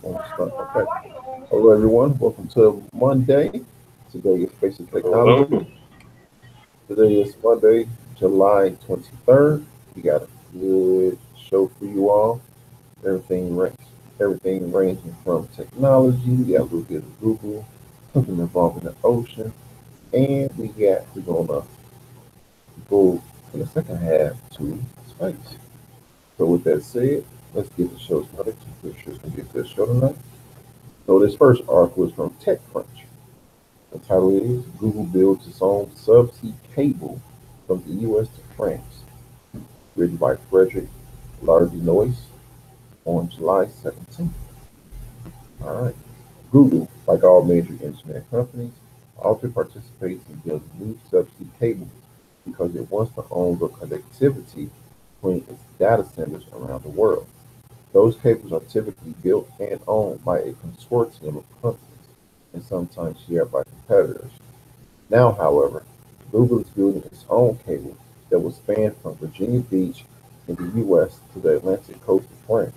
Okay. Hello, everyone. Welcome to Monday. Today is Basic Hello. Technology. Today is Monday, July 23rd. We got a good show for you all. Everything ranks, everything ranging from technology. We got a little bit of Google, something involving the ocean, and we're gonna go in the second half to space. So with that said, let's get the show started. I'm pretty sure it's gonna be a good show tonight. So this first article is from TechCrunch. The title is Google builds its own subsea cable from the US to France, written by Frederick Lardinois on July 17th. All right. Google, like all major internet companies, also participates in building new subsea cables because it wants to own the connectivity between its data centers around the world. Those cables are typically built and owned by a consortium of companies and sometimes shared by competitors. Now, however, Google is building its own cable that will span from Virginia Beach in the US to the Atlantic coast of France.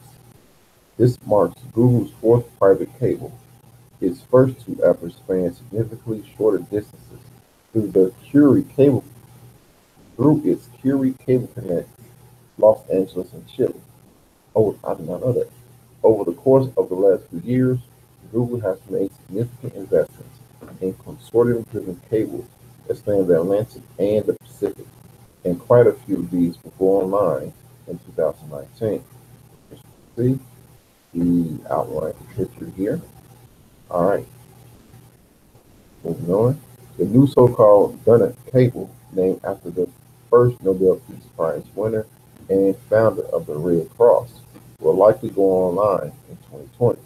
This marks Google's fourth private cable. Its first two efforts span significantly shorter distances through the Curie cable through its Curie Cable Connect, Los Angeles and Chile. Oh, I did not know that. Over the course of the last few years, Google has made significant investments in consortium-driven cables that span the Atlantic and the Pacific, and quite a few of these will go online in 2019. As you see, the outline picture here. All right, moving on. The new so-called Donut cable, named after the first Nobel Peace Prize winner and founder of the Red Cross, will likely go online in 2020.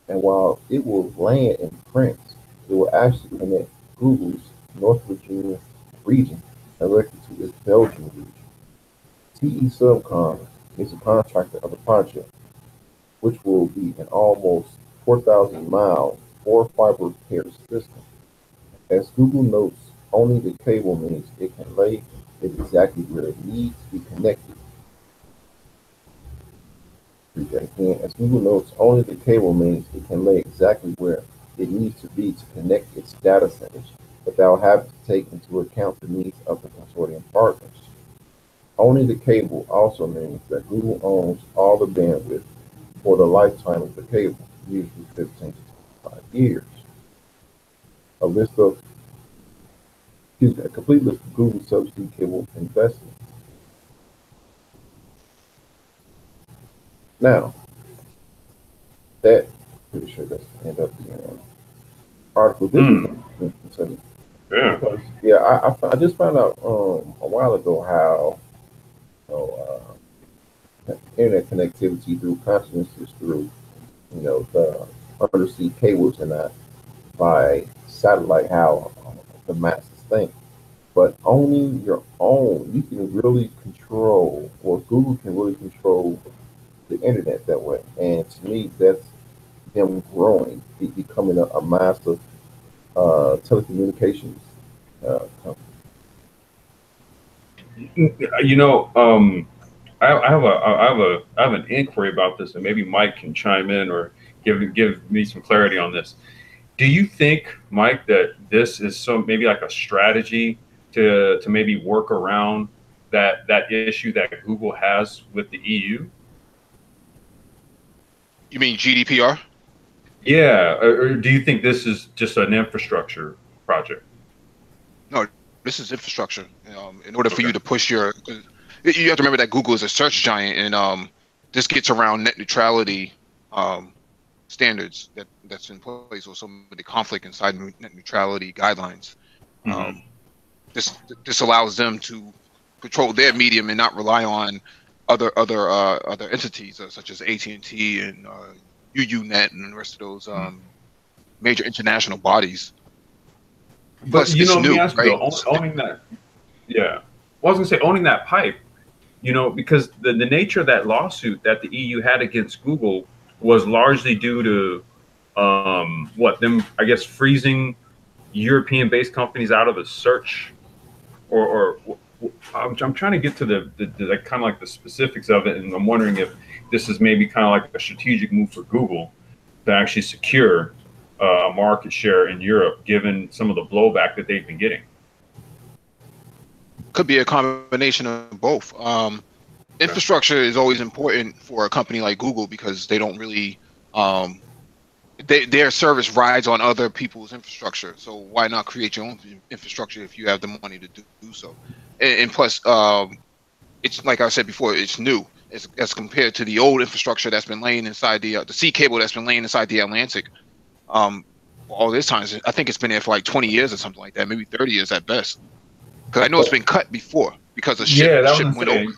And while it will land in France, it will actually connect Google's North Virginia region directly to its Belgian region. TE Subcom is a contractor of the project, which will be an almost 4,000 mile four fiber pair system. As Google notes, owning the cable means it can lay it exactly where it needs to be connected. Read that again. As Google notes, owning the cable means it can lay exactly where it needs to be to connect its data centers without having to take into account the needs of the consortium partners. Owning the cable also means that Google owns all the bandwidth for the lifetime of the cable, usually 15 to 25 years. A list of, excuse me, a complete list of Google subsea cable investments. Now, that pretty sure that's the end of the article. This is Hmm. interesting Yeah. because yeah, I just found out a while ago how you know, internet connectivity through consciousness through the undersea cables and that by satellite how the masses think. But owning your own, you can really control, or Google can really control the internet that way. And to me, that's them growing, becoming a massive telecommunications company. You know, I have an inquiry about this, and maybe Mike can chime in or give me some clarity on this. Do you think, Mike, that this is so maybe like a strategy to maybe work around that issue that Google has with the EU? You mean GDPR? Yeah, or do you think this is just an infrastructure project? No, this is infrastructure. In order for Okay. you to push your, 'cause you have to remember that Google is a search giant, and this gets around net neutrality um, standards that's in place, or some of the conflict inside net neutrality guidelines. Hmm. Um, this allows them to control their medium and not rely on other entities such as AT&T and UUNet and the rest of those major international bodies. But Plus, you it's know, let me new, ask you right? though, owning that, yeah. Well, I was gonna say owning that pipe, because the nature of that lawsuit that the EU had against Google was largely due to what them, I guess, freezing European-based companies out of the search, I'm trying to get to the like, kind of like the specifics of it, and I'm wondering if this is maybe kind of like a strategic move for Google. to actually secure a market share in Europe, given some of the blowback that they've been getting. Could be a combination of both. Infrastructure is always important for a company like Google because they don't really, their service rides on other people's infrastructure. So why not create your own infrastructure if you have the money to do so? And plus, it's like I said before, it's new as compared to the old infrastructure that's been laying inside the sea cable that's been laying inside the Atlantic. All this time, I think it's been there for like 20 years or something like that, maybe 30 years at best. Because I know it's been cut before because the ship went over.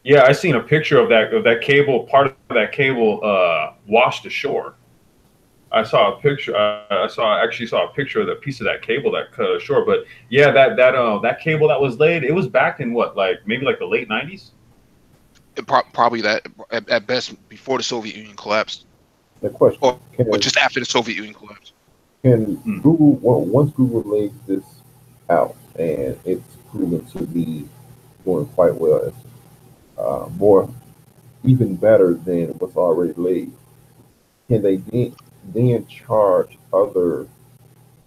Yeah, I seen a picture of that cable. Part of that cable washed ashore. I saw a picture. I actually saw a picture of the piece of that cable that cut ashore. But yeah, that cable that was laid, it was back in what, like maybe like the late 90s. Probably that at best before the Soviet Union collapsed. The question, or just after the Soviet Union collapsed. Can Google, once Google lays this out and it's proven to be doing quite well, more even better than what's already laid, can they then charge other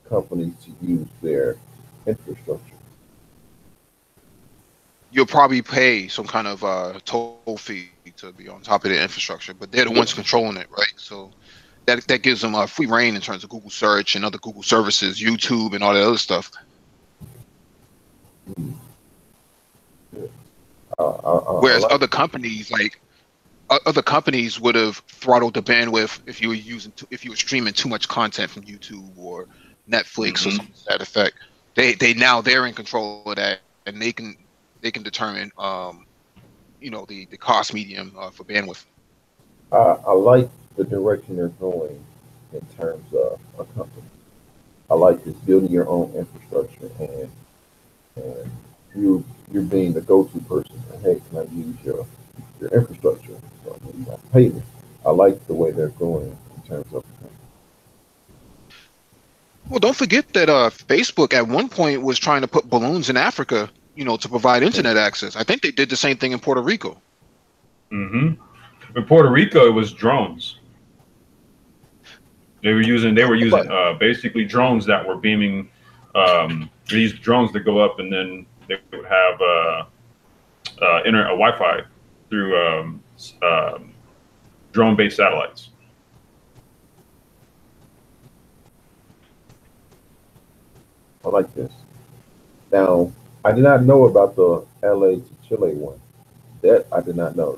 companies to use their infrastructure? You'll probably pay some kind of toll fee to be on top of the infrastructure, but they're the ones controlling it, right? So that gives them a free reign in terms of Google search and other Google services, YouTube, and all that other stuff. Whereas other companies would have throttled the bandwidth if you were streaming too much content from YouTube or Netflix or something to that effect. They're in control of that, and they can determine the cost medium for bandwidth. I like the direction they're going in terms of a company. I like this building your own infrastructure and you're being the go-to person. And, hey, can I use your infrastructure? So you got to pay me. I like the way they're going in terms of. Well, don't forget that Facebook at one point was trying to put balloons in Africa, to provide internet access. I think they did the same thing in Puerto Rico. In Puerto Rico, it was drones. They were using basically drones that were beaming. These drones that go up, and then they would have Wi-Fi through drone-based satellites. I like this. Now, I did not know about the LA to Chile one. That I did not know.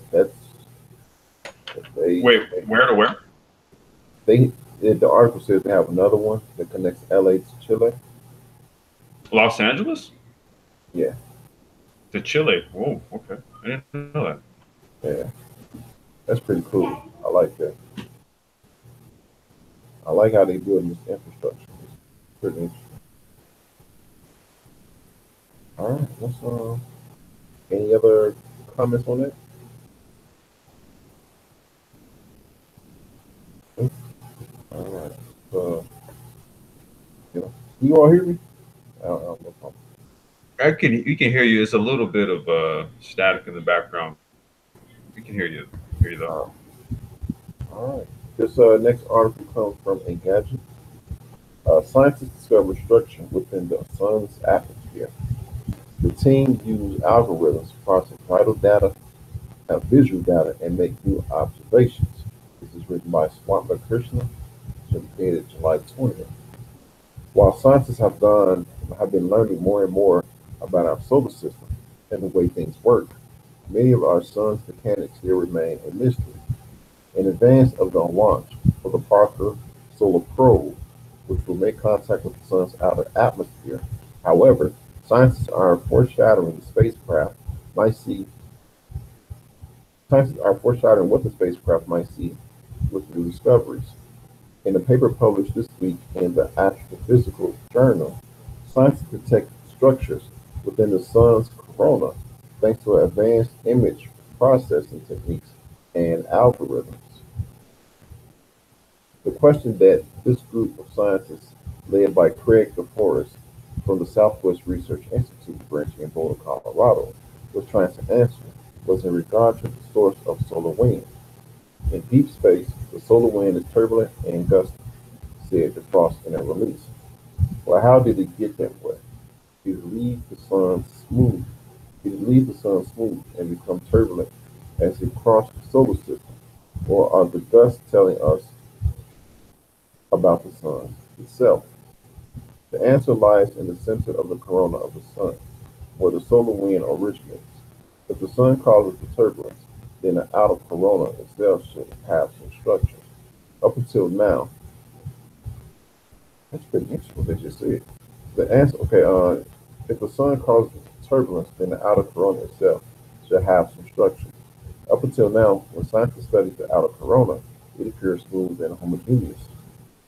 Wait, where to where? The article says they have another one that connects LA to Chile. Los Angeles? Yeah. To Chile. Whoa, okay. I didn't know that. Yeah. That's pretty cool. I like that. I like how they build this infrastructure. It's pretty interesting. All right. Let's any other comments on that? All right. You all hear me? You can hear you. It's a little bit of static in the background. We can hear you. Though. All right. This next article comes from Engadget. Scientists discover structure within the sun's atmosphere. The team used algorithms to process vital data, visual data, and make new observations. This is written by Swantha Krishna, dated July 20th. While scientists have been learning more and more about our solar system and the way things work, many of our sun's mechanics still remain a mystery. In advance of the launch of the Parker Solar Probe, which will make contact with the sun's outer atmosphere, however, scientists are foreshadowing what the spacecraft might see with new discoveries. In a paper published this week in the Astrophysical Journal, scientists detect structures within the sun's corona thanks to advanced image processing techniques and algorithms. The question that this group of scientists, led by Craig DeForest from the Southwest Research Institute branch in Boulder, Colorado, was trying to answer was in regard to the source of solar wind. In deep space, the solar wind is turbulent and gusty, said DeFrost in a release. Well, how did it get that way? It leaves the sun smooth. It leaves the sun smooth and become turbulent as it crosses the solar system. Or are the gusts telling us about the sun itself? The answer lies in the center of the corona of the sun, where the solar wind originates. If the sun causes the turbulence, then the outer corona itself should have some structure. Up until now, that's pretty interesting what they just said. The answer, okay, if the sun causes turbulence, then the outer corona itself should have some structure. Up until now, when scientists studied the outer corona, it appears smooth and homogeneous.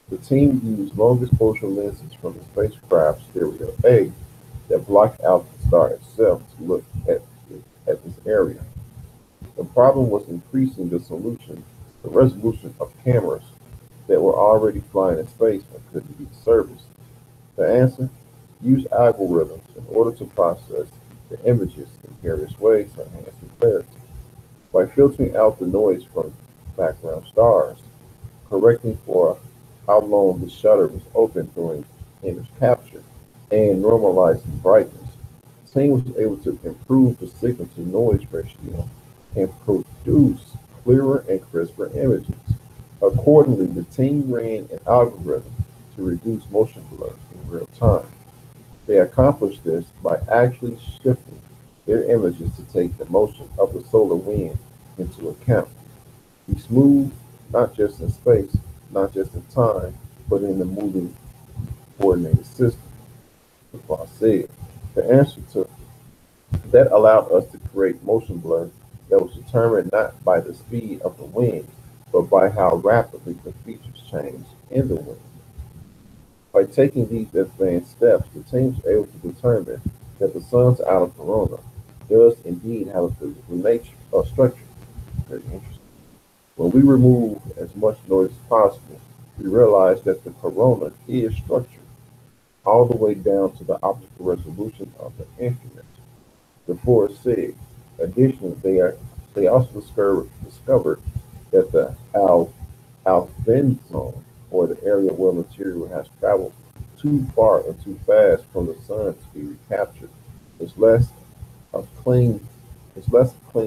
The team used long exposure lenses from the spacecraft Stereo A that blocked out the star itself to look at this area. The problem was increasing the resolution of cameras that were already flying in space and couldn't be serviced. The answer? Use algorithms in order to process the images in various ways to enhance the clarity. By filtering out the noise from background stars, correcting for how long the shutter was open during image capture, and normalizing brightness, the team was able to improve the signal to noise ratio and produce clearer and crisper images. Accordingly, the team ran an algorithm to reduce motion blur in real time. They accomplished this by actually shifting their images to take the motion of the solar wind into account. Be smooth, not just in space, not just in time, but in the moving coordinated system. The boss said. The answer to that allowed us to create motion blur that was determined not by the speed of the wind, but by how rapidly the features change in the wind. By taking these advanced steps, the team was able to determine that the sun's outer corona does indeed have a physical nature or structure. Very interesting. When we remove as much noise as possible, we realize that the corona is structured all the way down to the optical resolution of the instrument. DeForest said. Additionally, they also discovered that the Alfvén zone, or the area where material has traveled too far or too fast from the sun to be recaptured, is less a clean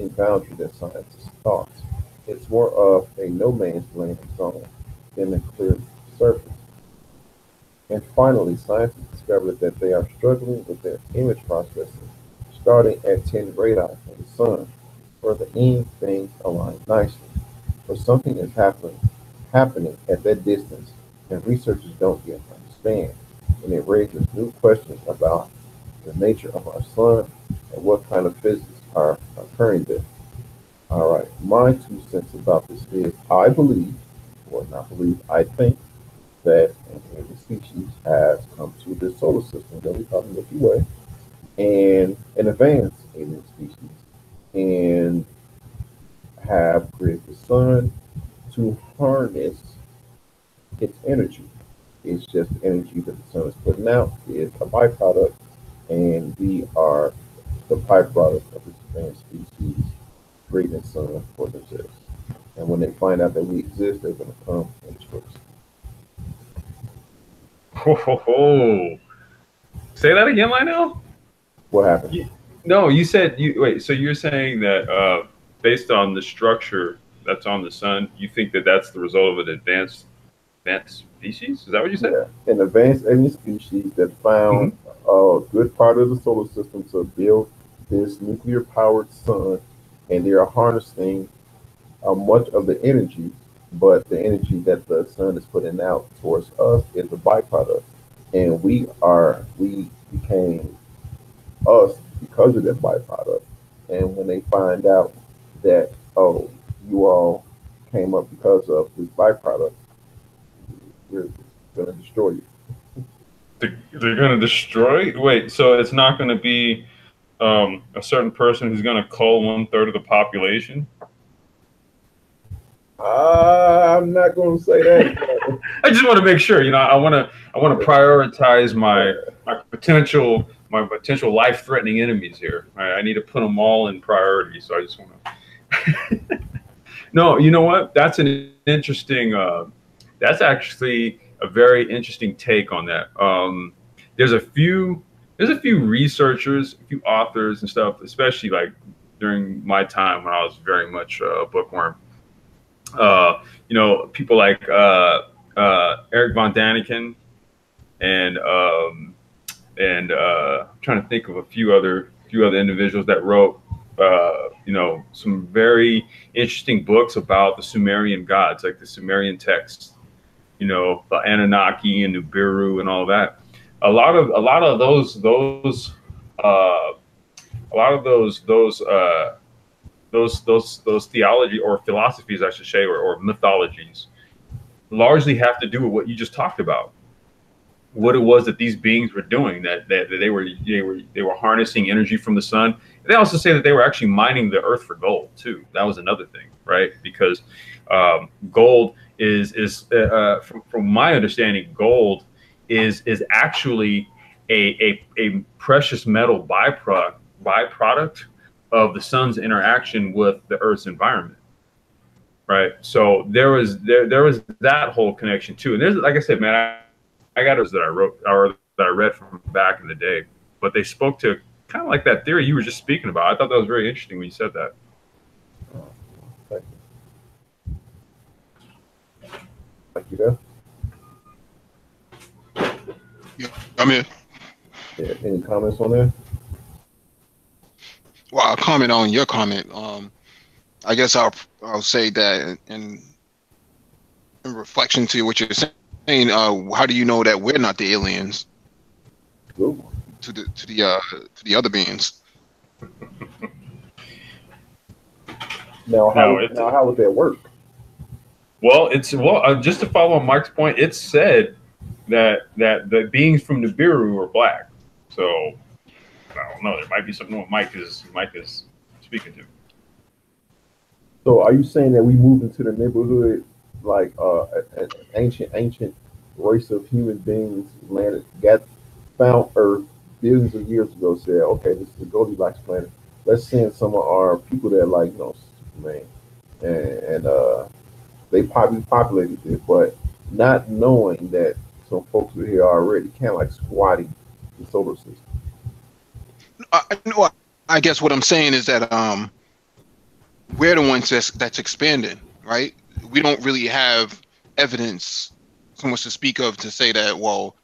boundary than scientists thought. It's more of a no man's land zone than a clear surface. And finally, scientists discovered that they are struggling with their image processing starting at 10 radii from the sun. For the end, things align nicely. But something is happening at that distance, and researchers don't yet understand. And it raises new questions about the nature of our sun and what kind of physics are occurring there. All right, my 2 cents about this is I believe, or not believe, I think that an alien species has come to this solar system that we call the Milky Way, and an advanced alien species, and have created the sun to harness its energy. It's just the energy that the sun is putting out is a byproduct, and we are the byproduct of this advanced species creating sun for themselves. And when they find out that we exist, they're going to come and destroy us. Ho, ho, ho. Say that again, Lionel? What happened? No, you said wait. So you're saying that based on the structure that's on the sun, you think that that's the result of an advanced species? Is that what you said? Yeah, an advanced alien species that found a good part of the solar system to build this nuclear-powered sun, and they are harnessing much of the energy, but the energy that the sun is putting out towards us is a byproduct, and we became us because of that byproduct. And when they find out that, oh, you all came up because of this byproduct, we're going to destroy you. They're going to destroy? Wait, so it's not going to be a certain person who's going to cull 1/3 of the population? I'm not going to say that. I just want to make sure. I want to prioritize my potential life-threatening enemies here. I need to put them all in priority. So I just want to. No, you know what? That's an interesting. That's actually a very interesting take on that. There's a few. There's a few researchers, a few authors and stuff, especially like during my time when I was very much a bookworm. People like Eric von Daniken and I'm trying to think of a few other individuals that wrote some very interesting books about the Sumerian gods, like the Sumerian texts, the Anunnaki and Nibiru and all that. A lot of those theology or philosophies, I should say, or mythologies, largely have to do with what you just talked about. What it was that these beings were doing, that they were harnessing energy from the sun. They also say that they were actually mining the earth for gold too. That was another thing, right? Because gold is from my understanding, gold is actually a precious metal byproduct of the sun's interaction with the earth's environment, right? So there was that whole connection too. And there's, like I said, man, I got those that I wrote or that I read from back in the day, but they spoke to kind of like that theory you were just speaking about. I thought that was very interesting when you said that. Thank you, there. Yeah, I'm here. Yeah, any comments on that? Well, I'll comment on your comment. I guess I'll say that in reflection to what you're saying. How do you know that we're not the aliens? Good. To the other beings. Now, how would that work? Well, just to follow on Mike's point, it said that the beings from Nibiru are black. So I don't know. There might be something what Mike is speaking to. So, are you saying that we moved into the neighborhood like an ancient race of human beings found Earth billions of years ago? Said, okay, this is the Goldilocks planet. Let's send some of our people that like Superman, and they probably populated it, but not knowing that some folks were here already, kind of like squatting the solar system. No, I guess what I'm saying is that we're the ones that's expanding, right? We don't really have evidence so much to speak of to say that, well,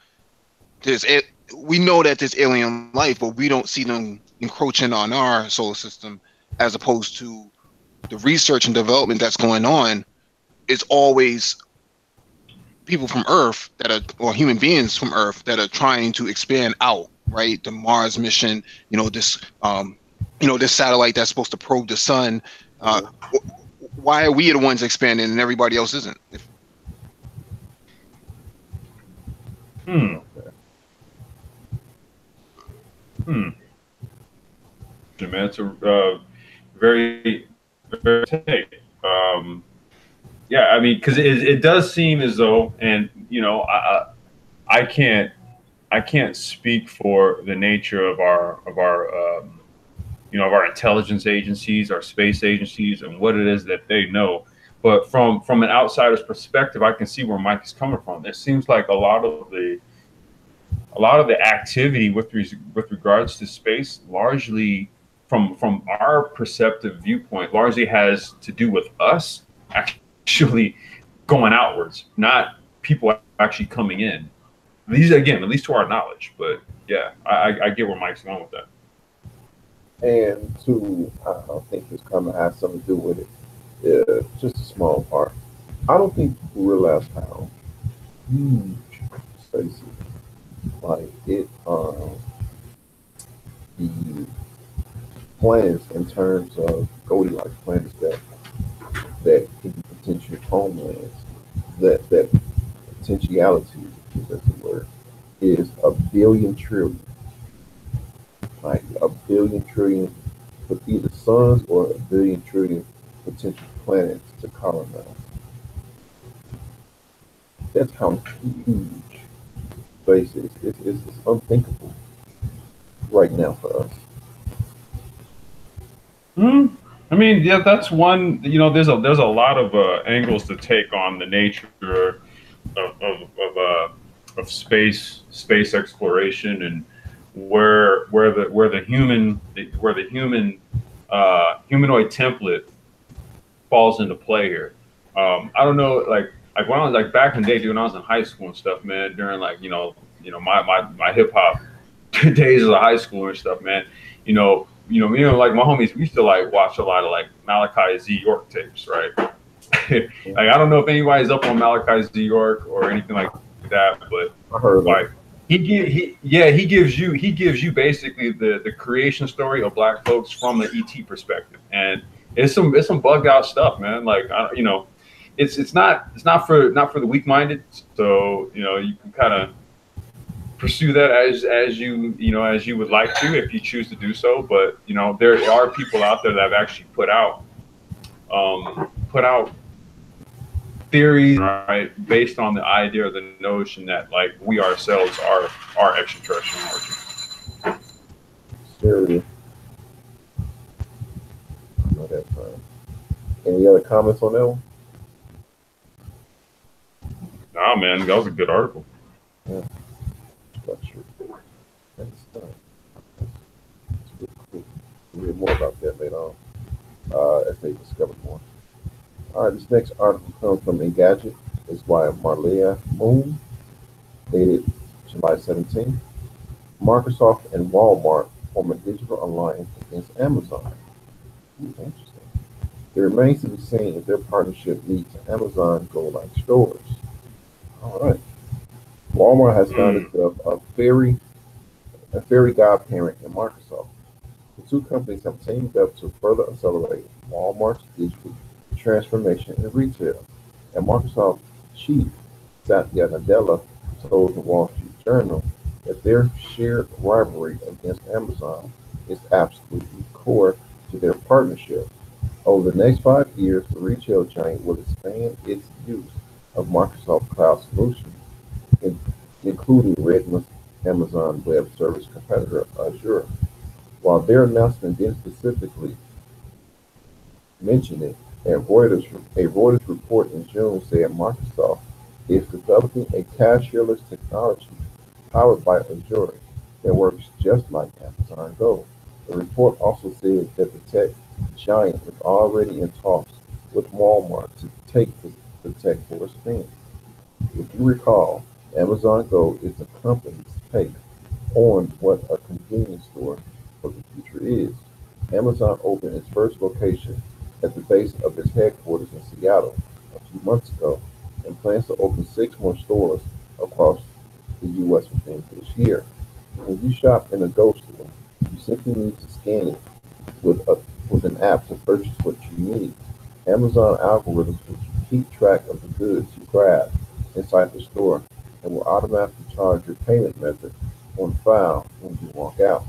we know that there's alien life, but we don't see them encroaching on our solar system, as opposed to the research and development that's going on. Is always people from Earth or human beings from Earth that are trying to expand out, right? The Mars mission, this satellite that's supposed to probe the sun. Why are we the ones expanding and everybody else isn't? That's a very, very take. Yeah, I mean, because it does seem as though, and I can't speak for the nature of our intelligence agencies, our space agencies, and what it is that they know. But from an outsider's perspective, I can see where Mike is coming from. It seems like a lot of the activity with regards to space, largely from our perceptive viewpoint, largely has to do with us actually going outwards, not people actually coming in. These, again, at least to our knowledge. But yeah, I get where Mike's going with that. And I think this comment has something to do with it. Just a small part. I don't think people realize how huge space is. Like it, the planets in terms of Goldilocks planets that can be potential homelands, that potentiality, if that's the word, is a billion trillion. Like a billion trillion for either suns or a billion trillion potential planets to colonize. That's how huge space is. It's unthinkable right now for us. I mean, yeah, that's one. You know, there's a lot of angles to take on the nature of space exploration and where the human humanoid template falls into play here. I don't know, like when I was like back in the day, dude, when I was in high school and stuff, man, during like my hip hop days as a high schooler and stuff, man. Like my homies, we used to like watch a lot of like Malachi Z York tapes, right? Like I don't know if anybody's up on Malachi Z York or anything like that, but I heard like he gives you basically the creation story of Black folks from the ET perspective, and it's some bugged out stuff, man. Like it's not for the weak minded. So you can kind of pursue that as you would like to if you choose to do so. But there are people out there that have actually put out theories, right, based on the idea or the notion that like we ourselves are extraterrestrial origin. Serious. I know that time. Any other comments on that one? Nah, man, that was a good article. Yeah. That's true. That's really cool. We'll hear more about that later on as they discover more. All right, this next article comes from Engadget. It's by Marlia Moon, dated July 17th. Microsoft and Walmart form a digital alliance against Amazon. Interesting. It remains to be seen if their partnership leads to Amazon Go-like stores. All right. Walmart has found itself a fairy godparent in Microsoft. The two companies have teamed up to further accelerate Walmart's digital transformation in retail. And Microsoft chief Satya Nadella told the Wall Street Journal that their shared rivalry against Amazon is absolutely core to their partnership. Over the next 5 years, the retail chain will expand its use of Microsoft Cloud solutions, including Redmond's Amazon Web Service competitor Azure. While their announcement didn't specifically mention it, a Reuters report in June said Microsoft is developing a cashierless technology powered by Azure that works just like Amazon Go. The report also said that the tech giant is already in talks with Walmart to take the tech for a spin. If you recall, Amazon Go is the company's take on what a convenience store for the future is. Amazon opened its first location at the base of its headquarters in Seattle a few months ago and plans to open 6 more stores across the U.S. within this year. When you shop in a Go store, you simply need to scan it with an app to purchase what you need. Amazon algorithms will keep track of the goods you grab inside the store and will automatically charge your payment method on file when you walk out.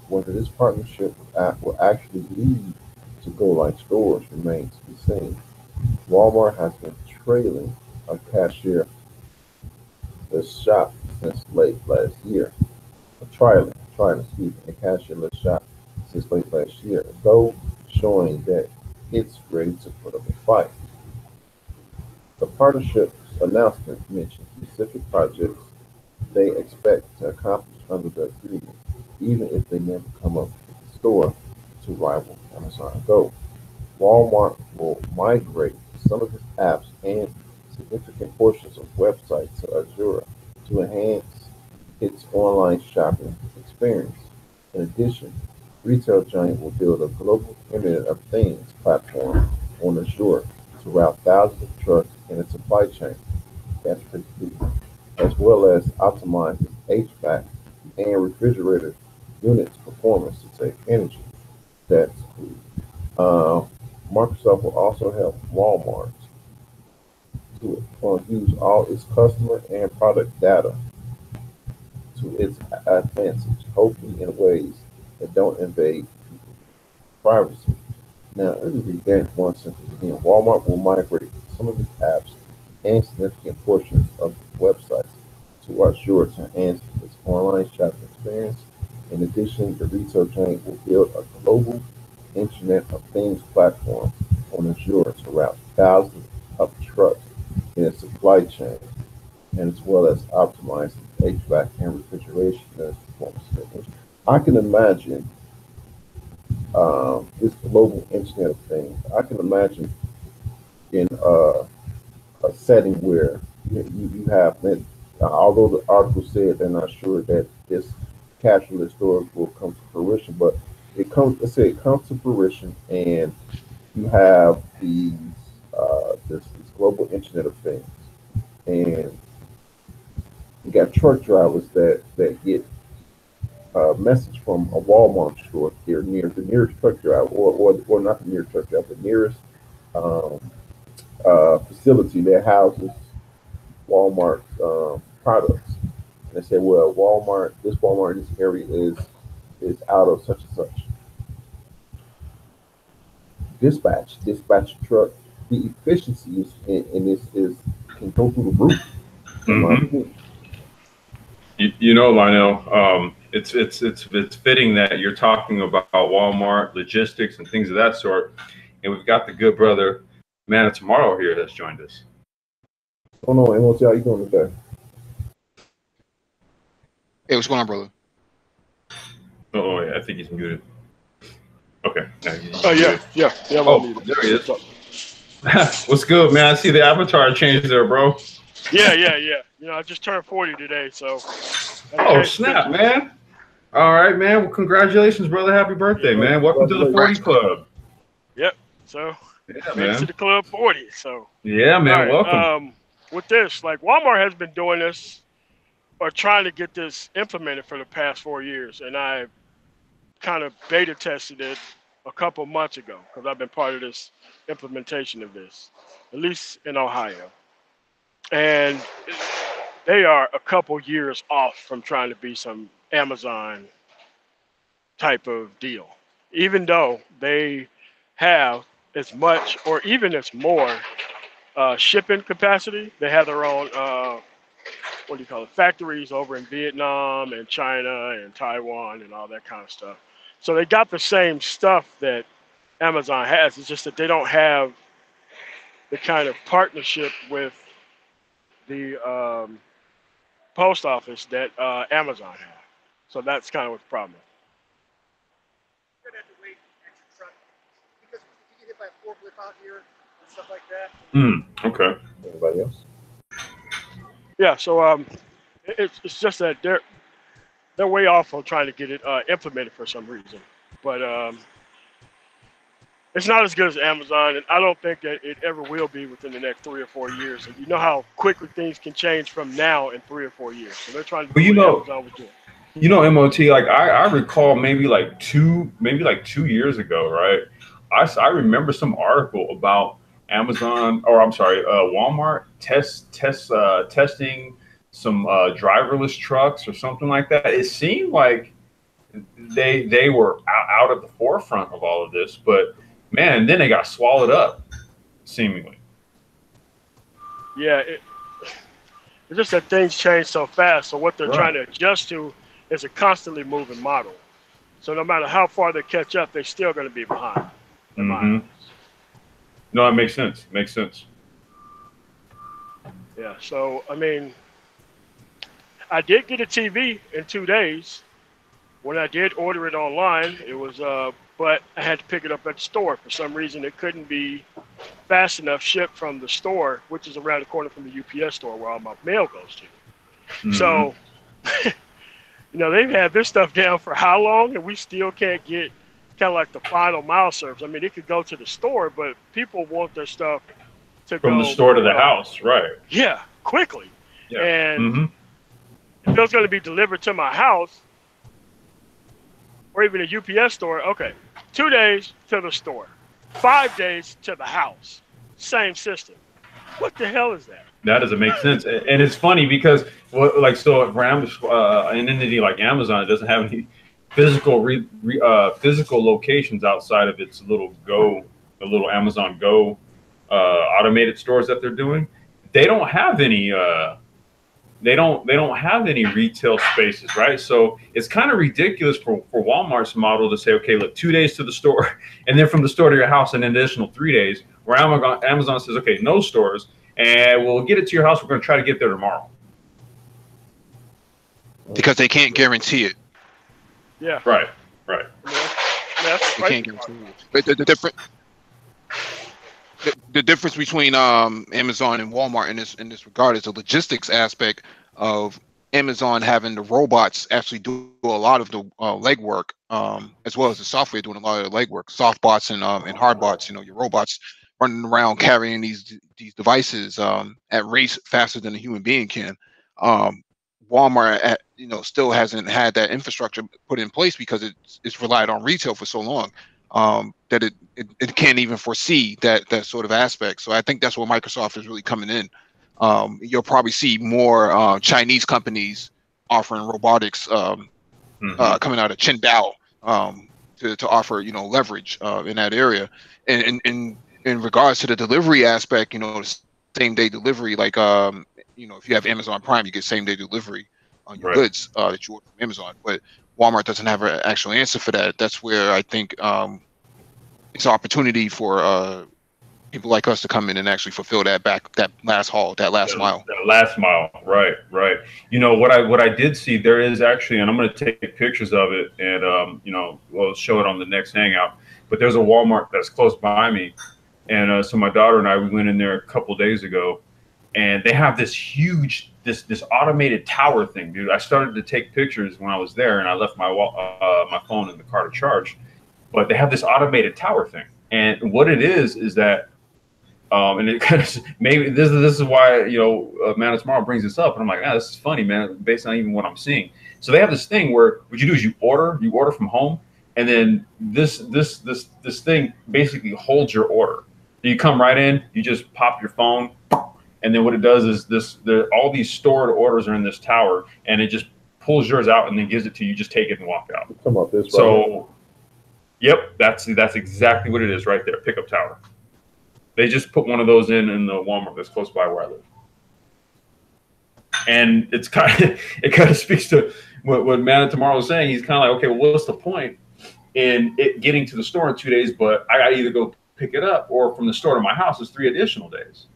Whether this partnership with App will actually lead to Go-like stores remains to be seen. Walmart has been trailing a cashierless shop since late last year. A cashierless shop since late last year, though showing that it's ready to put up a fight. The partnership's announcement mentioned specific projects they expect to accomplish under the agreement, even if they never come up with a store to rival Amazon Go. Walmart will migrate some of its apps and significant portions of websites to Azure to enhance its online shopping experience. In addition, retail giant will build a global Internet of Things platform on Azure to route thousands of trucks in its supply chain. That's pretty cool. As well as optimize its HVAC and refrigerator units performance to save energy. That's cool. Microsoft will also help Walmart to use all its customer and product data to its advantage, hopefully in ways that don't invade people's privacy. Now, let me read that one sentence again. Walmart will migrate some of its apps and significant portions of its websites to Azure to enhance its online shopping experience. In addition, the retail chain will build a global Internet of Things platform on Azure to route thousands of trucks in its supply chain, and as well as optimizing HVAC and refrigeration and performance systems. I can imagine this global Internet of Things. I can imagine in a setting where you have, although the article said they're not sure that this cashless stores will come to fruition, but it comes, let's say it comes to fruition, and you have this global Internet of Things, and you got truck drivers that get a message from a Walmart store here near the nearest truck driver, or not the nearest truck driver, the nearest um, facility that houses Walmart products. And they say, well, this Walmart in this area is out of such and such. Dispatch truck. The efficiency in this is can go through the roof. Mm-hmm. You know, Lionel, it's fitting that you're talking about Walmart logistics and things of that sort, and we've got the good brother Man of Tomorrow here that's joined us. Oh no, MOT, how you doing today? Hey, what's going on, brother? Oh, yeah, I think he's muted. Okay. Oh yeah. Oh, there he is. What's good, man? I see the avatar change there, bro. Yeah. You know, I just turned 40 today, so. Oh, snap, man. All right, man. Well, congratulations, brother. Happy birthday, man. Welcome to the 40 Club. Yep. So, yeah, made it to the club 40. So. Yeah, man. Right, welcome. With this, like Walmart has been doing this or trying to get this implemented for the past 4 years, and I kind of beta tested it a couple months ago because I've been part of this implementation of this, at least in Ohio. And they are a couple years off from trying to be some Amazon type of deal, even though they have as much or even as more shipping capacity. They have their own, factories over in Vietnam and China and Taiwan and all that kind of stuff. So they got the same stuff that Amazon has. It's just that they don't have the kind of partnership with the post office that Amazon has. So that's kind of what the problem is. You're gonna have to wait extra truck because if you get hit by a forklift out here and stuff like that. Okay. Anybody else? Yeah. So it's just that they're way off on trying to get it implemented for some reason, but it's not as good as Amazon, and I don't think that it ever will be within the next 3 or 4 years. And you know how quickly things can change from now in 3 or 4 years. So they're trying to do what Amazon was doing. You know, MOT, like I recall maybe like 2 years ago, right? I remember some article about Walmart testing some driverless trucks or something like that. It seemed like they were out at the forefront of all of this, but man, then they got swallowed up, seemingly. Yeah, it's just that things change so fast. So what they're trying to adjust to is a constantly moving model. So no matter how far they catch up, they're still going to be behind. No, that makes sense. Makes sense. Yeah. So I mean, I did get a TV in 2 days. When I did order it online, it was but I had to pick it up at the store. For some reason, it couldn't be fast enough shipped from the store, which is around the corner from the UPS store where all my mail goes to. So, they've had this stuff down for how long, and we still can't get kind of like the final mile service. I mean, it could go to the store, but people want their stuff to from go the store to the house, right? Yeah, quickly. Yeah. And if it was going to be delivered to my house, or even a UPS store, okay, 2 days to the store, 5 days to the house, same system. What the hell is that? That doesn't make sense, and it's funny because, an entity like Amazon doesn't have any physical locations outside of its little Amazon Go automated stores that they're doing. They don't have any they don't have any retail spaces, right? So it's kind of ridiculous for Walmart's model to say, okay, look, 2 days to the store, and then from the store to your house an additional 3 days. Where Amazon says, okay, no stores, and we'll get it to your house. We're going to try to get there tomorrow. Because they can't guarantee it. Yeah. Right. Yeah, that's They right. can't guarantee it. But the difference between Amazon and Walmart in this regard is the logistics aspect of Amazon having the robots actually do a lot of the legwork, as well as the software doing a lot of the legwork. Softbots and hardbots. You know, your robots running around carrying these devices at rates faster than a human being can. Walmart, still hasn't had that infrastructure put in place because it's relied on retail for so long that it can't even foresee that sort of aspect. So I think that's where Microsoft is really coming in. You'll probably see more Chinese companies offering robotics coming out of Qingdao to offer leverage in that area. And in regards to the delivery aspect, the same day delivery, like if you have Amazon Prime, you get same day delivery on your goods that you order from Amazon. But Walmart doesn't have an actual answer for that. That's where I think it's an opportunity for people like us to come in and actually fulfill that last mile. That last mile, right. What I did see, there is actually, and I'm going to take pictures of it, and we'll show it on the next Hangout. But there's a Walmart that's close by me, and so my daughter and I, we went in there a couple days ago, and they have this huge, this automated tower thing, dude. I started to take pictures when I was there, and I left my my phone in the car to charge. But they have this automated tower thing, and what it is that, and it kind of maybe this is why Man of Tomorrow brings this up, and I'm like, this is funny, man, based on even what I'm seeing. So they have this thing where what you do is you order from home, and then this thing basically holds your order. You come right in, you just pop your phone, and then what it does is all these stored orders are in this tower, and it just pulls yours out and then gives it to you. You just take it and walk out. Come about this. So, yep, that's exactly what it is right there. Pickup tower. They just put one of those in the Walmart that's close by where I live, and it kind of speaks to what Man of Tomorrow is saying. He's kind of like, okay, well, what's the point in it getting to the store in 2 days? But I got to either go pick it up, or from the store to my house is 3 additional days.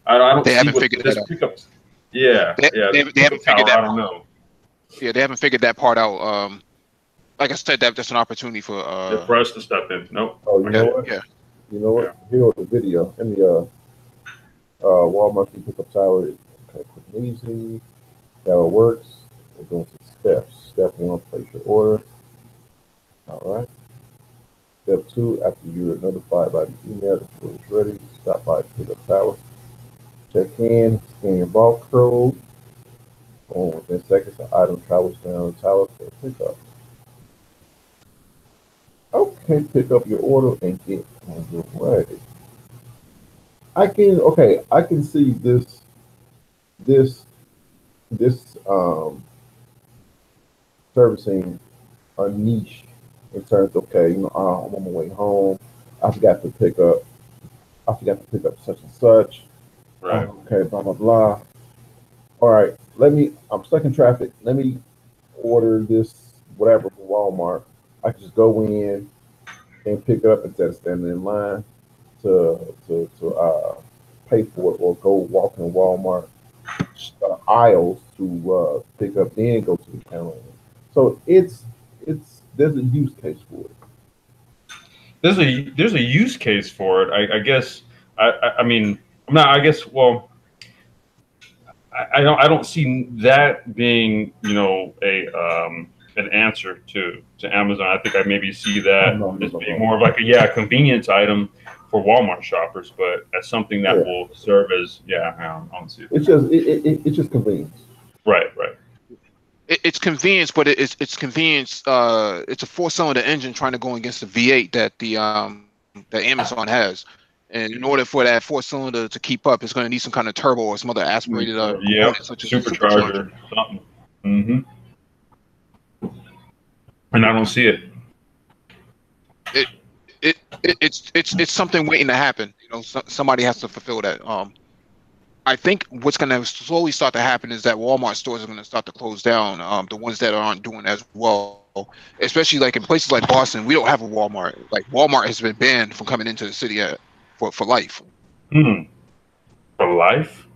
I don't. They see haven't what figured this that out. Pickups. Yeah, they haven't figured that. I don't know. Yeah, they haven't figured that part out. Like I said, that's an opportunity for us to step in. Nope. Oh, you know what? Yeah. You know what? Here was the video in the Walmart pickup tower. Okay, quick and easy. How it works. We're going to steps. Step 1, place your order. All right. Step 2, after you're notified by the email that the order is ready, stop by the pickup tower. Check in, scan your barcode. Within seconds, the item travels down the tower for pickup. Okay, pick up your order and get on your way. I can see this servicing a niche in terms of, I'm on my way home. I forgot to pick up such and such. Right. Okay, blah blah blah. All right, I'm stuck in traffic. Let me order this whatever from Walmart. I can just go in and pick it up instead of standing in line to pay for it, or go walk in Walmart aisles to pick up, then go to the counter. So there's a use case for it. There's a use case for it. I guess. I mean, not. I guess. Well, I don't see that being an answer to Amazon. I think I maybe see that as being more of like a convenience item for Walmart shoppers, but as something that will serve as I don't see it. It's just convenience. Right. It's convenience, but it's convenience. It's a 4-cylinder engine trying to go against the V8 that Amazon has. And in order for that 4-cylinder to keep up, it's going to need some kind of turbo or some other aspirated such as supercharger, something. Mm-hmm. And I don't see it. It's something waiting to happen. Somebody has to fulfill that. I think what's going to slowly start to happen is that Walmart stores are going to start to close down. The ones that aren't doing as well, especially like in places like Boston, we don't have a Walmart. Like Walmart has been banned from coming into the city for life. For life?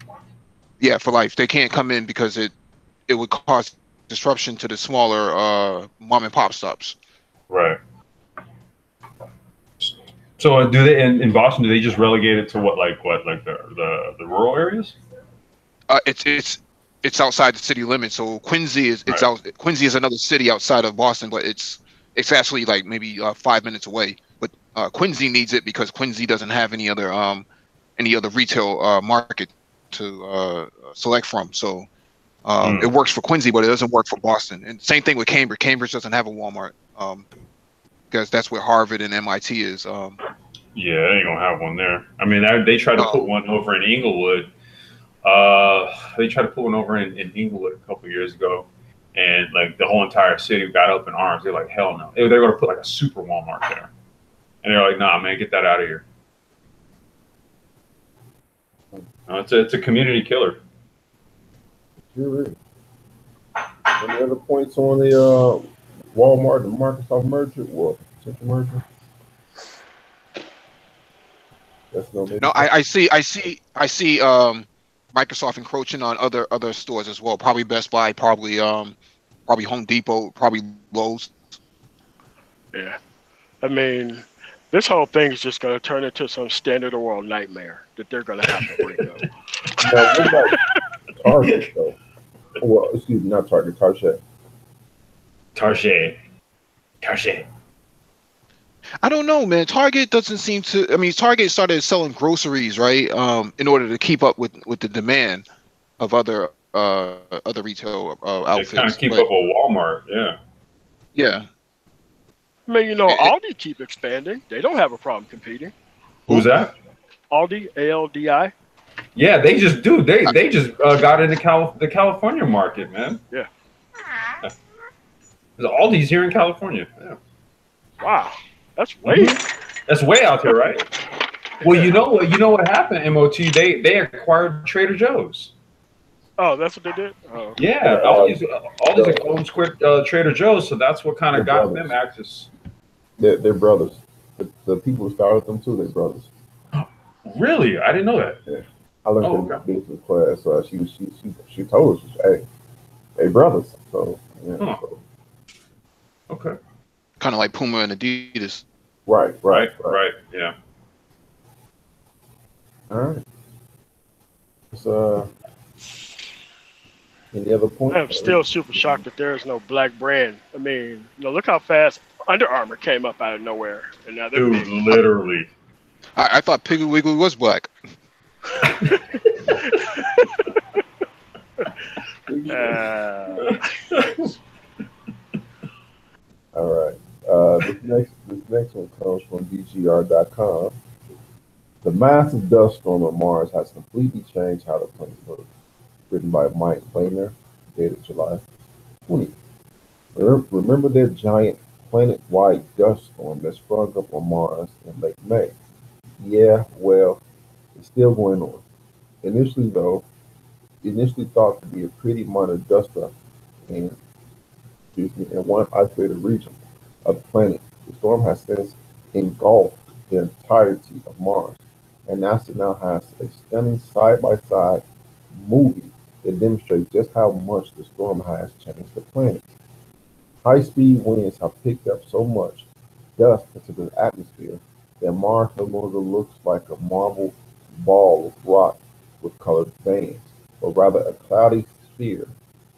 Yeah, for life. They can't come in because it would cause disruption to the smaller mom and pop shops. Right. So do they in Boston? Do they just relegate it to what the rural areas? It's outside the city limits. So Quincy is Quincy is another city outside of Boston, but it's actually like maybe 5 minutes away. But Quincy needs it because Quincy doesn't have any other retail market to select from. So it works for Quincy, but it doesn't work for Boston. And same thing with Cambridge. Cambridge doesn't have a Walmart because that's where Harvard and MIT is. Yeah, they ain't gonna have one there. I mean, they tried to put one over in Inglewood. They tried to put one over in Inglewood a couple of years ago, and like the whole entire city got up in arms. They're like, hell no. They're going to put like a super Walmart there, and they're like, nah, man, get that out of here. It's a community killer. Sure is. Any other points on the Walmart and Microsoft merger? Well, potential merger. No, I see Microsoft encroaching on other stores as well. Probably Best Buy, probably Home Depot, probably Lowe's. Yeah, I mean, this whole thing is just going to turn into some standard of world nightmare that they're going to have to bring up. Now, what about Target though? Well, excuse me, not Target, Target. I don't know, man. Target doesn't seem to. I mean, Target started selling groceries, right? In order to keep up with the demand of other retail outfits. They kind of keep up with Walmart, yeah. Yeah. I mean, Aldi keep expanding. They don't have a problem competing. Who's that? Aldi, ALDI. Yeah, they just do. They just got into the California market, man. Yeah. Aldi's here in California. Yeah. Wow. That's way. That's way out there, right? Well, you know what happened, MOT? They acquired Trader Joe's. Oh, that's what they did. Oh. Yeah, Aldi's like own square Trader Joe's, so that's what kind of got them access. They're brothers. The people who started them too, they're brothers. Really? I didn't know that. Yeah. I learned in my business class. She told us, hey, brothers. So yeah. Huh. Okay. Kind of like Puma and Adidas. Right. Yeah. All right. So, any other points? I'm still super shocked that there is no black brand. I mean, look how fast Under Armour came up out of nowhere, and now they're Dude, big. literally. I thought Piggly Wiggly was black. All right. This next one comes from BGR.com. The massive dust storm on Mars has completely changed how the planet looks. Written by Mike Planer, dated July 20. Remember that giant planet-wide dust storm that sprung up on Mars in late May? Yeah, well, it's still going on. Initially thought to be a pretty minor dust up in one isolated region of the planet. The storm has since engulfed the entirety of Mars, and NASA now has a stunning side-by-side movie that demonstrates just how much the storm has changed the planet. High-speed winds have picked up so much dust into the atmosphere that Mars no longer looks like a marble ball of rock with colored bands, but rather a cloudy sphere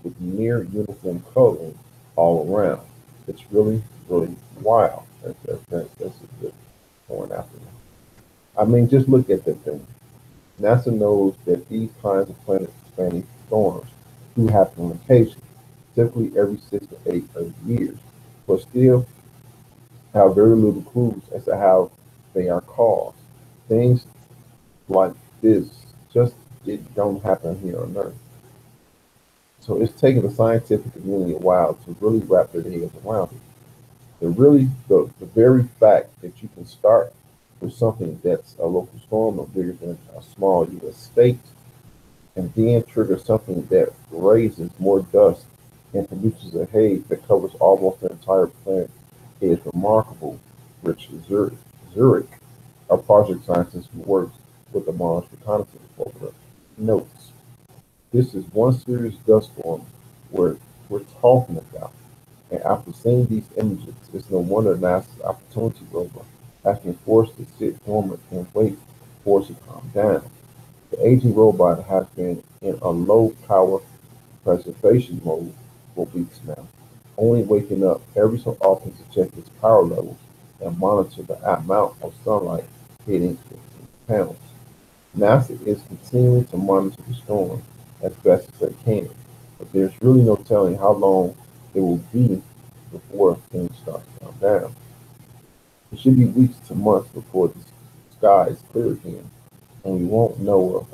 with near uniform coloring all around. It's really, really wild. That's a good point after that. I mean, just look at that thing. NASA knows that these kinds of planet-spanning storms do happen on occasion, typically every 6 to 8 years, but still have very little clues as to how they are caused. Things like this it don't happen here on Earth. So it's taken the scientific community a while to really wrap their heads around it. The very fact that you can start with something that's a local storm or bigger than a small U.S. state and then trigger something that raises more dust and produces a haze that covers almost the entire planet is remarkable. Rich Zurich, a project scientist who works with the Mars Reconnaissance Orbiter, notes this is one serious dust storm we're talking about. And after seeing these images, it's no wonder NASA's Opportunity rover has been forced to sit dormant and wait for it to calm down. The aging robot has been in a low power preservation mode for weeks now, only waking up every so often to check its power levels and monitor the amount of sunlight hitting its panels. NASA is continuing to monitor the storm as best as they can, but there's really no telling how long it will be before things start to calm down. It should be weeks to months before the sky is clear again, and we won't know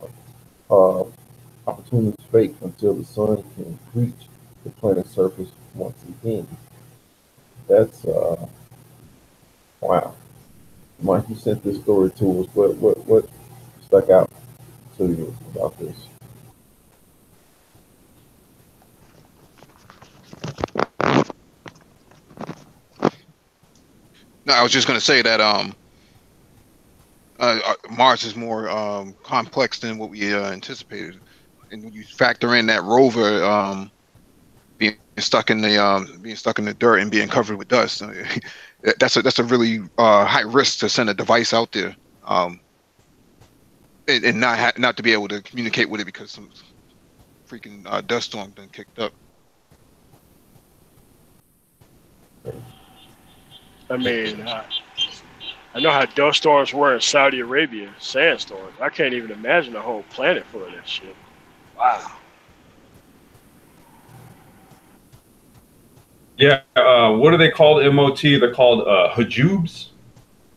of opportunity's fate until the sun can reach the planet's surface once again. That's wow. Mike, you sent this story to us. What stuck out to you about this? No, I was just going to say that Mars is more complex than what we anticipated, and when you factor in that rover being stuck in the dirt and being covered with dust, that's a really high risk to send a device out there, and not to be able to communicate with it because some freaking dust storm been kicked up. I mean, I know how dust storms were in Saudi Arabia, sandstorms. I can't even imagine a whole planet full of that shit. Wow. Yeah, what do they call MOT? They're called hujubs.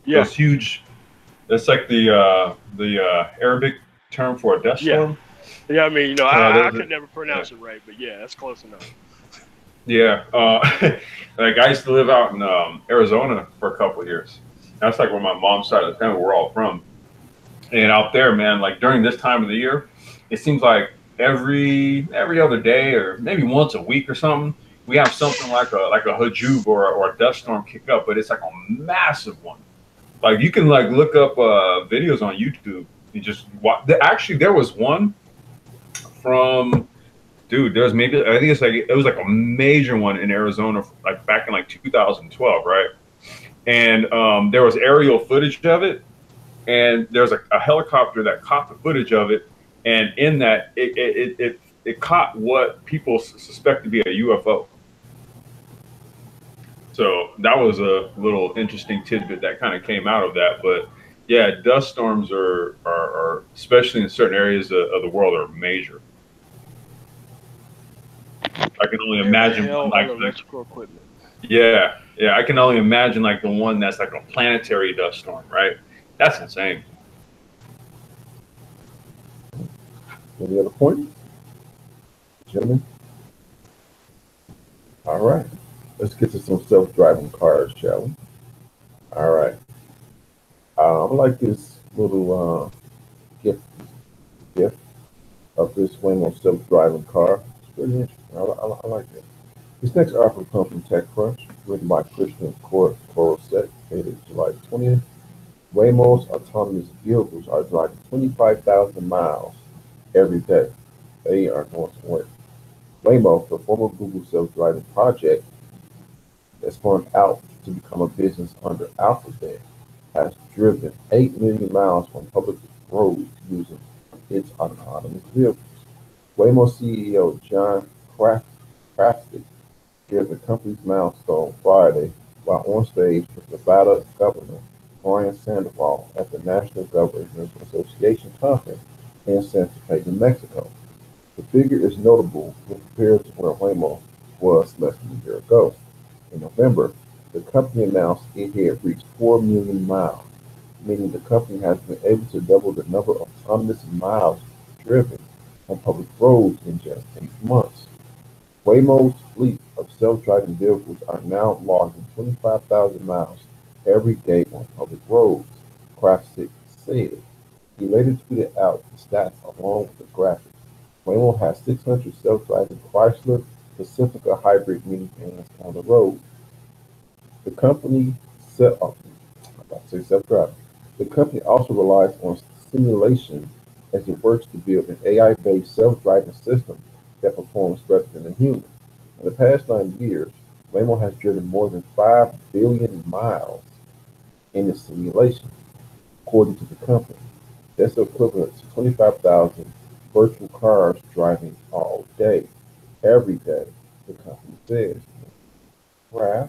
Yeah. Those huge. That's like the Arabic term for a dust storm. Yeah, I mean, I could never pronounce it right, but yeah, that's close enough. Yeah, like I used to live out in Arizona for a couple of years. That's like where my mom's side of the family we're all from. And out there, man, like during this time of the year, it seems like every other day or maybe once a week or something, we have something like a hujub or a dust storm kick up, but it's like a massive one. Like you can like look up videos on YouTube and just watch. Actually, there was one from. Dude, there's maybe I think it was like a major one in Arizona, like back in like 2012, right? And there was aerial footage of it, and there's a helicopter that caught the footage of it, and in that it caught what people suspect to be a UFO. So that was a little interesting tidbit that kind of came out of that. But yeah, dust storms are especially in certain areas of the world are major. I can only imagine like electrical equipment. Yeah, I can only imagine like the one that's like a planetary dust storm, right? That's insane. Any other points, gentlemen? All right, let's get to some self-driving cars, shall we? All right. I like this little gift of this Waymo self-driving car. It's pretty interesting. I like it. This next article comes from TechCrunch, written by Christian Korosek, dated July 20th. Waymo's autonomous vehicles are driving 25,000 miles every day. They are going to work. Waymo, the former Google self-driving project that spun out to become a business under Alphabet, has driven 8 million miles on public roads using its autonomous vehicles. Waymo CEO John Krafcik shared the company's milestone Friday while on stage with Nevada Governor Brian Sandoval at the National Governors Association conference in Santa Fe, New Mexico. The figure is notable when compared to where Waymo was less than a year ago. In November, the company announced it had reached 4 million miles, meaning the company has been able to double the number of autonomous miles driven on public roads in just 8 months. Waymo's fleet of self-driving vehicles are now logging 25,000 miles every day on public roads, Krafcik said. He later tweeted out the stats along with the graphic Waymo has 600 self-driving Chrysler Pacifica hybrid minivans on the road. The company set up, I'm about to say self-driving. The company also relies on simulation as it works to build an AI-based self-driving system that performs better than a human. In the past 9 years, Waymo has driven more than 5 billion miles in its simulation, according to the company. That's equivalent to 25,000 virtual cars driving all day, every day, the company says. Right.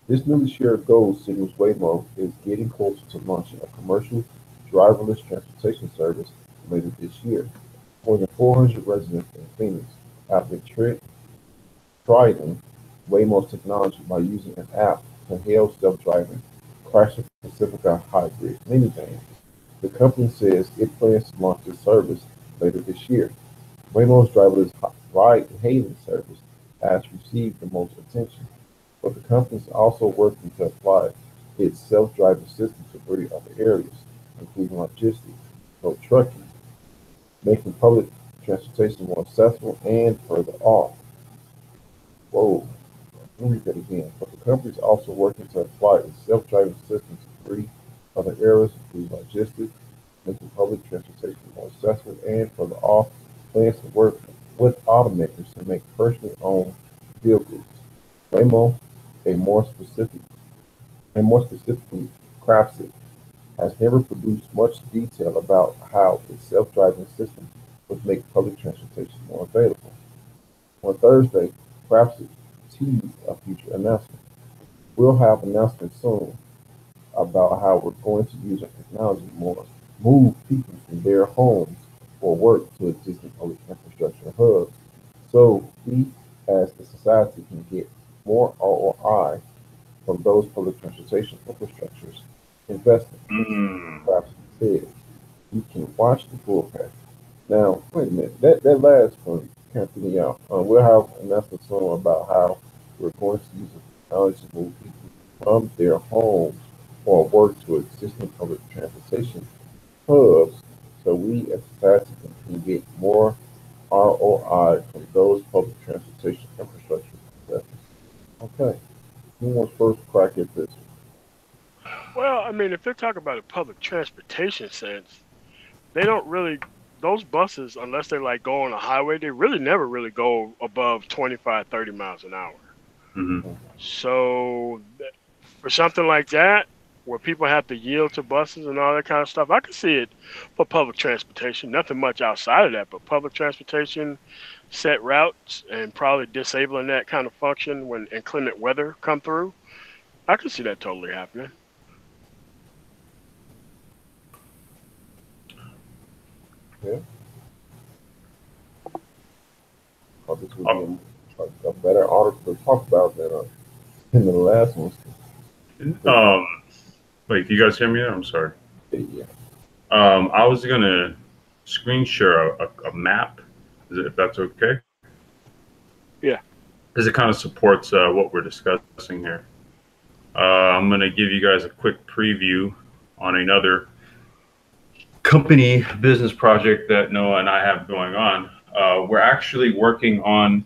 This newly shared goal signals Waymo is getting closer to launching a commercial driverless transportation service later this year. More than 400 residents in Phoenix have been trying Waymo's technology by using an app to hail self-driving Chrysler Pacifica hybrid minivans. The company says it plans to launch this service later this year. Waymo's driverless ride-hailing service has received the most attention, but the company is also working to apply its self-driving system to 3 other areas, including logistics, road trucking, making public transportation more accessible and further off. Whoa, let me read that again. But the company is also working to apply its self-driving system to 3 other areas, including logistics, making public transportation more accessible and further off. Plans to work with automakers to make personally owned vehicles. Waymo, a more specifically, Craftsy, has never produced much detail about how its self-driving system would make public transportation more available. On Thursday, Craftsy teased a future announcement. We'll have announcements soon about how we're going to use our technology more, move people from their homes or work to existing public infrastructure hubs, so we as a society can get more ROI from those public transportation infrastructures invested. Mm. Perhaps said we can watch the forecast. Now, wait a minute. That last one can't figure me out. We'll have announcements soon about how we're going to use the technology to move people from their homes or work to existing public transportation hubs, so we as a society can get more ROI from those public transportation infrastructure investments. Okay, who wants first crack at this? Well, I mean, if they're talking about a public transportation sense, they don't really, those buses, unless they like go on a highway, they really never really go above 25, 30 miles an hour. Mm-hmm. So for something like that, where people have to yield to buses and all that kind of stuff, I can see it for public transportation. Nothing much outside of that, but public transportation, set routes, and probably disabling that kind of function when inclement weather come through. I can see that totally happening. Yeah, thought this would be a better article to talk about than the last one. Wait, can you guys hear me? I'm sorry. Yeah. I was gonna screen share a map, if that's okay. Yeah. Because it kind of supports what we're discussing here. I'm gonna give you guys a quick preview on another company business project that Noah and I have going on. We're actually working on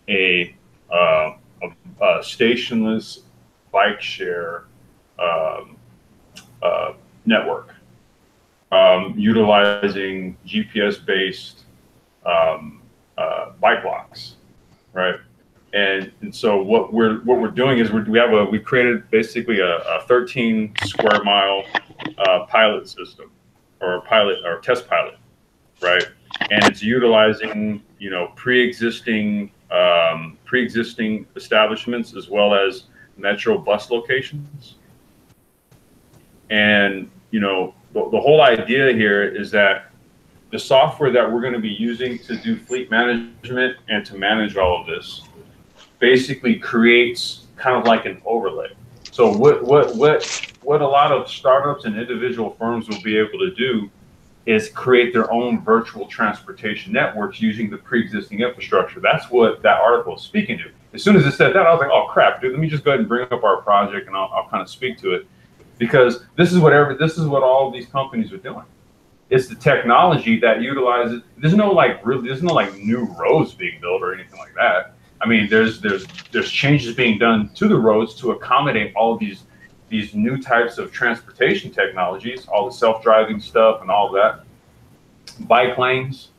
a stationless bike share network, utilizing GPS-based bike locks, right? And so what we're doing is we created basically a 13 square mile pilot system, or test pilot, right? And it's utilizing pre-existing establishments as well as metro bus locations. And the whole idea here is that the software that we're going to be using to do fleet management and to manage all of this basically creates kind of like an overlay. So what a lot of startups and individual firms will be able to do is create their own virtual transportation networks using the pre-existing infrastructure. That's what that article is speaking to. As soon as it said that, I was like, oh crap, dude, let me just go ahead and bring up our project and I'll kind of speak to it, because this is what all of these companies are doing. It's the technology that utilizes. There's no like new roads being built or anything like that. I mean, there's changes being done to the roads to accommodate all of these new types of transportation technologies, all the self-driving stuff and all that, bike lanes,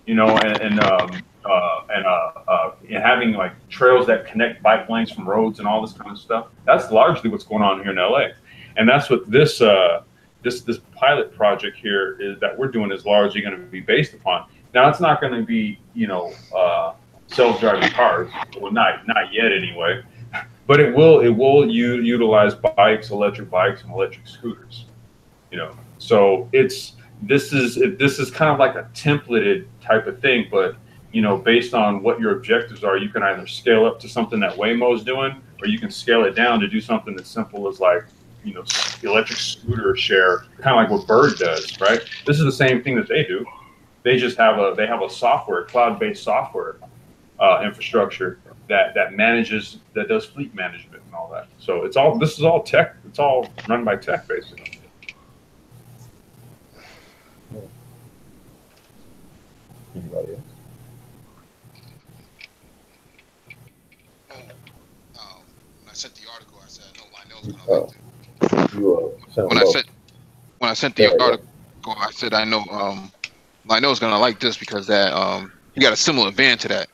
you know, and having like trails that connect bike lanes from roads and all this kind of stuff. That's largely what's going on here in LA, and that's what this pilot project here is that we're doing is largely going to be based upon. Now, it's not going to be, you know, self-driving cars, well, not yet anyway, but it will utilize electric bikes and electric scooters, you know. So this is kind of like a templated type of thing, but you know, based on what your objectives are, you can either scale up to something that Waymo's doing, or you can scale it down to do something as simple as like, you know, electric scooter share, kind of like what Bird does, right? This is the same thing that they do. They just have a software, cloud-based software infrastructure that does fleet management and all that. So this is all tech. It's all run by tech, basically. Anybody else? When I sent the article, I said, "No, Lionel's gonna like it." When I sent the article, I said, I know Lionel's gonna like this because that he got a similar van to that.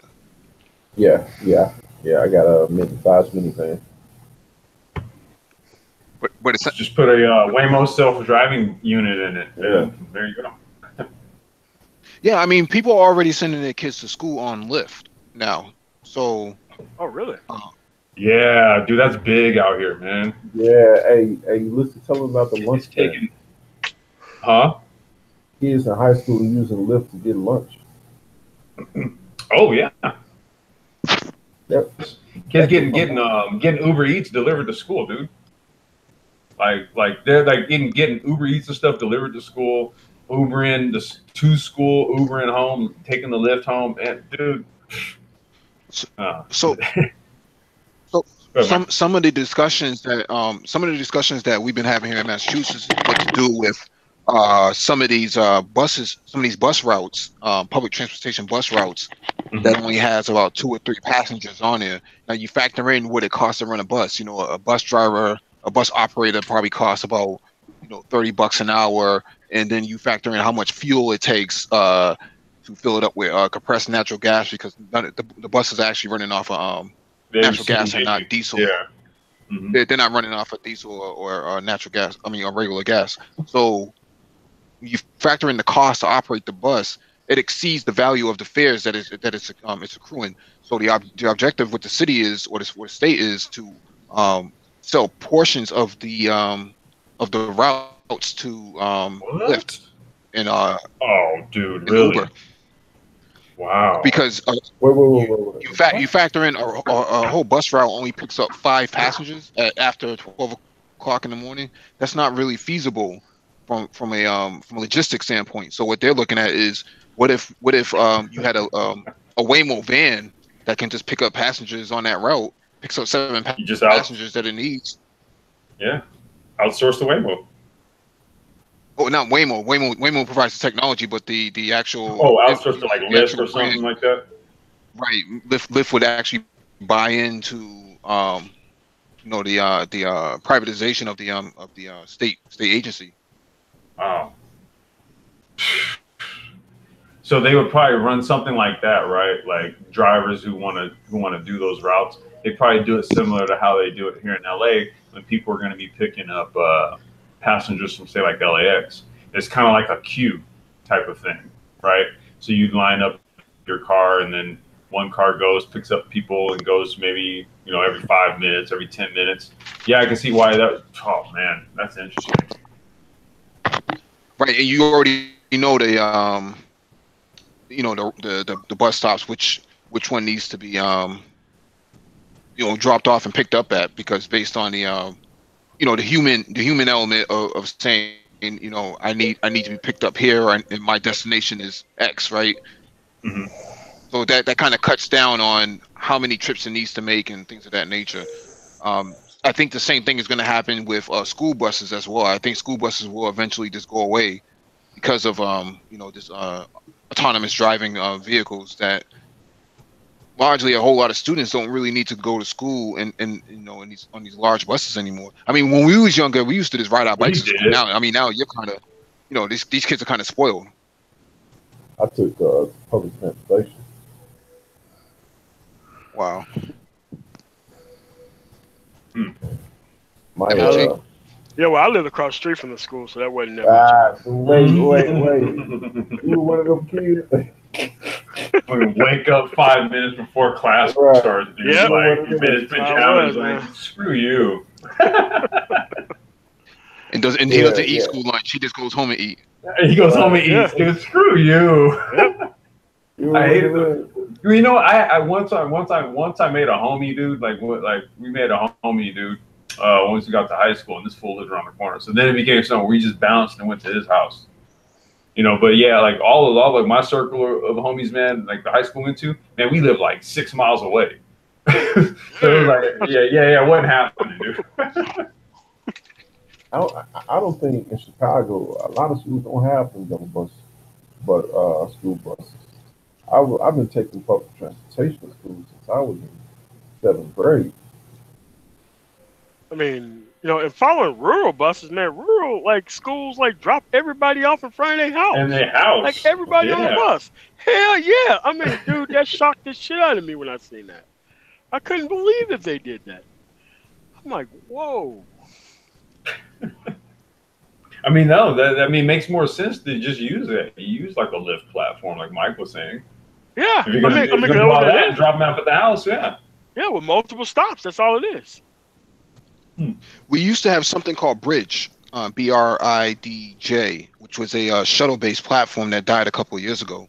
Yeah. I got a mid-size minivan. But it's just put a Waymo self-driving unit in it. Yeah, there you go. Yeah, I mean, people are already sending their kids to school on Lyft now. So. Oh, really? Yeah, dude, that's big out here, man. Yeah, hey, listen, tell them about the lunch thing. Huh? Kids in high school are using Lyft to get lunch. Oh yeah. Yep. Kids getting Uber Eats delivered to school, dude. Like they're like getting Uber Eats and stuff delivered to school, Ubering to school, Ubering home, taking the Lyft home, and dude. So some of the discussions that we've been having here in Massachusetts what to do with some of these bus routes, public transportation bus routes that only has about 2 or 3 passengers on there. Now you factor in what it costs to run a bus. You know, a bus driver, a bus operator probably costs about $30 an hour, and then you factor in how much fuel it takes to fill it up with compressed natural gas, because the bus is actually running off of natural gas and not diesel. Yeah. They're not running off of diesel or natural gas. I mean, or regular gas. So you factor in the cost to operate the bus, it exceeds the value of the fares that it's accruing. So the objective with the city is, or the state is, to sell portions of the routes to Lyft and oh, dude, really? Uber. Wow. Because wait. You factor in a whole bus route only picks up 5 passengers after 12 o'clock in the morning. That's not really feasible from a logistics standpoint. So what they're looking at is, what if you had a Waymo van that can just pick up passengers on that route, picks up 7 passengers that it needs. Yeah, outsource the Waymo. Oh, not Waymo. Waymo provides the technology, but the actual. Oh, outsourced to like Lyft or something like that. Right, Lyft would actually buy into the privatization of the state agency. Wow. So they would probably run something like that, right? Like drivers who want to do those routes, they probably do it similar to how they do it here in LA when people are going to be picking up passengers from, say, like LAX. It's kind of like a queue type of thing, right? So you line up your car, and then one car goes, picks up people, and goes maybe every 5 minutes, every 10 minutes. Yeah, I can see why that. Oh man, that's interesting. Right, and you already know the bus stops, which one needs to be dropped off and picked up at, because based on the the human element of saying, I need to be picked up here, and my destination is X, right? Mm-hmm. So that kind of cuts down on how many trips it needs to make and things of that nature. I think the same thing is going to happen with school buses as well. I think school buses will eventually just go away, because of this autonomous driving vehicles, that largely a whole lot of students don't really need to go to school and on these large buses anymore. I mean, when we was younger, we used to just ride our bikes to school. Now, I mean, now you're kind of, these kids are kind of spoiled. I took public transportation. Wow. My yeah, well, I live across the street from the school, so that wasn't that much. wait. You were one of them kids. Wake up 5 minutes before class starts, dude. Yep. Like, you've been in pajamas, like, screw you. And he doesn't eat school lunch. He just goes home and eat. He goes home and eats, dude. Screw you. I hated it. You know, I once I made a homie, dude. Like we made a homie, dude. Once we got to high school, and this fool lived around the corner. So then it became something we just bounced and went to his house. But yeah, like all like my circle of homies, man, like the high school we went to, man, we lived like 6 miles away. So it was like, yeah, it wasn't happening, dude. I don't think in Chicago a lot of schools don't have them double buses, but school buses. I've been taking public transportation to school since I was in 7th grade. I mean, and following rural buses, man, rural like schools like drop everybody off in front of their house. And their house. Like everybody on the bus. Hell yeah. I mean, dude, that shocked the shit out of me when I seen that. I couldn't believe that they did that. I'm like, whoa. I mean, no, that makes more sense to just use it. You use like a Lyft platform, like Mike was saying. Yeah. If you're gonna drop them off at the house, yeah. Yeah, with multiple stops. That's all it is. We used to have something called Bridge, BRIDJ, which was a shuttle-based platform that died a couple of years ago.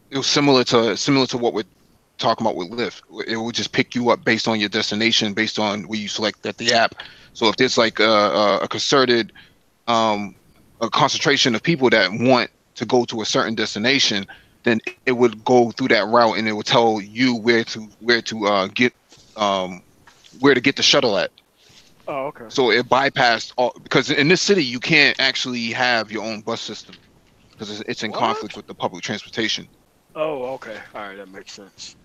It was similar to what we're talking about with Lyft. It would just pick you up based on your destination, based on where you select at the app. So if there's like a concerted a concentration of people that want to go to a certain destination, then it would go through that route and it would tell you where to get the shuttle at. Oh, okay. So it bypassed all, because in this city you can't actually have your own bus system because it's in conflict with the public transportation. Oh, okay. All right, that makes sense.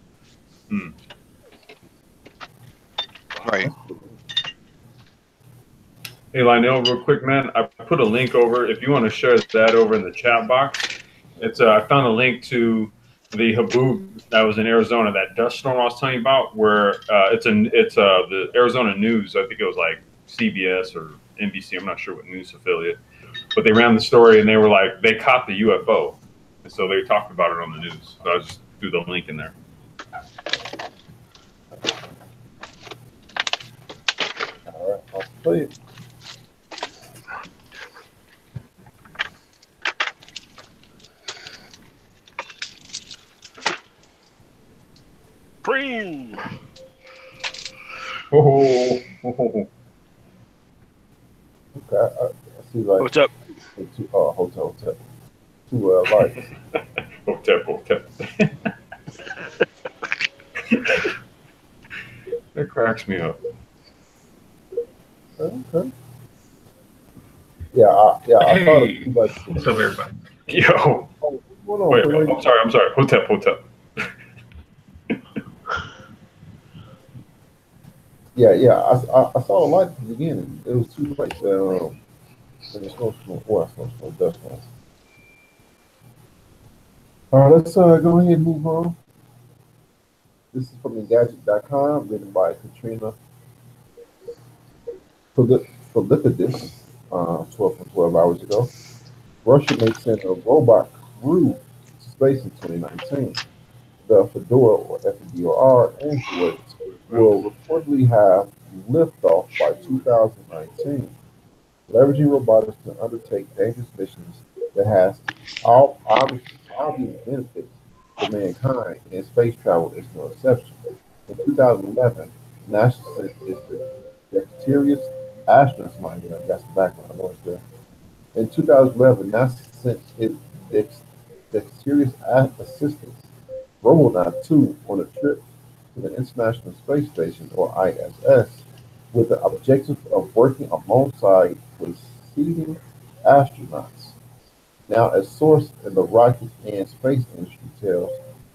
Right. Hey, Lionel, real quick, man. I put a link over. If you want to share that over in the chat box, it's I found a link to the Haboob that was in Arizona, that dust storm I was telling you about, where it's the Arizona News. I think it was like CBS or NBC. I'm not sure what news affiliate, but they ran the story and they were like, they caught the UFO. And so they talked about it on the news. So I just threw the link in there. All right, I'll play it. Cream. Oh. Okay, I see like What's up? hotel. 2 lights. Hotel. That cracks me up. Okay. Yeah, I thought Hey, of 2 lights. what's up, everybody? Yo. Hold on, Wait, I'm sorry. Hotel. Yeah. I saw a light at the beginning. It was 2 lights. And it's no dust storm. All right, let's go ahead and move on. This is from Engadget.com, written by Katrina Philippidis, 12 hours ago. Russia may send a robot crew to space in 2019. The Fedora, or FDOR, android will reportedly have liftoff by 2019, leveraging robotics to undertake dangerous missions that has all obvious benefits for mankind, and space travel is no exception. In 2011, NASA sent its Dexterous astronauts, mind you, that's the background noise there. In 2011, NASA sent its Dexterous assistants, Robonaut 2, on a trip to the International Space Station, or ISS, with the objective of working alongside preceding astronauts. Now, a source in the rocket and space industry tells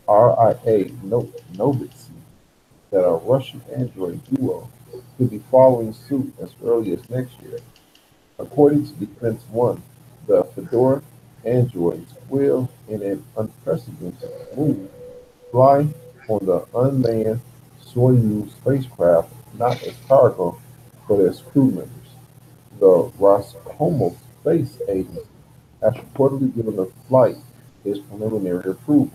RIA Novosti that a Russian android duo could be following suit as early as next year. According to Defense One, the Fedora androids will, in an unprecedented move, fly on the unmanned Soyuz spacecraft not as cargo, but as crew members. The Roscosmos Space Agency has reportedly given the flight its preliminary approval.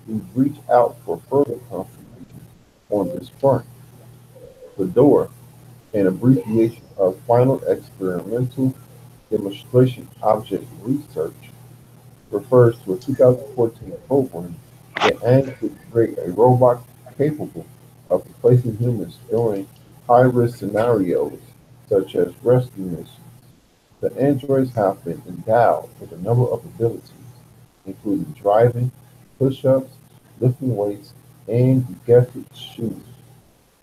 We've reached out for further confirmation on this front. Fedora, an abbreviation of Final Experimental Demonstration Object Research, refers to a 2014 program that aims to create a robot capable of replacing humans during high-risk scenarios such as rescue missions. The androids have been endowed with a number of abilities, including driving, push-ups, lifting weights, and gadget shooting.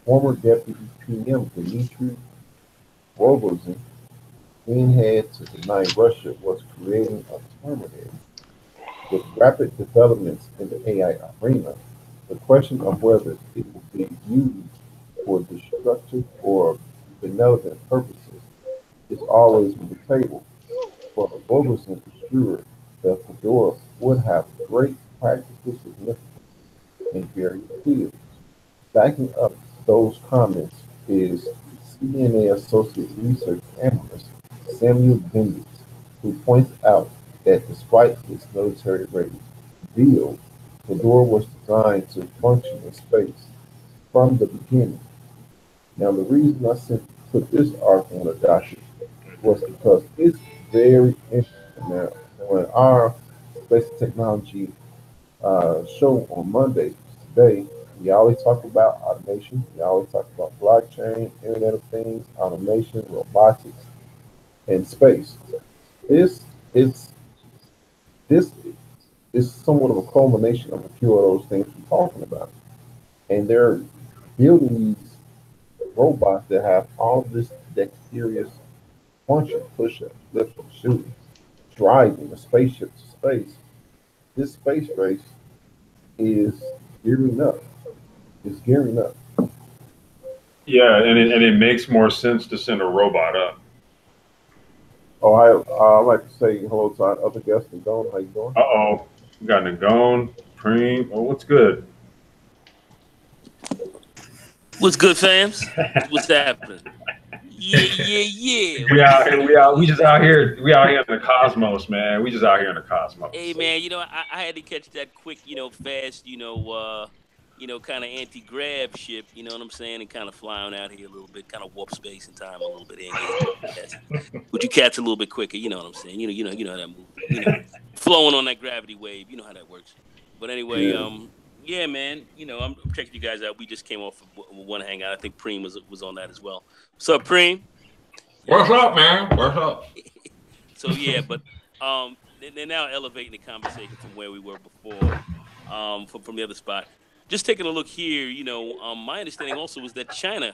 Former Deputy PM Dmitry Rogozin then had to deny Russia was creating a terminator. With rapid developments in the AI arena, the question of whether it will be used for destructive or benevolent purposes is always on the table. For Robertson assured that Fedora would have great practical significance in various fields. Backing up those comments is CNA Associate Research Analyst Samuel Bendix, who points out that despite its military-ready build, Fedora was designed to function in space from the beginning. Now, the reason I put this article on the docket was because it's very interesting. Now, on our space technology show on Monday, today, we always talk about automation. We always talk about blockchain, Internet of Things, automation, robotics, and space. This is this is somewhat of a culmination of a few of those things we're talking about. And they're building these robots that have all this dexterous function, push-ups, lifting, shooting, driving a spaceship to space. This space race is gearing up. It's gearing up. Yeah, and it makes more sense to send a robot up. Oh, I like to say hello to our other guests. Nagone, how you doing? Uh-oh. We got Nagone, Preem. Oh, what's good? What's good, fams? What's happening? Yeah. We just out here. We out here in the cosmos, man. We just out here in the cosmos. Hey, man, I had to catch that quick, fast, kind of anti-grab ship, you know what I'm saying, and kind of flying out here a little bit, kind of warp space and time a little bit. Would you catch a little bit quicker? You know what I'm saying? You know how that move. Flowing on that gravity wave. You know how that works. But anyway, yeah, man. I'm checking you guys out. We just came off of one hangout. I think Preem was on that as well. What's up, Preem? What's up, man? What's up? So yeah, but they're now elevating the conversation from where we were before, from the other spot. Just taking a look here, my understanding also was that China,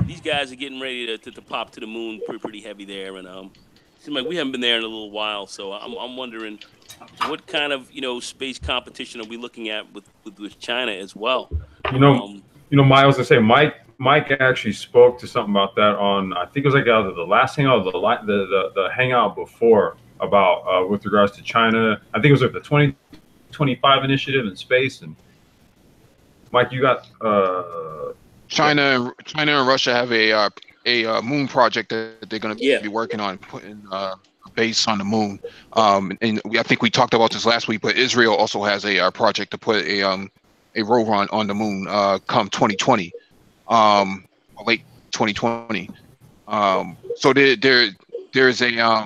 these guys are getting ready to pop to the moon pretty heavy there, and seems like we haven't been there in a little while. So I'm wondering what kind of space competition are we looking at with China as well? Miles, I say Mike actually spoke to something about that on, I think it was like either the last hangout or the hangout before about with regards to China. I think it was like the 2025 initiative in space. And Mike, you got China and Russia have a moon project that they're going to be working on, putting a base on the moon. And I think we talked about this last week, but Israel also has a project to put a rover on the moon come 2020, late 2020. So there's a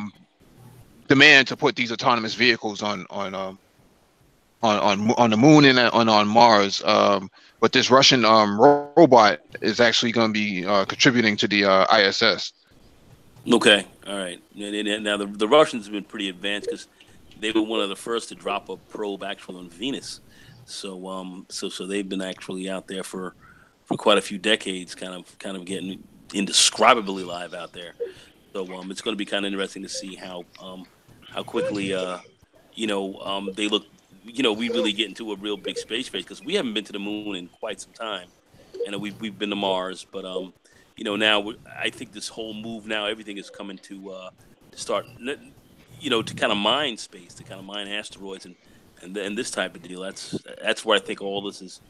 demand to put these autonomous vehicles on the moon and on Mars. But this Russian robot is actually going to be contributing to the ISS. Okay, all right. Now the Russians have been pretty advanced because they were one of the first to drop a probe actually on Venus. So so they've been actually out there for quite a few decades, kind of getting indescribably live out there. So it's going to be kind of interesting to see how how quickly they look. We really get into a real big space race because we haven't been to the moon in quite some time. We've been to Mars, but now I think this whole move now, everything is coming to start, to kind of mine space, to kind of mine asteroids and this type of deal. That's where I think all this is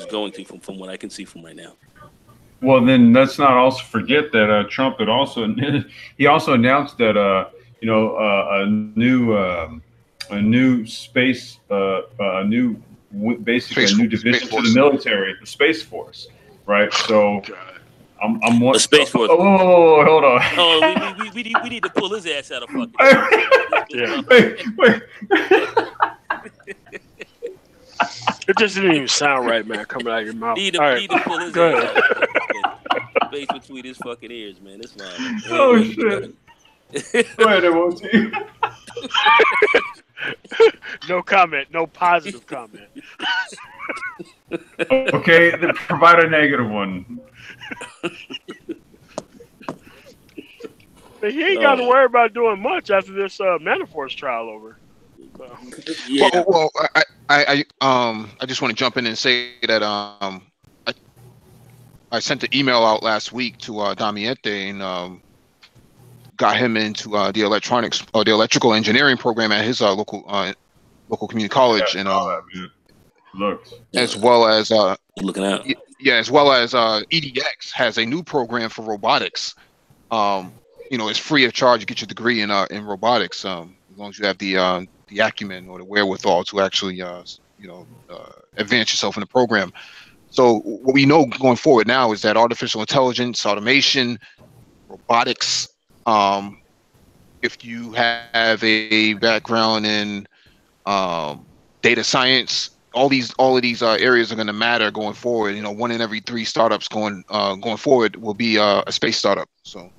going to from what I can see from right now. Well, then let's not also forget that Trump had also announced that a new space basically a new division to the military, the Space Force, right? So I'm a Space Force. Oh, hold on. Oh, we need to pull his ass out of fucking. Wait. It just didn't even sound right, man, coming out of your mouth. Need to pull his ass out of space between his fucking ears, man. That's fine. Oh shit. Go ahead, everyone. No comment. No positive comment. Okay, then provide a negative one. But he ain't got to worry about doing much after this Manafort's trial over. So. Yeah. Well, I just want to jump in and say that I sent an email out last week to Damiette and got him into the electronics or the electrical engineering program at his local community college, and as well as looking out. As well as EDX has a new program for robotics. It's free of charge. You get your degree in robotics, as long as you have the acumen or the wherewithal to actually advance yourself in the program. So what we know going forward now is that artificial intelligence, automation, robotics. If you have a background in data science, all of these areas are going to matter going forward. 1 in every 3 startups going forward will be a space startup. So.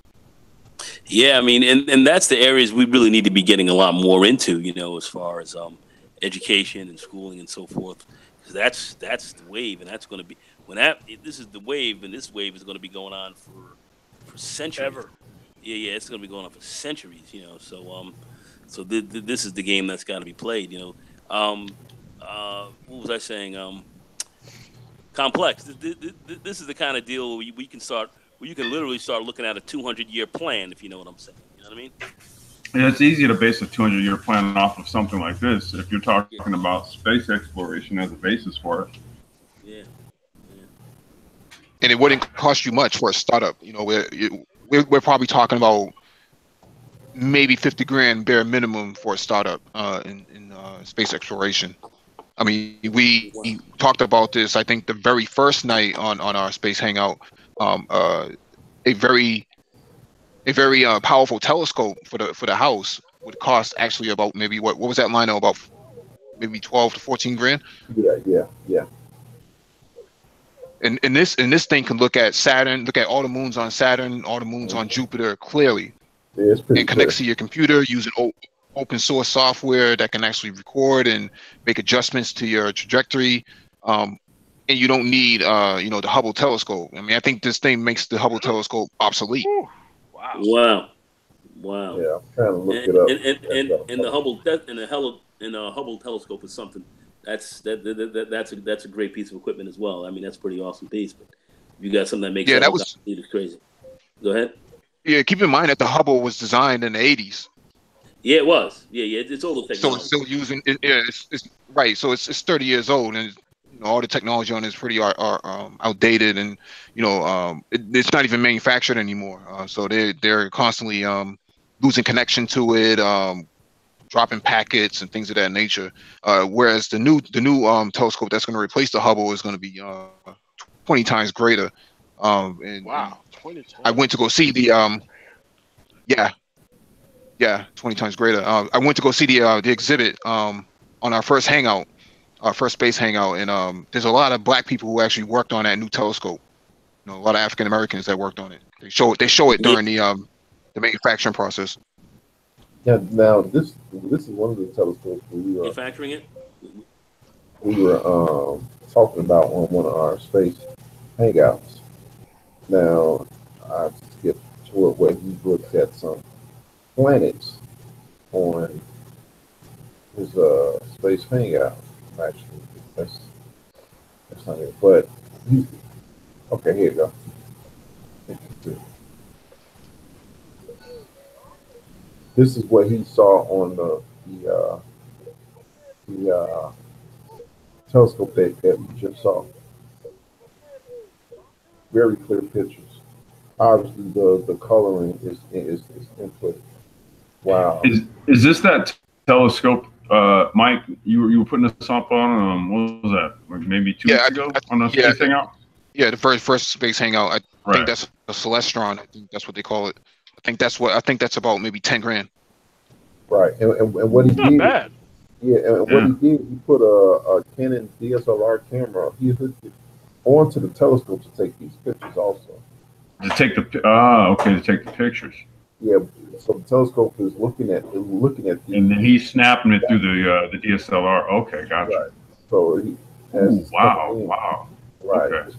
Yeah, I mean, and that's the areas we really need to be getting a lot more into, as far as education and schooling and so forth. Because that's the wave, and that's going to be this is the wave, and this wave is going to be going on for centuries. Ever. Yeah, it's going to be going on for centuries, So this is the game that's got to be played, What was I saying? Complex. This is the kind of deal where we can start. Where you can literally start looking at a 200-year plan, if you know what I'm saying. You know what I mean? Yeah, it's easy to base a 200-year plan off of something like this if you're talking about space exploration as a basis for it. Yeah. And it wouldn't cost you much for a startup. We're probably talking about maybe $50,000 bare minimum for a startup in space exploration. I mean, we talked about this. I think the very first night on our space hangout. A very powerful telescope for the house would cost actually about maybe what was that line about maybe 12 to 14 grand. Yeah. And this thing can look at Saturn, look at all the moons on Saturn, all the moons on Jupiter clearly, and connects to your computer using open source software that can actually record and make adjustments to your trajectory. And you don't need, the Hubble telescope. I mean, I think this thing makes the Hubble telescope obsolete. Wow. Yeah, I'm trying to look it up. And the Hubble telescope is something that's a great piece of equipment as well. I mean, that's a pretty awesome piece. But you got something that makes it's crazy. Go ahead. Yeah, keep in mind that the Hubble was designed in the 80s. Yeah, it was. Yeah, it's older technology. So it's still using it. Yeah, it's right. So it's 30 years old and. All the technology on it is pretty outdated, and it's not even manufactured anymore. So they're constantly losing connection to it, dropping packets and things of that nature. Whereas the new telescope that's going to replace the Hubble is going to be 20 times greater. And 20 times. I went to go see the 20 times greater. I went to go see the exhibit on our first hangout. Our first space hangout, and there's a lot of Black people who actually worked on that new telescope. A lot of African Americans that worked on it. They show it during the manufacturing process. Yeah. Now this is one of the telescopes we were manufacturing it. We were talking about on one of our space hangouts. Now I skipped toward where he looked at some planets on his Space Hangout. Actually, that's that's not it. But he, okay, here you go. This is what he saw on the telescope that we just saw. Very clear pictures. Obviously, the coloring is input. Wow. Is this that telescope, Mike? You were putting this up on what was that? Like maybe 2 weeks ago on the Space Hangout? Yeah, the first Space Hangout. I think that's a Celestron. I think that's what they call it. I think that's about maybe 10 grand. Right, and what he did, bad. yeah, and what he did, he put a Canon DSLR camera. He hooked it onto the telescope to take these pictures also. To take to take the pictures. Yeah, so the telescope is looking at these. And then he's snapping it through the DSLR. Okay, gotcha. Right. So he has wow. Right. Okay. It's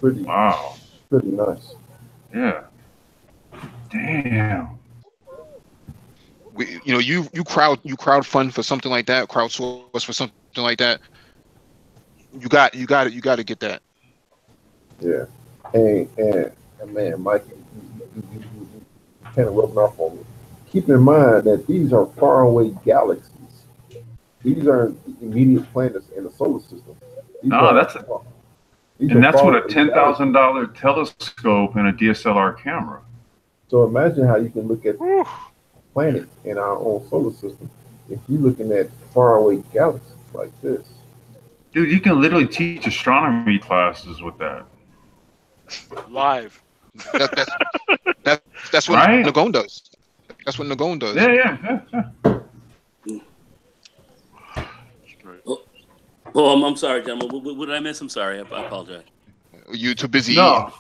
pretty Wow. pretty nice. Yeah. Damn. You crowd fund for something like that, crowdsource for something like that. You got to get that. Yeah. And man, Mike, you kind of rubbing off on me. Keep in mind that these are faraway galaxies. These aren't immediate planets in the solar system. That's what a $10,000 telescope and a DSLR camera. So imagine how you can look at planets in our own solar system if you're looking at faraway galaxies like this. Dude, you can literally teach astronomy classes with that. Live. That's what Right? Nagone does. That's what Nagone does. Yeah. Oh, I'm sorry, gentlemen. What did I miss? I'm sorry. I apologize. You too busy No.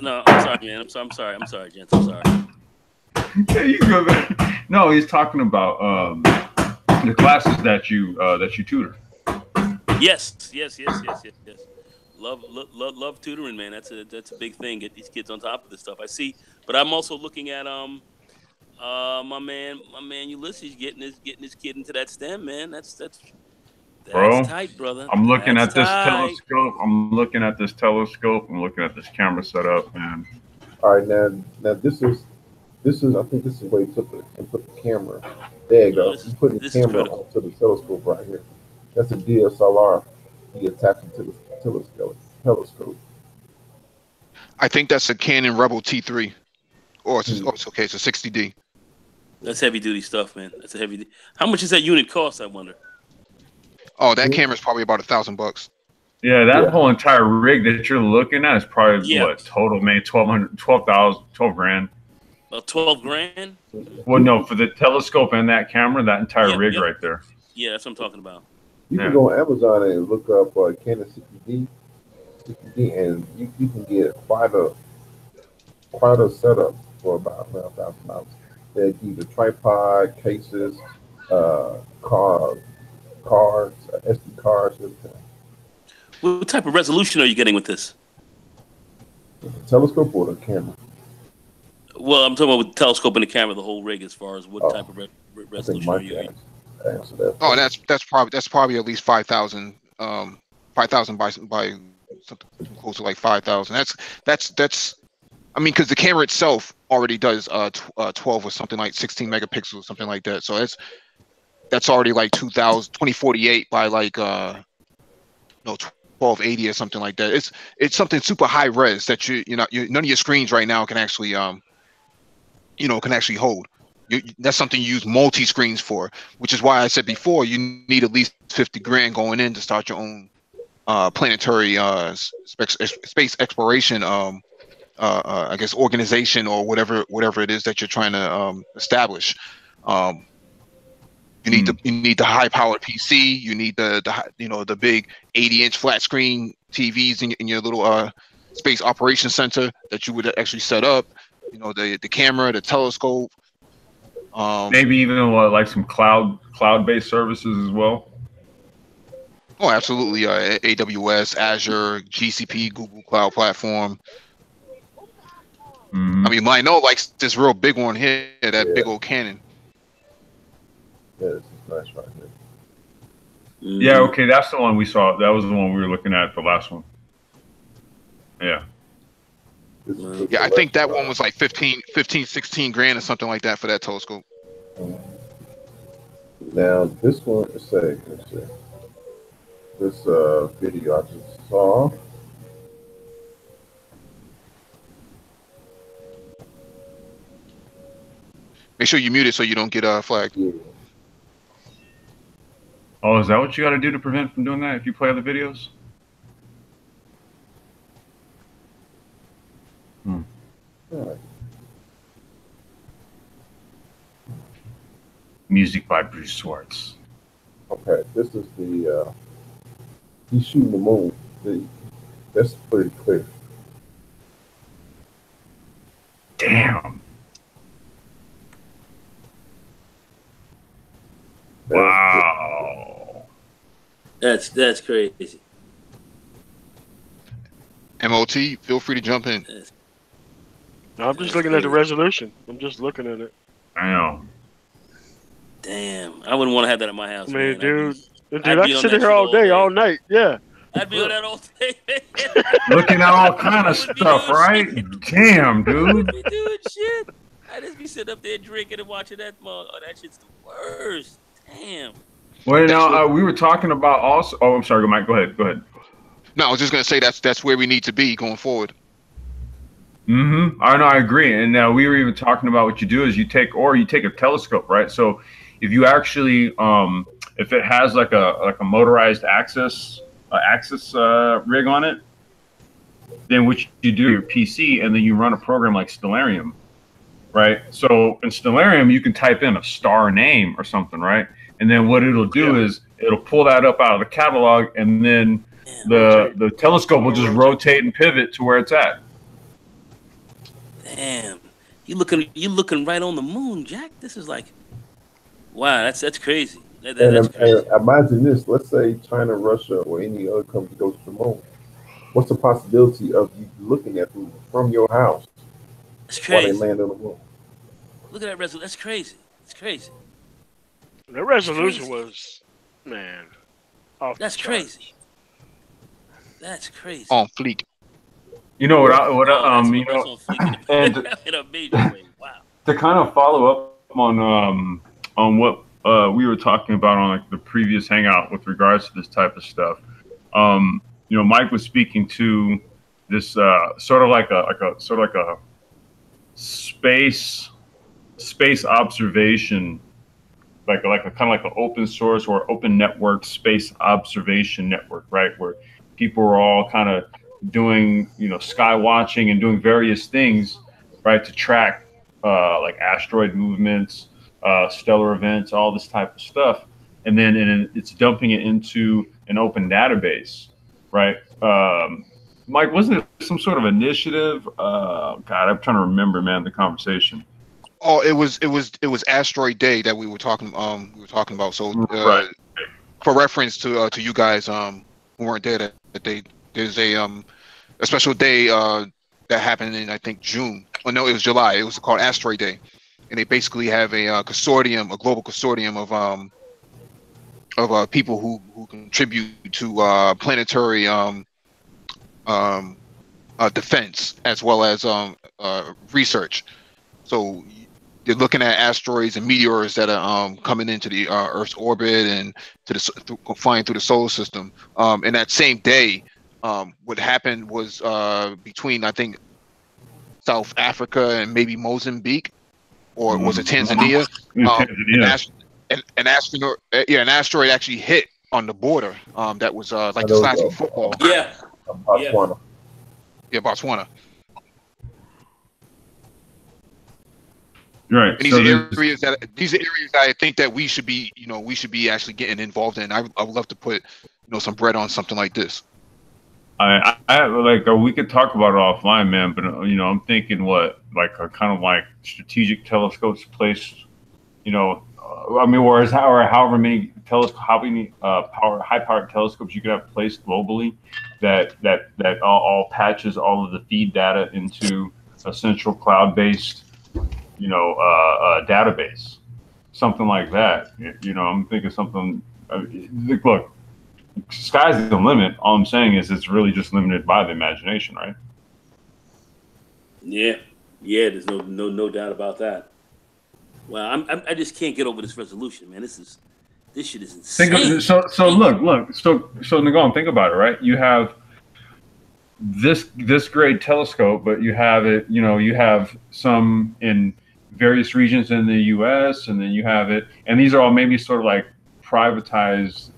No, I'm sorry, man. I'm sorry, gents. I'm sorry. Yeah, you go back. No, he's talking about the classes that you tutor. Yes. Love tutoring, man. That's a big thing. Get these kids on top of this stuff. I see, but I'm also looking at my man Ulysses getting his kid into that STEM, man. That's Bro, tight, brother. I'm looking at this tight. telescope. I'm looking at this telescope. I'm looking at this camera setup, man. All right, now this is I think this is where you put the camera. There you go. You put the camera onto the telescope right here. That's a DSLR. You attach it to the telescope. I think that's a Canon Rebel T3, or it's okay. It's a 60D. That's heavy duty stuff, man. That's a heavy. How much does that unit cost? I wonder. Oh, that camera's probably about $1,000. Yeah, that whole entire rig that you're looking at is probably what total, man, 12 grand. 12 grand? Well, no, for the telescope and that camera, that entire rig right there. Yeah, that's what I'm talking about. You can go on Amazon and look up Canon 60D, and you can get quite a setup for about $1,000. They give you the tripod, cases, cards, SD cards, everything. What type of resolution are you getting with this? The telescope or the camera? Well, I'm talking about with the telescope and the camera, the whole rig, as far as what type of resolution are you getting? Oh, that's probably at least 5,000. 5,000 by something close to like 5,000. That's. I mean, because the camera itself already does 12 or something like 16 megapixels, something like that. So that's already like 2048 by like 1280 or something like that. It's something super high res that none of your screens right now can actually hold. That's something you use multi screens for, which is why I said before you need at least 50 grand going in to start your own planetary space exploration. I guess organization or whatever it is that you're trying to establish. You need the high powered PC. You need the big 80-inch flat screen TVs in your little space operations center that you would actually set up. The camera, the telescope. Maybe even like some cloud-based services as well. Oh, absolutely. AWS, Azure, GCP, Google Cloud Platform. I mean, Lionel likes this real big one here, that Yeah. big old cannon. Yeah, this is nice right here. Yeah, okay, that's the one we saw. That was the one we were looking at, the last one. Yeah. This is the Yeah, I think that select one was like 15, 16 grand or something like that for that telescope. Now this one, let's see. This video I just saw. Make sure you mute it so you don't get flagged. Yeah. Oh, is that what you got to do to prevent from doing that if you play other videos? All right. Music by Bruce Swartz. Okay, this is the he's shooting the moon. That's pretty clear. Damn. Wow. That's crazy. MOT, feel free to jump in. I'm just looking at the resolution. I'm just looking at it. I know. Damn, I wouldn't want to have that at my house. I mean, man. dude, I'd I be can on sit that here shit all day, all night. Yeah. I'd be on that all day. Looking at all kind of Would be stuff, doing right? shit. Damn, I dude. would be doing shit. I just be sitting up there drinking and watching that. Oh, that shit's the worst. Damn. Well, now we were talking about also. Oh, I'm sorry, Mike. Go ahead. Go ahead. No, I was just gonna say that's where we need to be going forward. Mm-hmm. I know. I agree. And we were even talking about what you do is you take a telescope, right? So if you actually, if it has like a motorized axis rig on it, then what you do your PC and then you run a program like Stellarium, right? So in Stellarium you can type in a star name or something, right? And then what it'll do is it'll pull that up out of the catalog, and then the telescope will just rotate and pivot to where it's at. Damn. You looking right on the moon, Jack. This is like, wow. That's crazy. That's crazy. And imagine this. Let's say China, Russia, or any other country goes to the moon. What's the possibility of you looking at them from your house That's while they crazy. land on the moon? Look at that resolution. That's crazy. It's crazy. The resolution was, man, off That's the charts. crazy. That's crazy. On fleek. You know what? That's You know, on fleek and in a major way. Wow. to kind of follow up on what we were talking about on like the previous hangout with regards to this type of stuff. You know, Mike was speaking to this sort of like a space observation, like a kind of like an open source or open network space observation network, right? Where people are all kind of doing, you know, sky watching and doing various things, right, to track like asteroid movements, stellar events, all this type of stuff, and then it's dumping it into an open database, right? Mike, wasn't it some sort of initiative? God, I'm trying to remember, man, the conversation. Oh, it was Asteroid Day that we were talking about. So Right. for reference to you guys who weren't there that day, there's a special day that happened in, I think, June. Oh no, it was July. It was called Asteroid Day, and they basically have a consortium, a global consortium of people who contribute to planetary defense as well as research. So they're looking at asteroids and meteors that are coming into the Earth's orbit and flying through the solar system. And that same day, what happened was between, I think, South Africa and maybe Mozambique, or was it Tanzania? An asteroid actually hit on the border. That was like the size of a football. Yeah. Botswana. Yeah, Botswana. Right. And these are areas that I think that we should be actually getting involved in. I would love to put, some bread on something like this. I like we could talk about it offline, man. But I'm thinking like a kind of like strategic telescopes placed, or however many high-powered telescopes you could have placed globally that all patches all of the feed data into a central cloud-based, database, something like that. I'm thinking something. Look, sky's the limit. All I'm saying is it's really just limited by the imagination, right? Yeah, there's no doubt about that. Well, I just can't get over this resolution, man. This shit is insane. So Nagom, think about it, right? You have this great telescope, but you have it, you have some in various regions in the U.S., and then you have it, and these are all maybe sort of like privatized,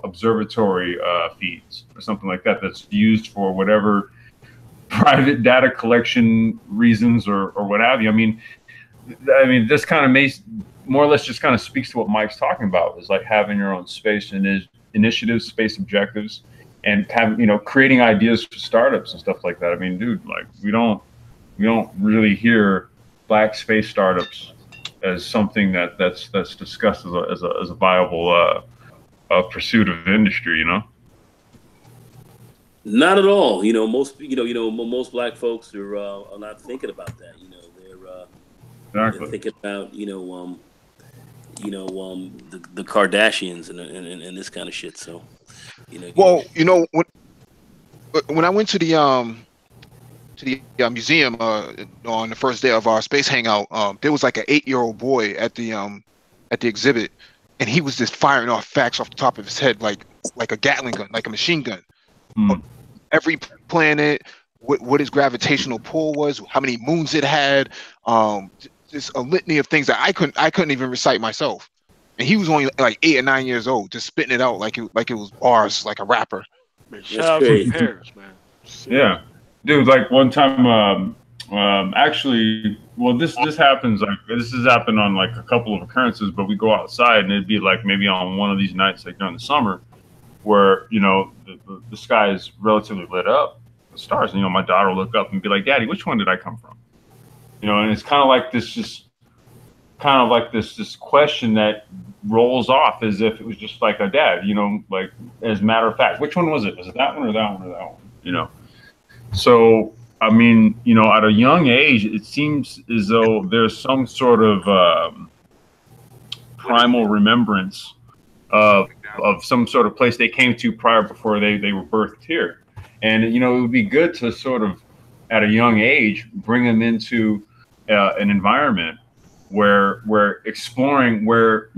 observatory feeds or something like that that's used for whatever private data collection reasons or what have you. I mean, this kind of more or less just kind of speaks to what Mike's talking about, is like having your own space and initiatives, space objectives, and creating ideas for startups and stuff like that. I mean, dude, like we don't really hear black space startups as something that's discussed as a viable pursuit of industry, Not at all. Most black folks are not thinking about that. They're thinking about the Kardashians and this kind of shit. So, Well, when I went to the museum on the first day of our space hangout, there was like an 8-year-old boy at the exhibit, and he was just firing off facts off the top of his head like a Gatling gun, like a machine gun. Every planet, what its gravitational pull was, how many moons it had, just a litany of things that I couldn't even recite myself. And he was only like 8 or 9 years old, just spitting it out like it was bars, like a rapper. Man, shout out to Paris, man. Yeah, dude. Like one time, actually, well, this happens. Like this has happened on like a couple of occurrences. But we go outside, and it'd be like maybe on one of these nights, like during the summer, where the sky is relatively lit up, the stars. And my daughter will look up and be like, "Daddy, which one did I come from?" And it's kind of like this question that rolls off as if it was just like a dad, like as a matter of fact, which one was it? Was it that one or that one or that one? So, I mean, at a young age, it seems as though there's some sort of primal remembrance of some sort of place they came to before they were birthed here. And, it would be good to sort of, at a young age, bring them into an environment where exploring, where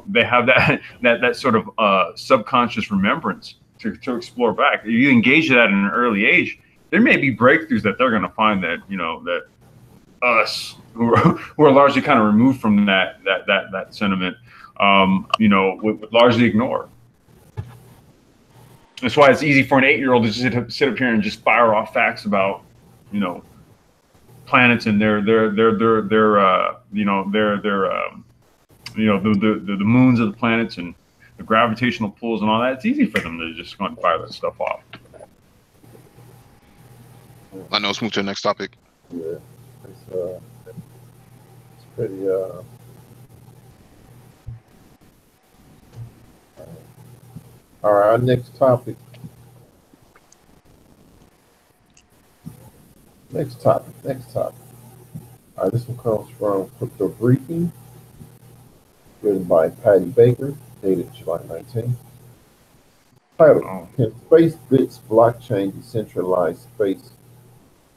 they have that sort of subconscious remembrance to explore back. If you engage that at an early age, there may be breakthroughs that they're going to find that that us who are largely kind of removed from that sentiment, would largely ignore. That's why it's easy for an 8-year-old to just sit up here and just fire off facts about planets and their the moons of the planets and the gravitational pulls and all that. It's easy for them to just go and fire that stuff off. I know. Let's move to the next topic. Yeah, it's pretty. All right, our next topic. Next topic. All right, this one comes from Crypto Briefing, written by Patty Baker, dated July 19th. Title: Can SpaceX blockchain decentralize space?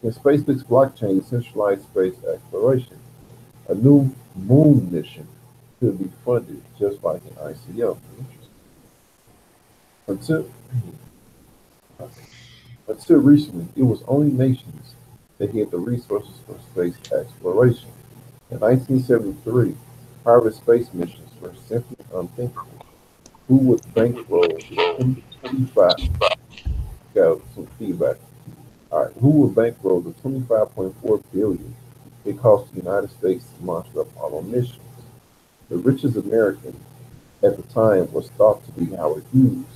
Can SpaceX blockchain decentralize space exploration? A new moon mission could be funded just like an ICO. Interesting. Until recently, it was only nations that had the resources for space exploration. In 1973, private space missions were simply unthinkable. Who would bankroll 25? Got some feedback. All right, who would bankroll the $25.4 billion it cost the United States to launch the Apollo missions? The richest American at the time was thought to be Howard Hughes,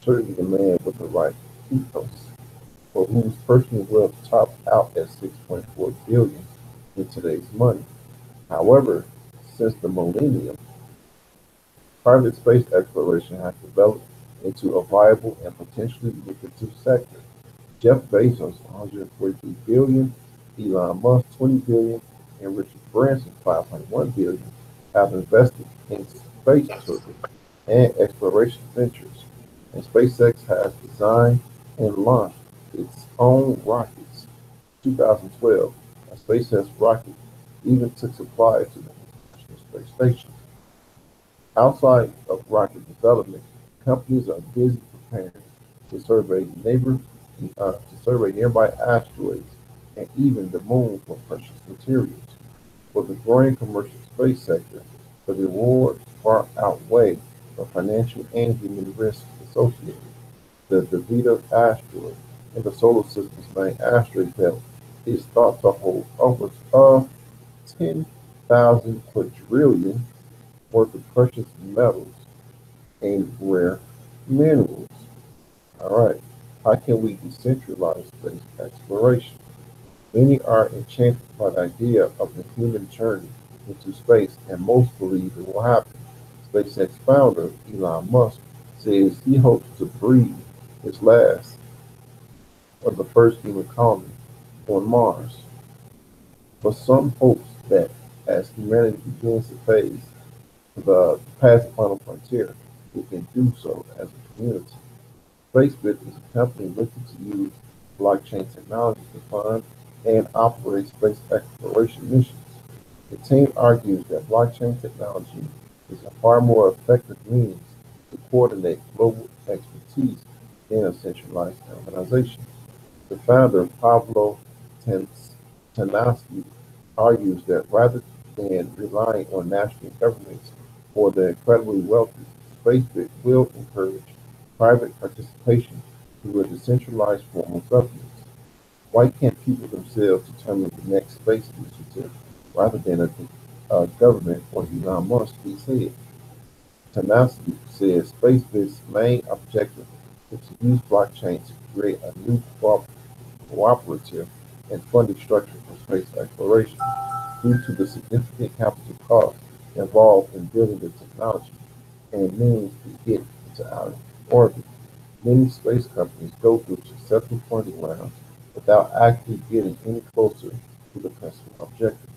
certainly the man with the right ethos, for whose personal wealth topped out at $6.4 billion in today's money. However, since the millennium, private space exploration has developed into a viable and potentially lucrative sector. Jeff Bezos' $143 billion Elon Musk 20 billion and Richard Branson 5.1 billion have invested in space tourism and exploration ventures, and SpaceX has designed and launched its own rockets. 2012, a SpaceX rocket even took supplies to the International Space Station. Outside of rocket development, companies are busy preparing to survey nearby asteroids and even the moon for precious materials. For the growing commercial space sector, the rewards far outweigh the financial and human risks associated. The Davida asteroid in the solar system's main asteroid belt is thought to hold upwards of 10,000 quadrillion worth of precious metals and rare minerals. All right, how can we decentralize space exploration? Many are enchanted by the idea of the human journey into space, and most believe it will happen. SpaceX founder Elon Musk says he hopes to breathe his last of the first human colony on Mars. But some hopes that as humanity begins to phase past the final frontier, we can do so as a community. Facebook is a company looking to use blockchain technology to fund and operate space exploration missions. The team argues that blockchain technology is a far more effective means to coordinate global expertise than a centralized organization. The founder, Pablo Tanowski, argues that rather than relying on national governments or the incredibly wealthy, Facebook will encourage private participation through a decentralized form of governance. Why can't people themselves determine the next space initiative rather than a government or Elon Musk, he said? Tanowski says Facebook's main objective is to use blockchain to create a new cooperative and funding structure for space exploration. Due to the significant capital costs involved in building the technology and means to get into outer orbit, many space companies go through successful funding rounds without actually getting any closer to the principal objective.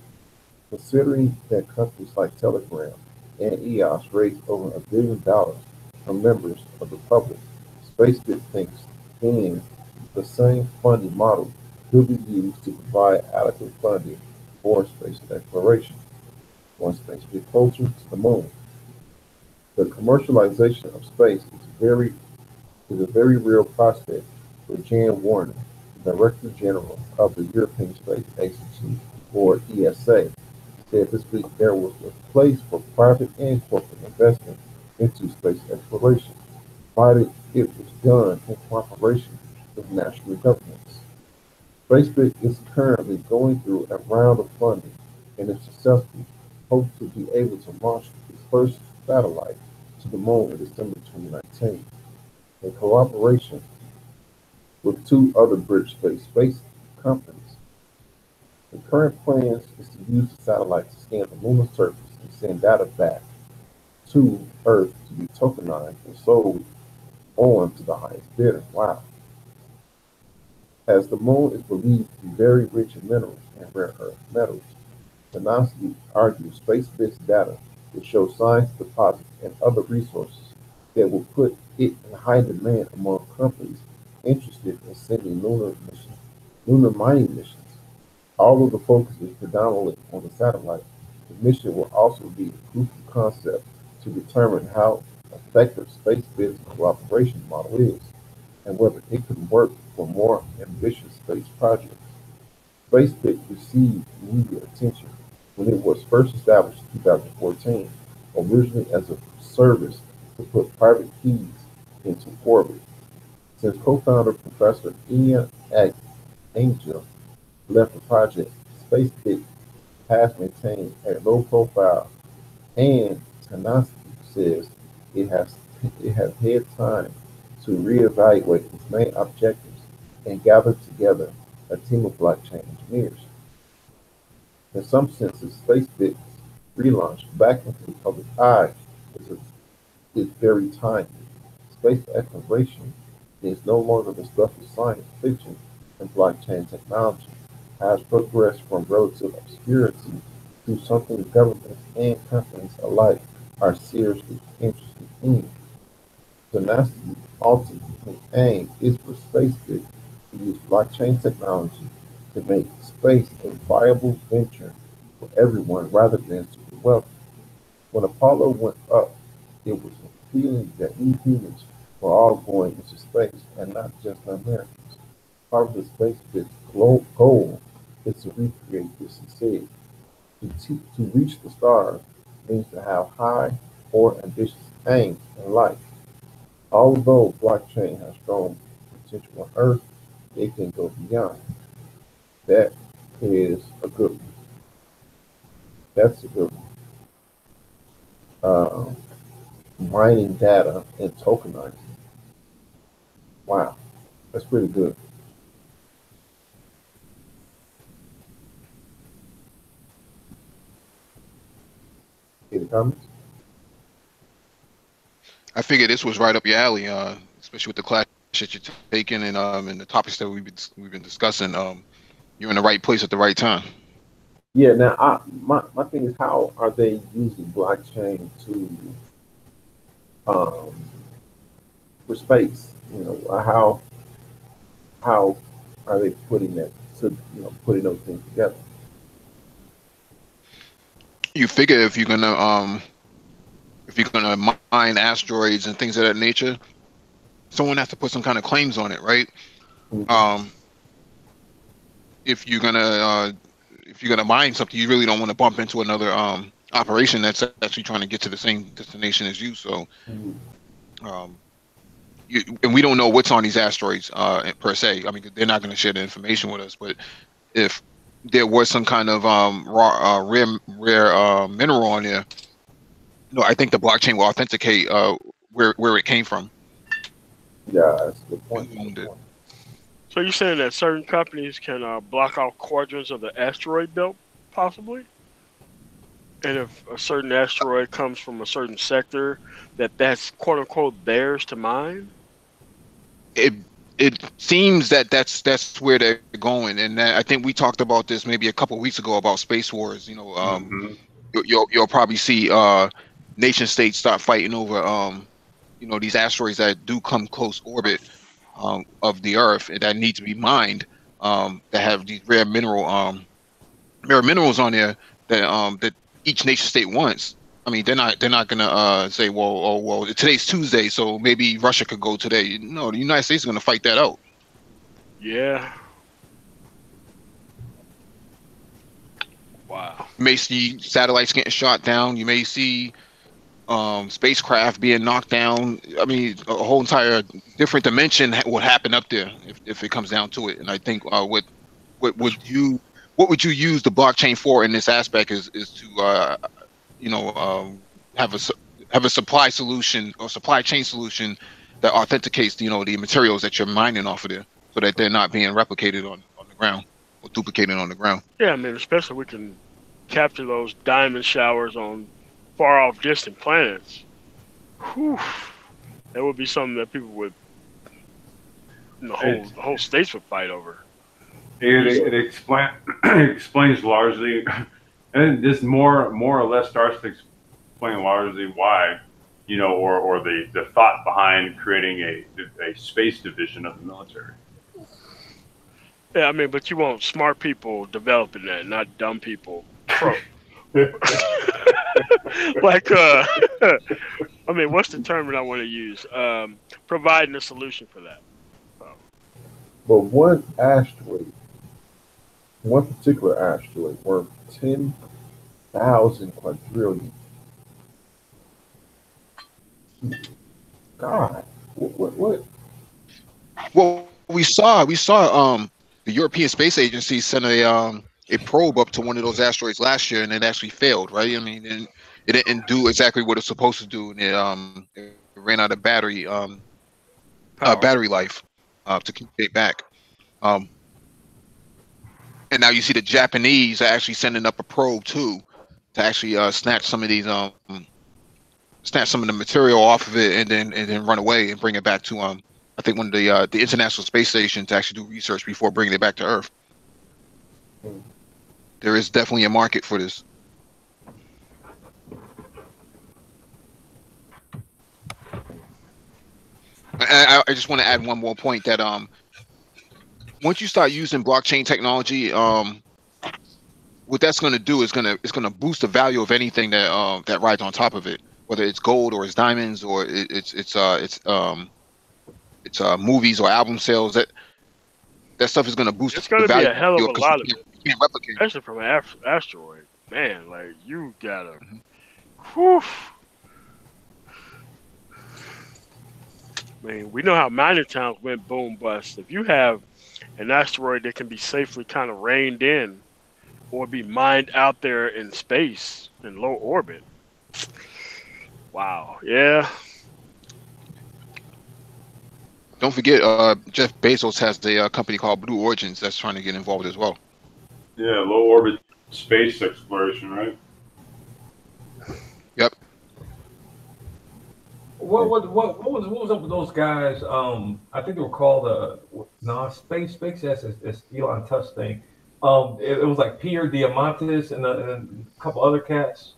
Considering that companies like Telegram and EOS raised over $1 billion from members of the public, SpaceX thinks then the same funding model could be used to provide adequate funding for space exploration. Once things get closer to the moon, the commercialization of space is a very real prospect for Jan Warner, the Director General of the European Space Agency, or ESA, said this week there was a place for private and corporate investment into space exploration, provided it was done in cooperation with national governments. Facebook is currently going through a round of funding and, if successful, hopes to be able to launch its first satellite to the moon in December 2019. In cooperation with two other British space companies, the current plan is to use the satellite to scan the lunar surface and send data back to Earth to be tokenized and sold on to the highest bidder. Wow. As the moon is believed to be very rich in minerals and rare earth metals, Tanowski argues space-based data will show science deposits and other resources that will put it in high demand among companies interested in sending lunar mining missions. Although the focus is predominantly on the satellite, the mission will also be a proof of concept to determine how effective space-based cooperation model is and whether it could work for more ambitious space projects. SpaceX received media attention when it was first established in 2014, originally as a service to put private keys into orbit. Since co-founder Professor Ian Angel left the project, SpaceX has maintained a low profile, and Tanowski says it has had time to reevaluate its main objectives and gather together a team of blockchain engineers. In some senses, SpaceX's relaunch back into the public eye is very timely. Space exploration is no longer the stuff of science fiction and blockchain technology. has progressed from relative obscurity to something governments and companies alike are seriously interested in. The NASA's ultimate aim is for SpaceX to use blockchain technology to make space a viable venture for everyone rather than super wealthy. When Apollo went up, it was a feeling that we humans were all going into space and not just the Americans. Part of the SpaceX goal is to recreate this instead. To reach the stars means to have high or ambitious aims in life. Although blockchain has strong potential on Earth, it can go beyond. That is a good one. That's a good one. Mining data and tokenizing. Wow, that's pretty good. Any comments? I figured this was right up your alley, especially with the class that you're taking and the topics that we've been discussing. You're in the right place at the right time. Yeah. Now, my thing is, how are they using blockchain to um, for space? How are they putting that to putting those things together? You figure if you're gonna mine asteroids and things of that nature, someone has to put some kind of claims on it, right? Mhm. If you're gonna mine something, you really don't want to bump into another operation that's actually trying to get to the same destination as you. So, Mhm. and we don't know what's on these asteroids per se. I mean, they're not going to share the information with us. But if there was some kind of rare mineral on there, I think the blockchain will authenticate where it came from. Yeah, that's a good point. So you're saying that certain companies can block off quadrants of the asteroid belt, possibly? And if a certain asteroid comes from a certain sector, that's quote unquote theirs to mine? It seems that that's where they're going, and I think we talked about this maybe a couple of weeks ago about space wars. You'll probably see nation states start fighting over these asteroids that do come close orbit of the Earth and that need to be mined, that have these rare minerals on there that each nation state wants. I mean, they're not gonna say, well, today's Tuesday, so maybe Russia could go today. No, the United States is gonna fight that out. Yeah. Wow. You may see satellites getting shot down. You may see spacecraft being knocked down. I mean, a whole entire different dimension will happen up there if it comes down to it. And I think what would you use the blockchain for in this aspect is to have a supply solution or supply chain solution that authenticates the materials that you're mining off of there, so that they're not being replicated on the ground or duplicated on the ground. Yeah, I mean, especially we can capture those diamond showers on far off distant planets. Whew. That would be something that people would, the whole states would fight over. It explains largely, and this more or less starts to explain largely why, or the thought behind creating a space division of the military. Yeah, I mean, but you want smart people developing that, not dumb people. Like, I mean, what's the term that I want to use? Providing a solution for that. But one particular asteroid worth 10,000 quadrillion. God, what? Well, we saw the European Space Agency sent a probe up to one of those asteroids last year, and it actually failed, right? I mean, it didn't do exactly what it's supposed to do, and it ran out of battery life to keep it back. And now you see the Japanese are actually sending up a probe too to actually snatch some of the material off of it, and then run away and bring it back to I think one of the International Space Station to actually do research before bringing it back to Earth. There is definitely a market for this. I just want to add one more point that once you start using blockchain technology, what that's going to do is it's going to boost the value of anything that that rides on top of it, whether it's gold or it's diamonds or it's movies or album sales. That stuff is going to boost It's going the to be value a hell of a because lot of you it, can't replicate it. especially from an asteroid. Man, like you gotta. Whew. I mean, we know how mining towns went boom bust. If you have an asteroid that can be safely kind of reined in or be mined out there in space in low orbit, wow, yeah. Don't forget, Jeff Bezos has a company called Blue Origins that's trying to get involved as well. Yeah, low orbit space exploration, right? Yep. What was up with those guys? I think they were called SpaceX. It's Elon Tusk thing. It was like Pierre Diamantis and a couple other cats.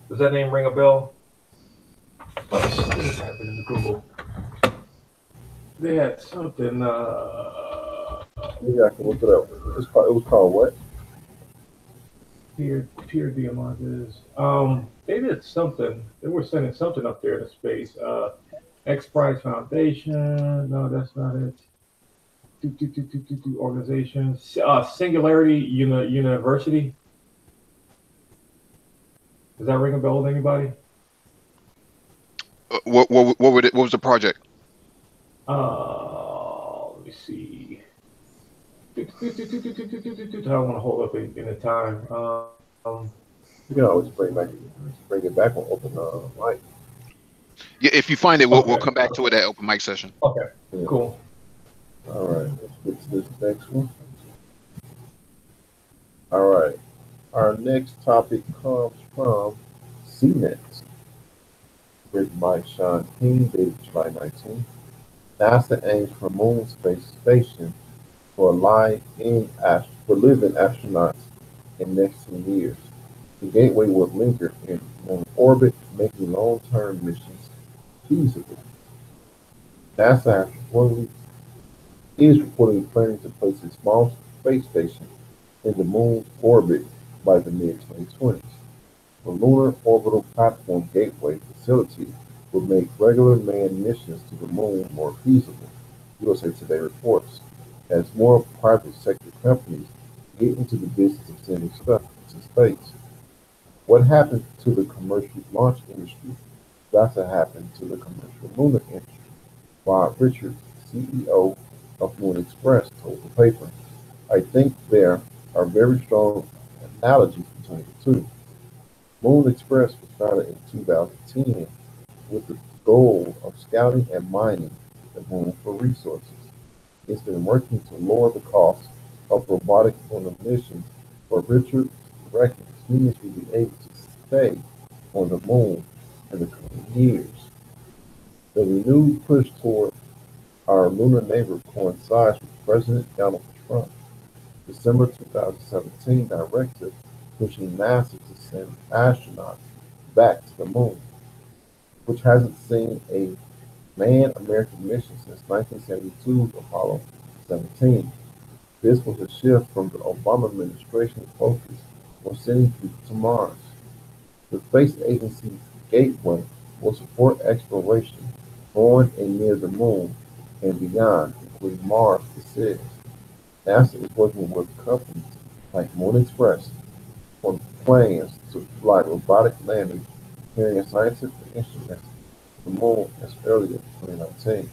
Does that name ring a bell? What is happening to Google? They had something. Maybe I can look it up. It was called what? Pierre Diamantis. They did something. They were sending something up there to space. X Prize Foundation. No, that's not it. Organization. Singularity University. Does that ring a bell with anybody? What was the project? Let me see. I don't want to hold up in the time. You can always bring it back on open mic. Yeah, if you find it, we'll come back to it at open mic session. Okay, Yeah. cool. All right, let's get to this next one. All right, our next topic comes from CNET, written by Sean King, dated July 19. NASA aims for moon space station for living astronauts in next 10 years. The Gateway will linger in on orbit, making long-term missions feasible. NASA is reportedly planning to place a small space station in the moon's orbit by the mid-2020s. The Lunar Orbital Platform Gateway facility will make regular manned missions to the moon more feasible, USA Today reports, as more private sector companies get into the business of sending stuff into space. What happened to the commercial launch industry got to happen to the commercial lunar industry, Bob Richards, CEO of Moon Express, told the paper. I think there are very strong analogies between the two. Moon Express was founded in 2010 with the goal of scouting and mining the moon for resources. It's been working to lower the cost of robotic lunar missions, but Richard reckons humans will be able to stay on the moon in the coming years. The renewed push toward our lunar neighbor coincides with President Donald Trump's December 2017 directive pushing NASA to send astronauts back to the moon, which hasn't seen a manned American mission since 1972's Apollo 17. This was a shift from the Obama administration's focus on sending people to Mars. The space agency's Gateway will support exploration on and near the moon and beyond, including Mars, it says. NASA is working with companies like Moon Express on plans to fly robotic landers carrying scientific instruments to the moon as early as 2019.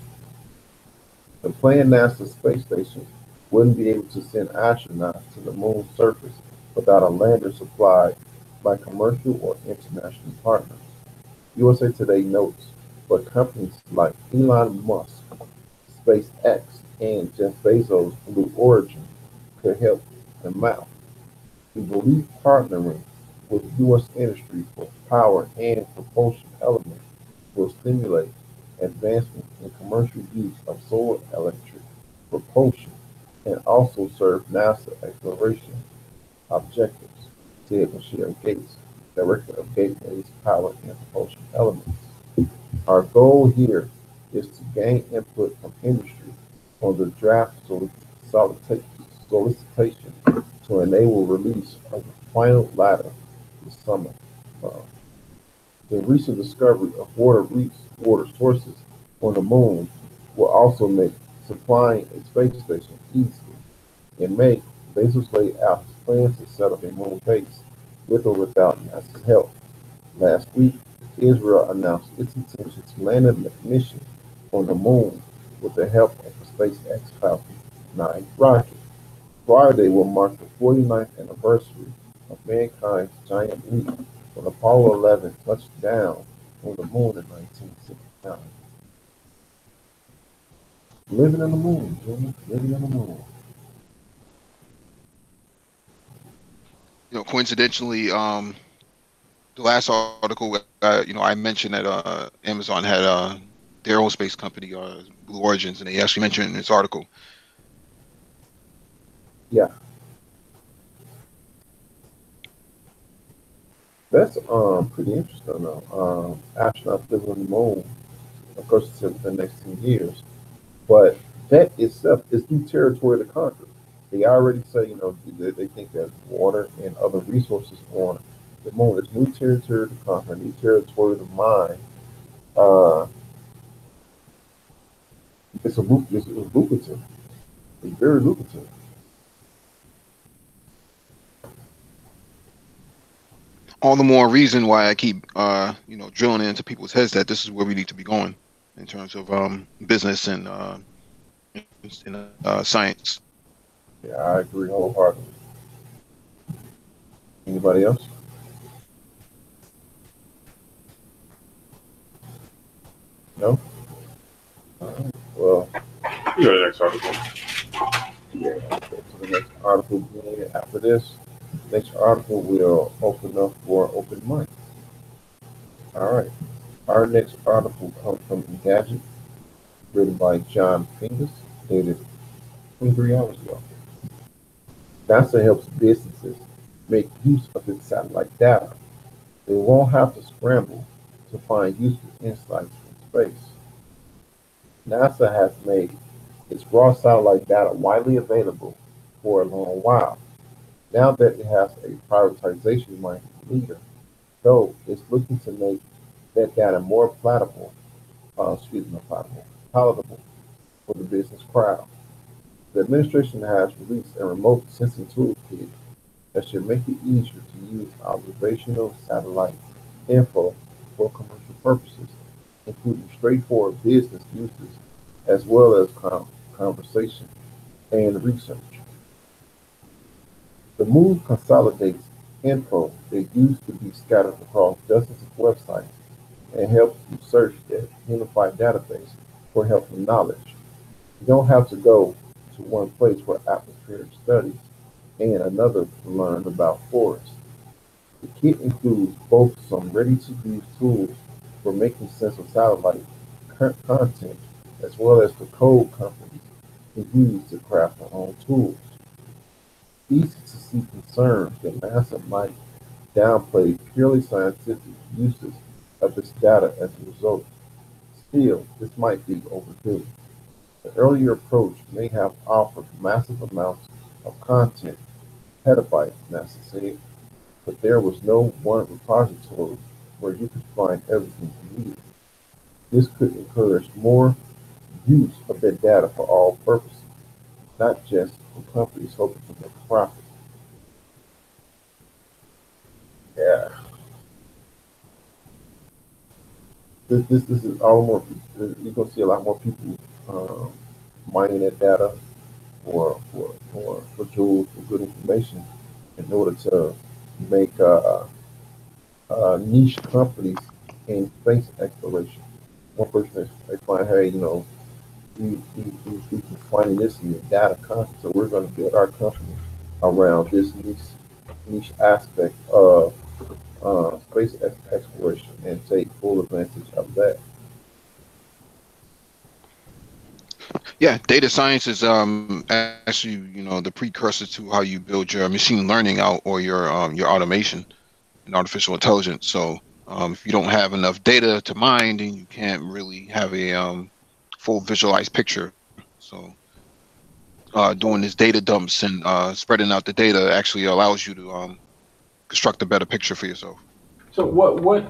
The planned NASA space station wouldn't be able to send astronauts to the moon's surface without a lander supplied by commercial or international partners. USA Today notes, but companies like Elon Musk, SpaceX, and Jeff Bezos' Blue Origin could help them out. We believe partnering with U.S. industry for power and propulsion elements will stimulate advancement in commercial use of solar electric propulsion and also serve NASA exploration, objectives, said Michelle Gates, director of Gateway's Power and Propulsion Elements. Our goal here is to gain input from industry on the draft solicitation to enable release of the final ladder this summer. Uh, the recent discovery of water sources on the moon will also make supplying a space station easier. In May, Bezos laid out his plans to set up a moon base with or without NASA's help. Last week, Israel announced its intention to land a mission on the moon with the help of the SpaceX Falcon 9 rocket. Friday will mark the 49th anniversary of mankind's giant leap when Apollo 11 touched down on the moon in 1969. Living on the moon, Jimmy, living on the moon. Coincidentally, the last article, I mentioned that Amazon had their aerospace company, Blue Origins, and they actually mentioned in this article. Yeah. That's pretty interesting though. Astronauts living on the moon, of course, it's in the next 10 years. But that itself is new territory to conquer. They already say, they think there's water and other resources on the moon. It's new territory to conquer, new territory to mine. Uh, it's lucrative. It's very lucrative. All the more reason why I keep, drilling into people's heads that this is where we need to be going in terms of business and science. Yeah, I agree wholeheartedly. Anybody else? No? All right. Well, You go to the next article. yeah, I'll go to the next article again. After this, next article will open up for open mic. All right. Our next article comes from Engadget, written by John Fingus, dated 23 hours ago. NASA helps businesses make use of its satellite data. They won't have to scramble to find useful insights from space. NASA has made its raw satellite data widely available for a long while. Now that it has a privatization-minded leader, though, it's looking to make that data more palatable for the business crowd. The administration has released a remote sensing toolkit that should make it easier to use observational satellite info for commercial purposes, including straightforward business uses as well as conversation and research. The move consolidates info that used to be scattered across dozens of websites and helps you search that unified database for helpful knowledge. You don't have to go to one place for atmospheric studies and another to learn about forests. The kit includes both some ready-to-use tools for making sense of satellite content, as well as the code companies can use to craft their own tools. Easy to see concerns that NASA might downplay purely scientific uses of its data as a result. Still, this might be overdue. The earlier approach may have offered massive amounts of content, petabytes, NASA said, but there was no one repository where you could find everything you needed. This could encourage more use of that data for all purposes, not just for companies hoping to make a profit. Yeah, this is all more. You're gonna see a lot more people mining that data for tools for good information in order to make niche companies in space exploration. One person they find, hey, we can find this in the data content, so we're going to build our company around this niche aspect of space exploration and take full advantage of that. Yeah, data science is actually, you know, the precursor to how you build your machine learning out, or your automation and artificial intelligence. So if you don't have enough data to mine, then you can't really have a full visualized picture. So doing this data dumps and spreading out the data actually allows you to construct a better picture for yourself. So what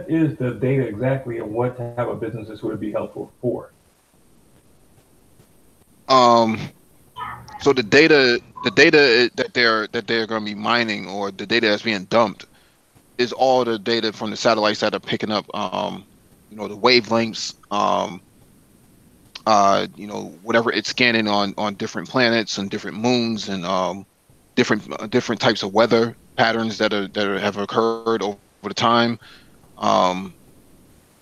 is the data exactly, and what type of businesses would it be helpful for? So the data that they're going to be mining, or the data that's being dumped, is all the data from the satellites that are picking up, you know, the wavelengths, you know, whatever it's scanning on different planets and different moons, and different types of weather patterns that have occurred over the time.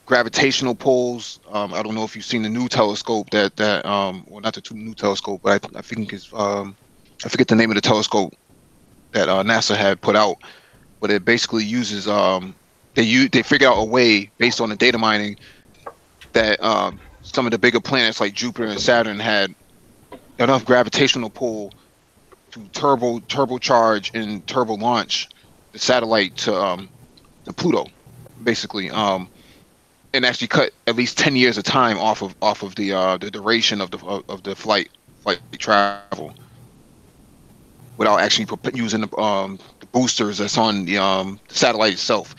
Gravitational pulls. I don't know if you've seen the new telescope well, not the new telescope, but I think it's I forget the name of the telescope that NASA had put out, but it basically uses they figure out a way based on the data mining that some of the bigger planets like Jupiter and Saturn had enough gravitational pull to turbocharge and turbo launch the satellite to Pluto, basically, and actually cut at least 10 years of time off of the duration of the flight travel, without actually using the boosters that's on the satellite itself.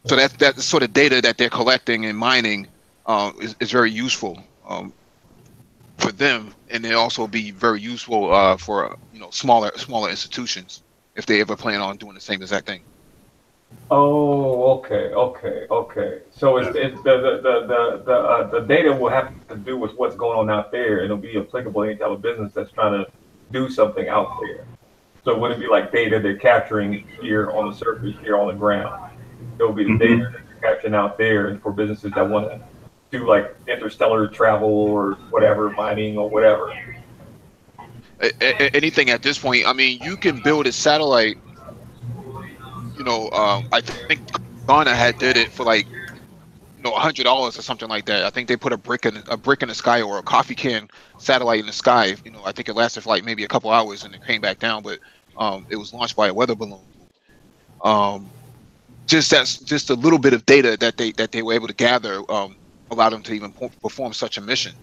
So that sort of data that they're collecting and mining is very useful for them, and it also be very useful for, you know, smaller institutions if they ever plan on doing the same exact thing. Oh, okay. So it's the data will have to do with what's going on out there. It'll be applicable to any type of business that's trying to do something out there. So would it be like data they're capturing here on the surface, here on the ground? It'll be the data that they're capturing out there, and for businesses that want to do like interstellar travel or whatever, mining or whatever. Anything at this point. I mean, you can build a satellite. You know, I think Ghana did it for like, you know, $100 or something like that. I think they put a brick in the sky, or a coffee can satellite in the sky. You know, I think it lasted for like maybe a couple hours and it came back down, but it was launched by a weather balloon. Just a little bit of data that they were able to gather allowed them to even perform such a mission.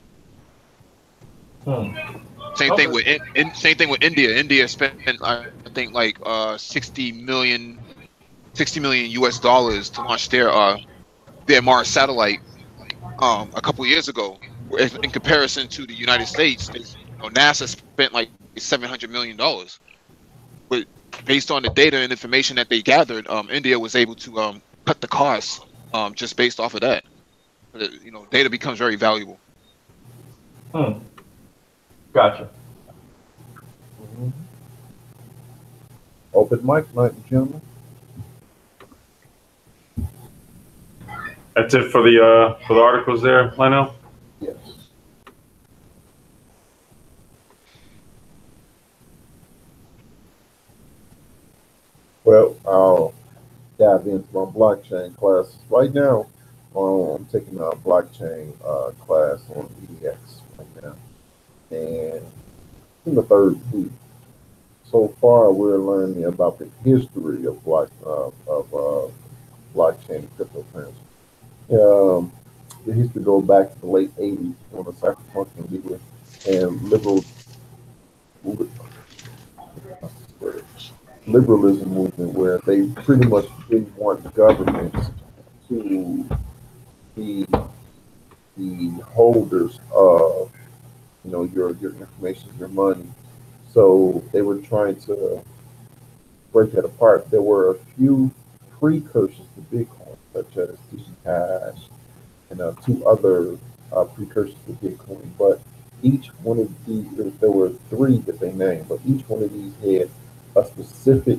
Same thing with India. India spent, I think, like 60 million US dollars to launch their Mars satellite a couple years ago. In comparison to the United States, NASA spent like $700 million. But based on the data and information that they gathered, India was able to cut the costs just based off of that. You know, data becomes very valuable. Gotcha. Open mic, ladies and gentlemen. That's it for the articles there, Lionel? Yes. Well, I'll dive into my blockchain classes right now. I'm taking a blockchain class on EDX right now, and in the third week. So far, we're learning about the history of blockchain cryptocurrency. The history goes back to the late 80s when the cypherpunking leader and liberalism movement, where they pretty much didn't want the governments to be the holders of, you know, your information, your money. So they were trying to break that apart. There were a few precursors to Bitcoin, such as DigiCash and two other precursors to Bitcoin. But each one of these, there were three that they named, but each one of these had a specific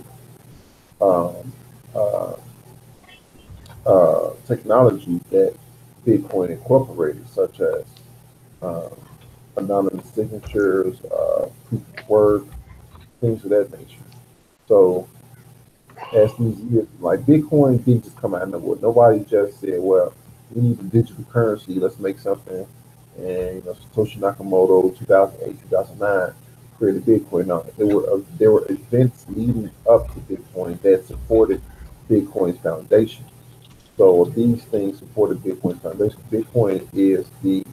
technology that Bitcoin incorporated, such as anonymous signatures, proof of work, things of that nature. So as these years, like Bitcoin didn't just come out of nowhere. Nobody just said, well, we need a digital currency, let's make something And Satoshi Nakamoto, 2008, 2009, created Bitcoin. Now there were events leading up to Bitcoin that supported Bitcoin's foundation. So these things supported Bitcoin's foundation. Bitcoin is the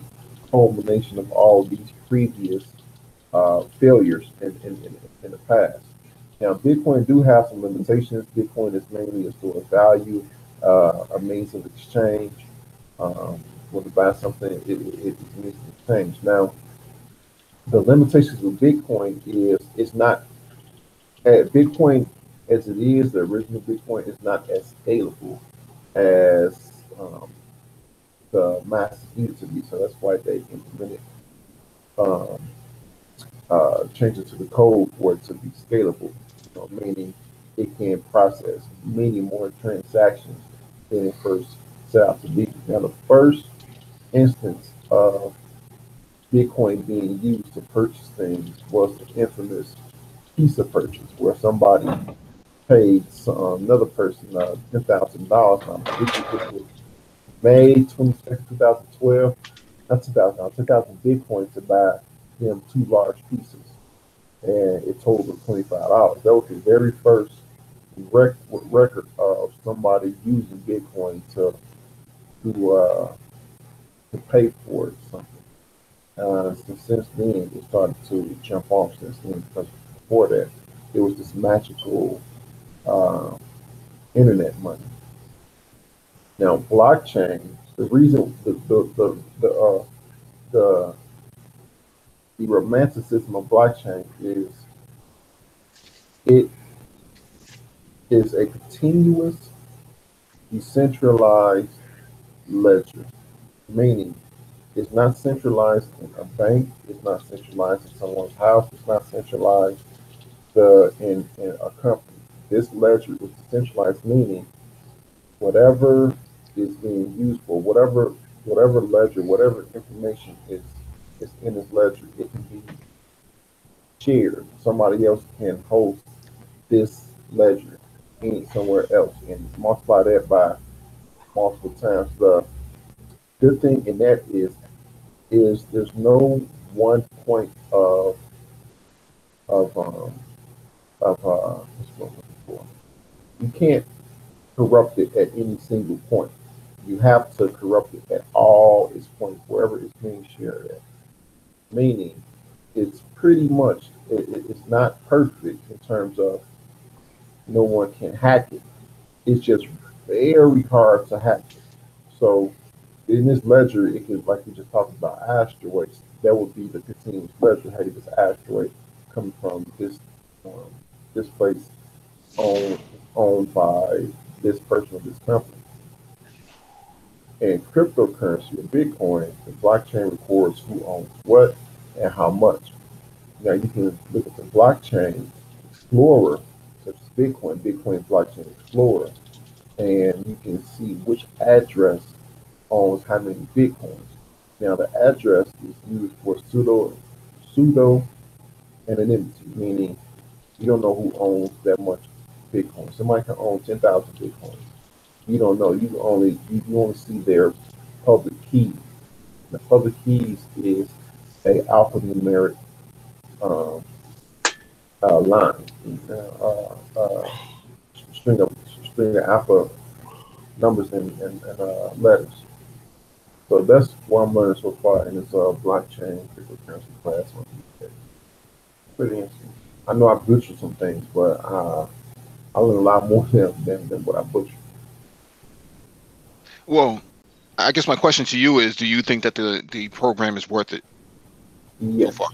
culmination of all these previous failures in the past. Now, Bitcoin do have some limitations. Bitcoin is mainly a store of value, a means of exchange. When you buy something, it means of exchange. Now, the limitations with Bitcoin is it's not Bitcoin as it is. The original Bitcoin is not as scalable as the masses need it to be. So that's why they implemented um, changes to the code for it to be scalable, meaning it can process many more transactions than it first set out to be. Now, the first instance of Bitcoin being used to purchase things was the infamous pizza purchase, where somebody paid another person $10,000. This was May 22nd, 2012. Not 2000, 10,000 Bitcoin to buy them two large pieces, and it totaled $25. That was the very first record of somebody using Bitcoin to pay for something. So since then, it started to jump off. Since then, because before that, it was this magical uh, internet money. Now, blockchain. The reason the the romanticism of blockchain is it is a continuous, decentralized ledger, meaning it's not centralized in a bank, it's not centralized in someone's house, it's not centralized in a company. This ledger is decentralized, meaning whatever is being used for, whatever ledger, whatever information is in this ledger, it can be shared. Somebody else can host this ledger somewhere else and multiply that by multiple times. The good thing in that is there's no one point of what's what I'm looking for. You can't corrupt it at any single point. You have to corrupt it at all its points, wherever it's being shared at. Meaning, it's pretty much it's not perfect in terms of no one can hack it. It's just very hard to hack it. So in this ledger, it could, like we just talked about asteroids, that would be the continuous ledger. Hey, this asteroid coming from um, this place owned owned by this person or this company. And cryptocurrency or Bitcoin, the blockchain records who owns what and how much. Now you can look at the blockchain explorer, such as Bitcoin blockchain explorer, and you can see which address owns how many Bitcoins. Now the address is used for pseudo anonymity, meaning you don't know who owns that much Bitcoin. Somebody can own 10,000 Bitcoins. You don't know. You only see their public keys. The public keys is a alphanumeric um, line, string of alpha numbers and letters. So that's what I'm learning so far in this blockchain cryptocurrency class. Pretty interesting. I know I butchered some things, but I learned a lot more than what I butchered. Well, I guess my question to you is: do you think that the program is worth it so Yes, far?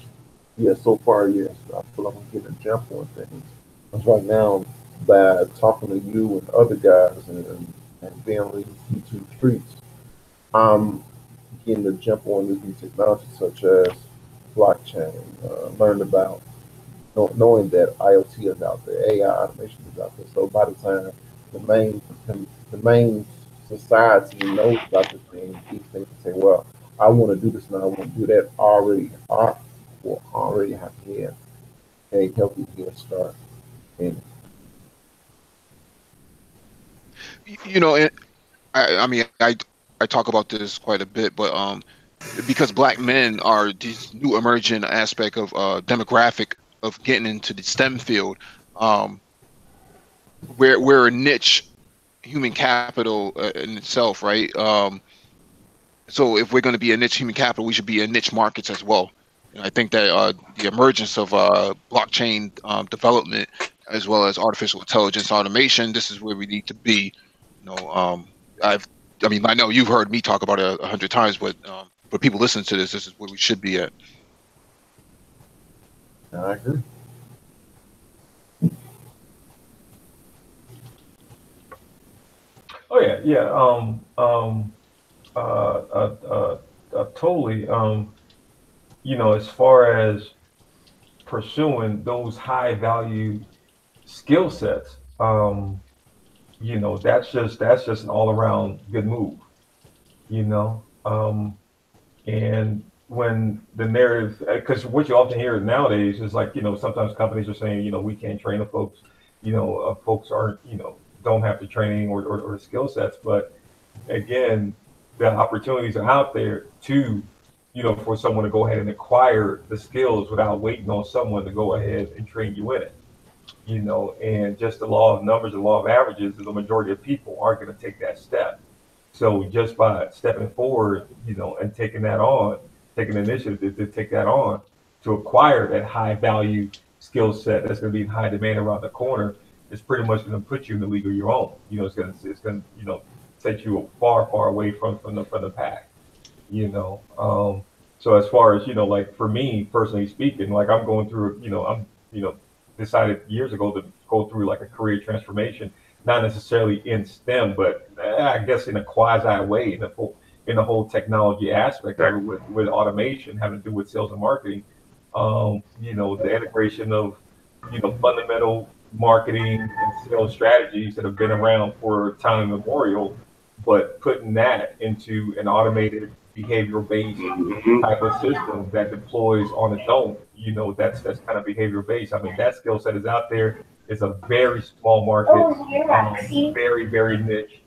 yes. So far, yes. I feel like I'm getting a jump on things. Because right now, by talking to you and other guys and being on these YouTube streets, I'm getting to jump on these new technologies such as blockchain, learn about knowing that IoT is out there, AI automation is out there. So by the time the main the main society knows about this thing, these things and say, well, I want to do this and I want to do that I will already have to have a healthy head start. And You know, and I mean, I talk about this quite a bit, but because black men are this new emerging aspect of demographic of getting into the STEM field. We're a niche human capital in itself, right? So if we're going to be a niche human capital, we should be in niche markets as well. And I think that the emergence of blockchain development, as well as artificial intelligence automation, this is where we need to be. You know, I mean, I know you've heard me talk about it 100 times, but for people listening to this, this is where we should be at. I agree. Oh yeah, yeah. Totally. You know, as far as pursuing those high value skill sets, you know, that's just an all around good move. You know, and when the narrative, because what you often hear nowadays is like, you know, sometimes companies are saying, you know, we can't train the folks, you know, folks aren't, you know, don't have the training or the skill sets. But again, the opportunities are out there to, you know, for someone to go ahead and acquire the skills without waiting on someone to go ahead and train you in it. You know, and just the law of numbers, the law of averages, the majority of people aren't going to take that step. So just by stepping forward, you know, and taking that on, taking the initiative to take that on, to acquire that high value skill set that's going to be in high demand around the corner, it's pretty much going to put you in the league of your own. You know, it's going to you know, take you far away from the pack. You know, so as far as, you know, like for me personally speaking, like I'm going through, you know, I'm, you know, decided years ago to go through like a career transformation, not necessarily in STEM, but I guess in a quasi way, in the whole technology aspect of it, with automation having to do with sales and marketing. You know, the integration of, you know, fundamental marketing and sales strategies that have been around for time immemorial, but putting that into an automated behavioral-based type of system that deploys on its own. You know, that's kind of behavior-based. I mean, that skill set is out there. It's a very small market, very niche,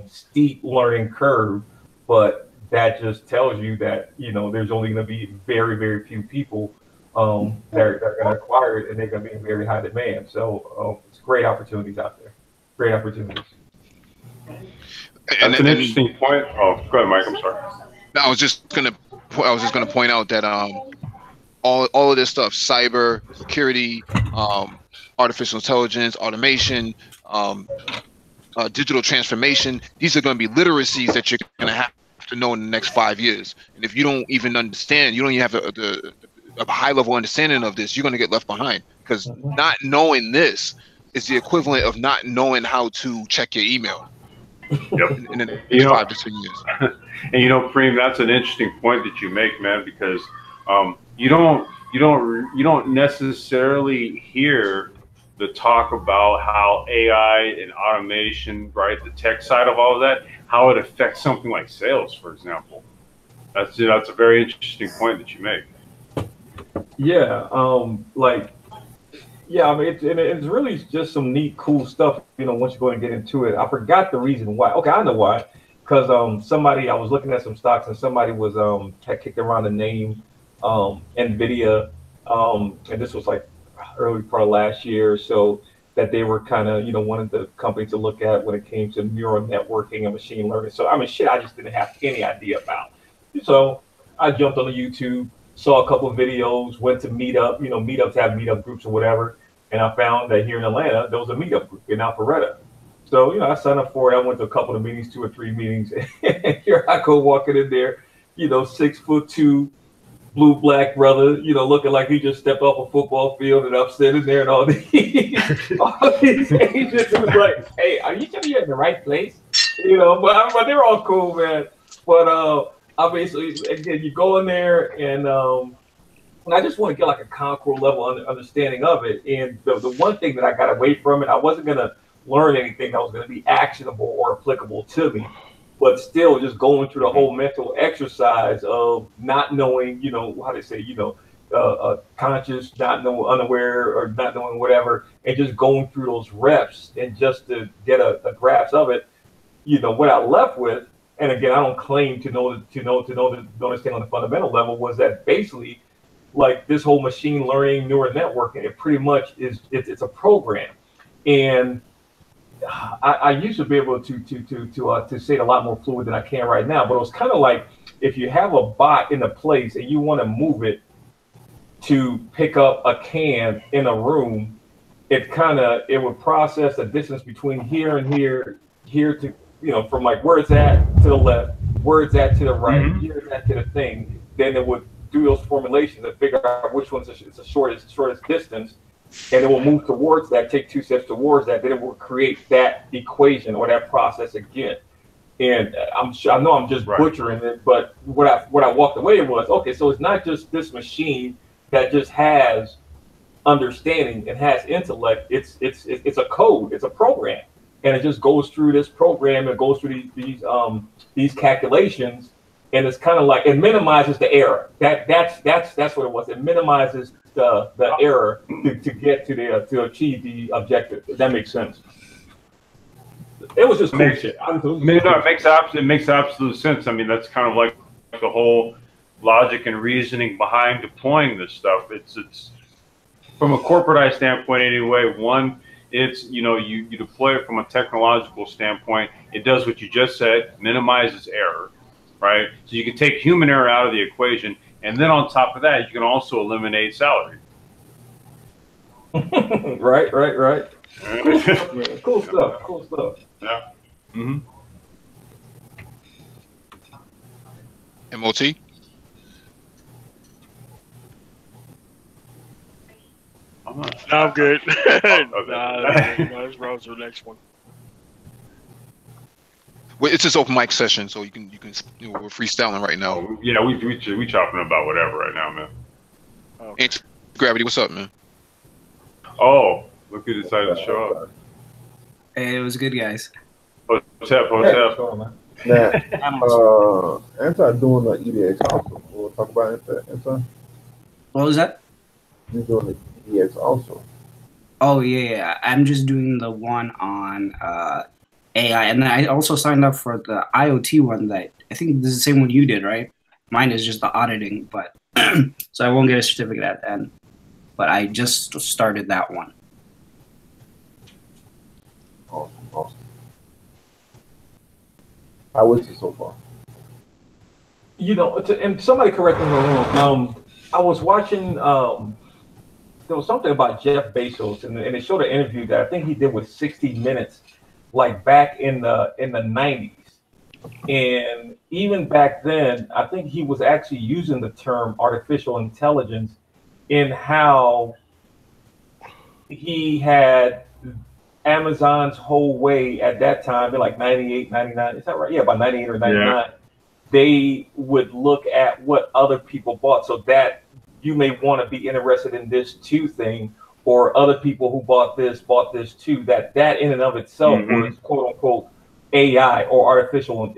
steep learning curve, but that just tells you that, you know, there's only going to be very few people that are going to acquire it, and they're going to be in very high demand. So it's great opportunities out there. Great opportunities. That's an interesting point. Oh, go ahead, Mike. I'm sorry. I was just gonna point out that all of this stuff, cyber security, artificial intelligence, automation, digital transformation, these are going to be literacies that you're going to have to know in the next 5 years. And if you don't even understand, you don't even have a high level understanding of this, you're going to get left behind, because not knowing this is the equivalent of not knowing how to check your email. Yep. In the next 5 to 10 years. And you know, Preem, that's an interesting point that you make, man, because you don't necessarily hear the talk about how AI and automation, right, the tech side of all of that, how it affects something like sales, for example. That's a very interesting point that you make. Yeah, yeah, I mean, it's really just some neat, cool stuff, you know, once you go and get into it. I forgot the reason why. Okay, I know why. Because I was looking at some stocks, and somebody was had kicked around the name NVIDIA, and this was like early part of last year, so that they were kind of, you know, one of the companies to look at when it came to neural networking and machine learning. So I mean, shit, I just didn't have any idea about. So I jumped on the YouTube, saw a couple of videos, went to Meetup. You know, Meetups have Meetup groups or whatever, and I found that here in Atlanta there was a Meetup group in Alpharetta. So, you know, I signed up for it. I went to a couple of meetings, 2 or 3 meetings, and here I go walking in there, you know, 6'2", blue black brother, you know, looking like he just stepped off a football field, and I'm sitting there and all these agents was like, "Hey, are you sure you're in the right place?" You know, but they're all cool, man. But obviously, again, you go in there and I just want to get like a contour level understanding of it. And the one thing that I got away from it, I wasn't gonna learn anything that was going to be actionable or applicable to me, but still just going through the whole mental exercise of not knowing, you know, how they say, you know, conscious, not knowing, unaware, or not knowing whatever, and just going through those reps and just to get a grasp of it. You know, what I left with and again, I don't claim to understand on the fundamental level, was that basically like this whole machine learning neural networking, it pretty much is it's a program. And I used to be able to say it a lot more fluid than I can right now, but it was kind of like if you have a bot in a place and you want to move it to pick up a can in a room, it would process the distance between here and here to, you know, from like where it's at to the left, where it's at to the right, here it's at to the thing. Then it would do those formulations and figure out which one's the shortest distance, and it will move towards that, take 2 steps towards that, then it will create that equation or that process again. And I know I'm just butchering it, but what I walked away was, okay, so it's not just this machine that just has understanding and has intellect. It's a code, it's a program, and it just goes through this program and goes through these calculations, and it's kind of like it minimizes the error. That's what it was. It minimizes the error to get to achieve the objective. If that makes sense. It was just cool shit. It makes absolute sense. I mean, that's kind of like the whole logic and reasoning behind deploying this stuff. It's from a corporatized standpoint anyway. One, it's, you know, you deploy it from a technological standpoint. It does what you just said, minimizes error, right? So you can take human error out of the equation, and then on top of that, you can also eliminate salary. Right. Cool stuff. Yeah. MOT. I'm good. Let's roll to the next one. Well, it's just open mic session, so you can we're freestyling right now. Oh, yeah, we chopping about whatever right now, man. Okay. Gravity, what's up, man? Oh, look who decided to show up. Hey, it was good, guys. Hotep. Now, Anti doing the EDX also. We'll talk about Anti. What was that? You're doing the EDX also. Oh yeah. I'm just doing the one on AI, and then I also signed up for the IoT one. That I think this is the same one you did, right? Mine is just the auditing, but so I won't get a certificate at the end. But I just started that one. Awesome. How is it so far? You know, and somebody correct me if I'm wrong. I was watching. There was something about Jeff Bezos, and they showed an interview that I think he did with 60 Minutes, like back in the 90s. And even back then, I think he was actually using the term artificial intelligence in how he had Amazon's whole way at that time, in like 98, 99, is that right? Yeah, about 98 or 99. Yeah. They would look at what other people bought, so that you may want to be interested in this too thing, or other people who bought this too. That in and of itself was quote unquote AI or artificial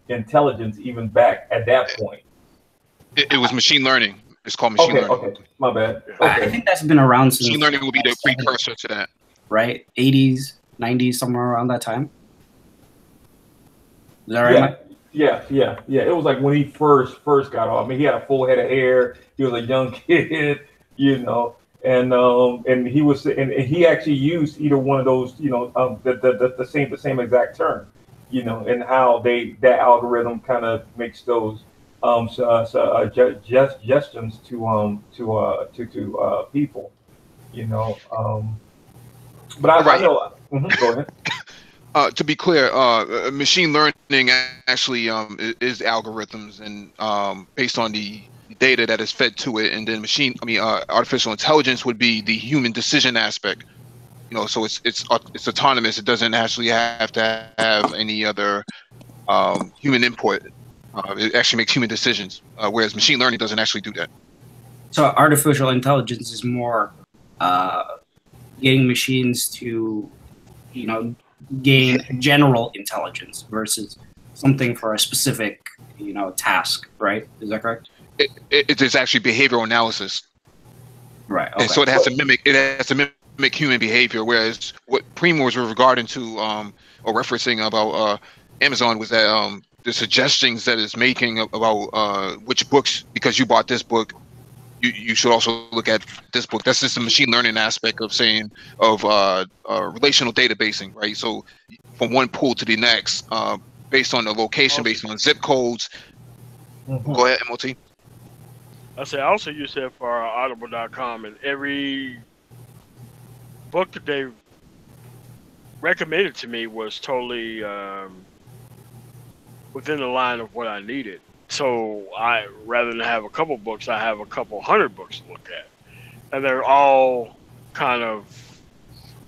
intelligence even back at that point. It was machine learning. It's called machine learning. Okay, my bad. Okay. I think that's been around since machine learning will be the precursor to that. Right? 80s, 90s, somewhere around that time. Is that right? Yeah. It was like when he first got off. I mean, he had a full head of hair. He was a young kid, you know, and he was, and he actually used either one of those, you know, the same exact term, you know, and how that algorithm kind of makes those suggestions to people, you know. But I know. Go ahead. To be clear, machine learning actually is algorithms and based on the data that is fed to it, and then artificial intelligence would be the human decision aspect. You know, so it's autonomous. It doesn't actually have to have any other human input. It actually makes human decisions, whereas machine learning doesn't actually do that. So artificial intelligence is more getting machines to, you know, gain general intelligence versus something for a specific, you know, task, right? Is that correct? It is actually behavioral analysis. Right. Okay. And so it has to mimic human behavior, whereas what Primo was regarding to or referencing about Amazon was that the suggestions that it's making about which books, because you bought this book, you should also look at this book. That's just the machine learning aspect of saying of relational databasing, right? So from one pool to the next, based on the location, based on zip codes. Go ahead, MOT. I say I also use it for Audible.com, and every book that they recommended to me was totally within the line of what I needed. So I, rather than have a couple books, I have a couple hundred books to look at, and they're all kind of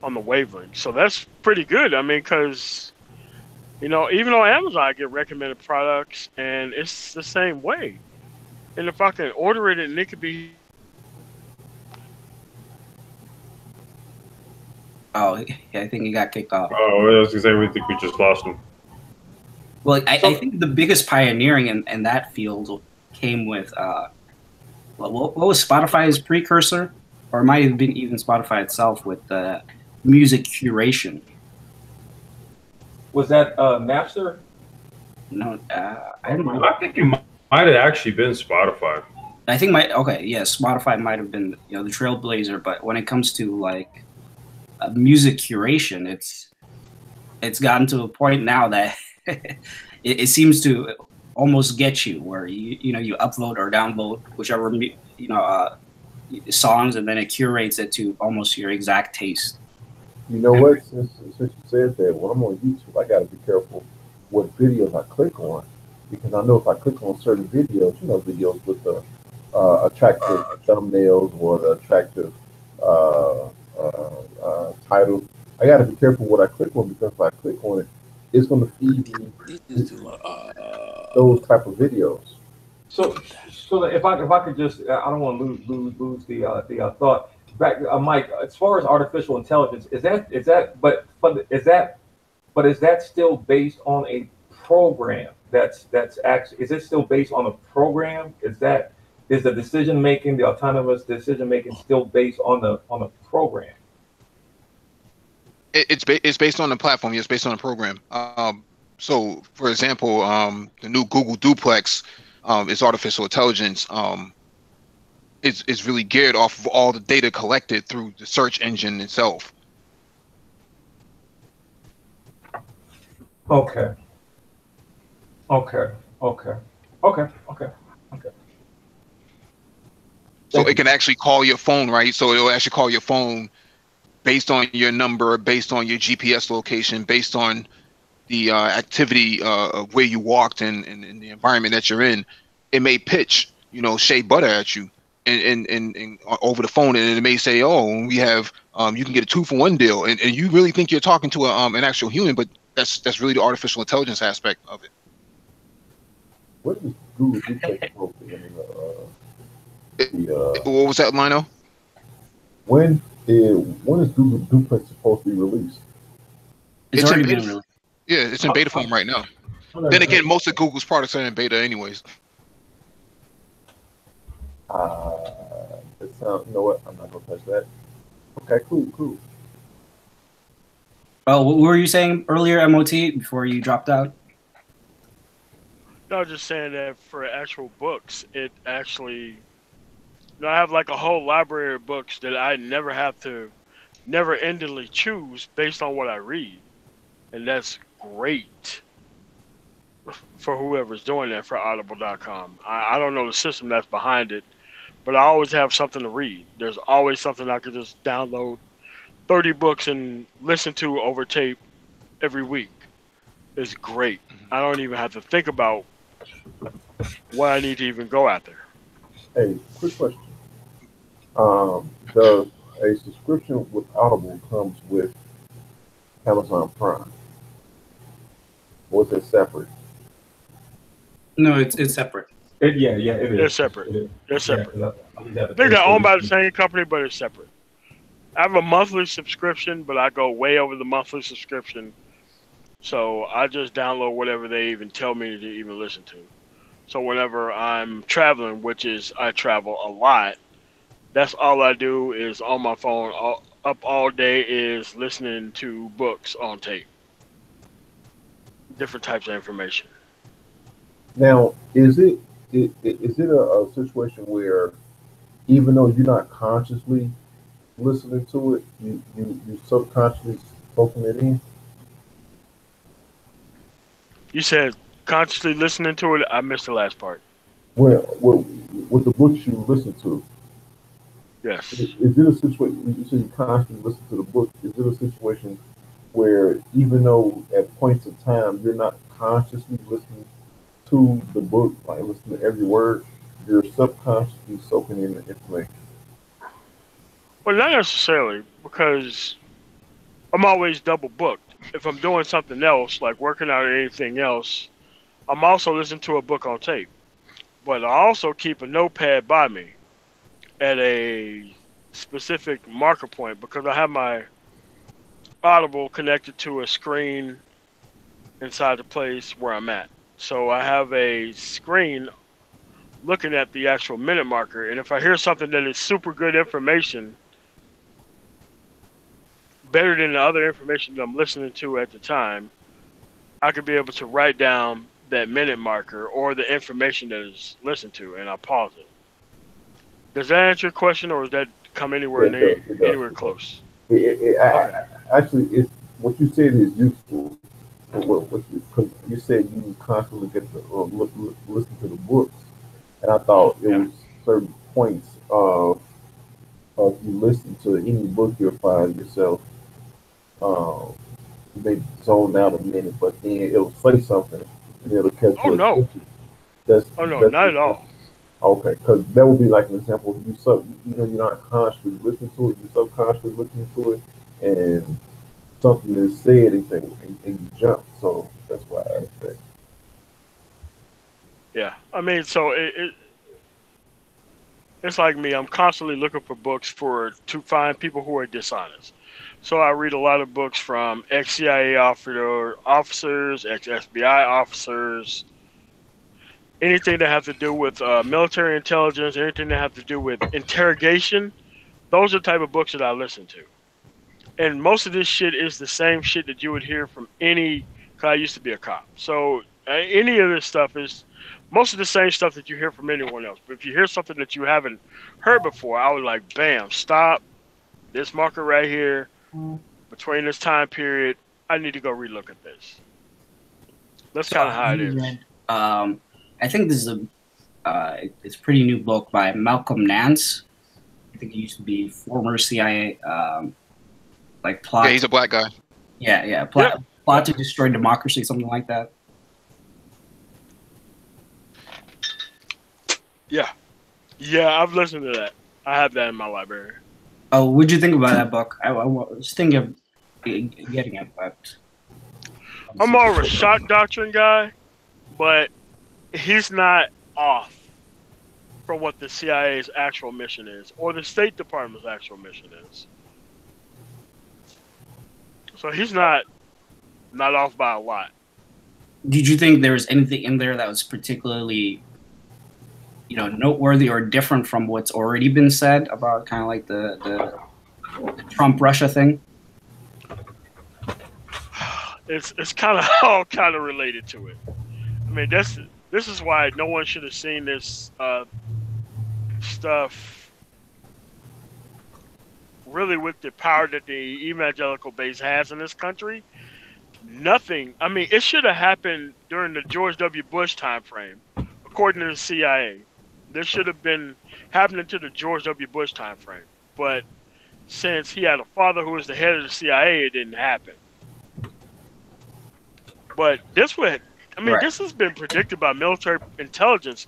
on the wavelength. So that's pretty good. I mean, because even on Amazon I get recommended products, and it's the same way. And if I can order it, and it could be. Oh, I think he got kicked off. Oh, I was gonna say we think we just lost him. Well, I think the biggest pioneering in that field came with what was Spotify's precursor, or it might have been even Spotify itself with music curation. Was that Napster? No, I don't know. I think it might have actually been Spotify. I think Spotify might have been the trailblazer, but when it comes to like music curation, it's gotten to a point now that it seems to almost get you where you upload or download whichever songs, and then it curates it to almost your exact taste. You know what? Since you said that, when I'm on YouTube, I got to be careful what videos I click on, because I know if I click on certain videos, videos with the attractive thumbnails or the attractive titles, I got to be careful what I click on, because if I click on it, it's going to feed me those type of videos. So if I could just, I don't want to lose the thought. Back, Mike, as far as artificial intelligence, is that still based on a program? That's actually, is it still based on a program? Is the decision making, the autonomous decision making, still based on a program? It's based on the platform. It's based on the program. So, for example, the new Google Duplex is artificial intelligence. It's really geared off of all the data collected through the search engine itself. Okay. So it can actually call your phone, right? So it'll actually call your phone based on your number, based on your GPS location, based on the activity of where you walked and the environment that you're in. It may pitch, shea butter at you and over the phone, and it may say, "Oh, we have you can get a 2-for-1 deal," and you really think you're talking to an actual human, but that's really the artificial intelligence aspect of it. What is Google Duplex supposed to be? What was that, Lino? When is Google Duplex supposed to be released? It's already been released. Yeah, it's in beta form right now. Then again, most of Google's products are in beta anyways. You know what? I'm not gonna touch that. Okay, cool. Oh, what were you saying earlier, MOT, before you dropped out? No, just saying that for actual books, it actually, I have like a whole library of books that I never endingly choose based on what I read. And that's great for whoever's doing that for Audible.com. I don't know the system that's behind it, but I always have something to read. There's always something I could just download 30 books and listen to over tape every week. It's great. I don't even have to think about what I need to even go out there. Hey, quick question. Does a subscription with Audible comes with Amazon Prime? Or is it separate? No, it's separate. It is. They're separate. They're separate. Yeah, I think they're owned by the same company, but it's separate. I have a monthly subscription, but I go way over the monthly subscription. So I just download whatever they even tell me to even listen to. So whenever I'm traveling, which is I travel a lot, that's all I do is on my phone up all day is listening to books on tape. different types of information. Now, is it a situation where even though you're not consciously listening to it, you subconsciously soaking it in? You said consciously listening to it. I missed the last part. Well, with the books you listen to, Yes. is it a situation? You say you constantly listen to the book. Is it a situation where even though at points in time you're not consciously listening to the book, like listening to every word, you're subconsciously soaking in the information? Well, not necessarily, because I'm always double booked. If I'm doing something else, like working out or anything else, I'm also listening to a book on tape. But I also keep a notepad by me at a specific marker point because I have my Audible connected to a screen inside the place where I'm at. So I have a screen looking at the actual minute marker, and if I hear something that is super good information, better than the other information that I'm listening to at the time, I could be able to write down that minute marker or the information that is listened to, and I'll pause it. Does that answer your question, or does that come anywhere near, anywhere close? Actually, what you said is useful. Because you said you constantly get to listen to the books, and I thought it was certain points of you listen to any book, you'll find yourself maybe zoned out a minute, but then it'll say something and it'll catch your attention. That's not at all. Okay, because that would be like an example. You're not consciously listening to it, you're subconsciously listening to it, and something is said and you jump. So that's why I asked that. Yeah, I mean, so it's like me. I'm constantly looking for books to find people who are dishonest. So I read a lot of books from ex-CIA officers, ex-FBI officers, anything that has to do with military intelligence, anything that has to do with interrogation. Those are the type of books that I listen to. And most of this shit is the same shit that you would hear from cause I used to be a cop. So any of this stuff is most of the same stuff that you hear from anyone else. But if you hear something that you haven't heard before, I would like, bam, stop this marker right here. Between this time period, I need to go relook at this. That's kind of how it is. I think this is it's a pretty new book by Malcolm Nance. I think he used to be former CIA, plot. Yeah, he's a black guy. Yeah. Plot to destroy democracy, something like that. Yeah, I've listened to that. I have that in my library. Oh, what'd you think about that book? I was thinking of getting it, but I'm more of a shock doctrine guy, but he's not off from what the CIA's actual mission is, or the State Department's actual mission is. So he's not off by a lot. Did you think there was anything in there that was particularly, noteworthy or different from what's already been said about kind of like the Trump-Russia thing? It's kind of all kind of related to it. I mean, this is why no one should have seen this stuff really with the power that the evangelical base has in this country. Nothing. I mean, it should have happened during the George W. Bush time frame, according to the CIA. This should have been happening to the George W. Bush time frame. But since he had a father who was the head of the CIA, it didn't happen. But this has been predicted by military intelligence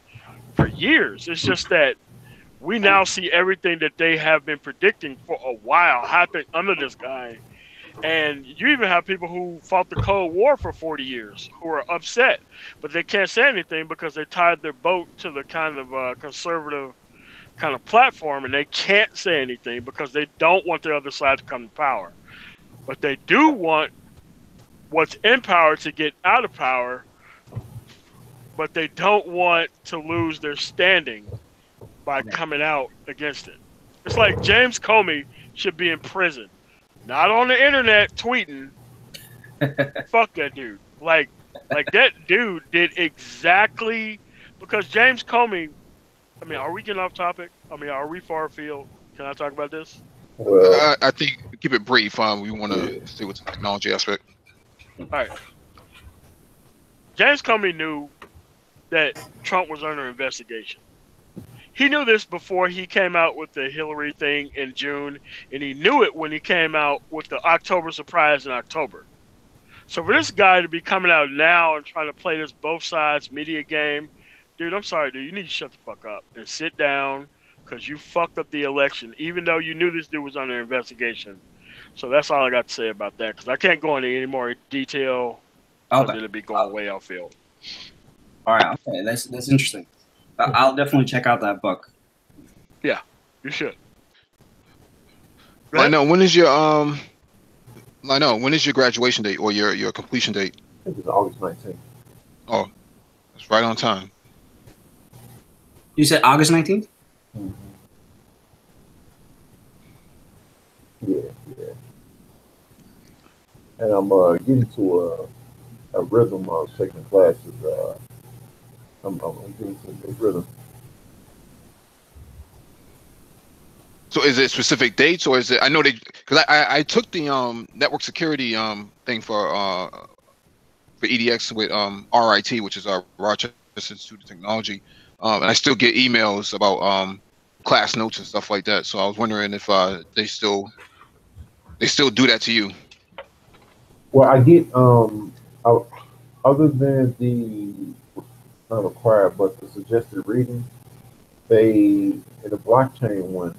for years. It's just that we now see everything that they have been predicting for a while happen under this guy. And you even have people who fought the Cold War for 40 years who are upset, but they can't say anything because they tied their boat to the kind of conservative kind of platform, and they can't say anything because they don't want the other side to come to power. But they do want what's in power to get out of power, but they don't want to lose their standing by coming out against it. It's like James Comey should be in prison. Not on the internet tweeting. Fuck that dude. Like, Like that dude did exactly because James Comey. I mean, are we getting off topic? I mean, are we far afield? Can I talk about this? Well, I think keep it brief. We want to stay with the technology aspect. All right. James Comey knew that Trump was under investigation. He knew this before he came out with the Hillary thing in June, and he knew it when he came out with the October surprise in October. So for this guy to be coming out now and trying to play this both sides media game, dude, I'm sorry, dude. You need to shut the fuck up and sit down because you fucked up the election, even though you knew this dude was under investigation. So that's all I got to say about that because I can't go into any more detail. Okay. It'll be going way off field. All right. Okay. That's interesting. I'll definitely check out that book. Yeah, you should. I know. When is your when is your graduation date or your completion date? I think it's August 19th. Oh, that's right on time. You said August 19th? Mm-hmm. Yeah. And I'm getting to a rhythm of taking classes. I'm getting to a rhythm. So is it specific dates or is it? I know they because I took the network security thing for EDX with RIT, which is our Rochester Institute of Technology, and I still get emails about class notes and stuff like that. So I was wondering if they still do that to you. Well, I get other than the not required, but the suggested reading, they in the blockchain one,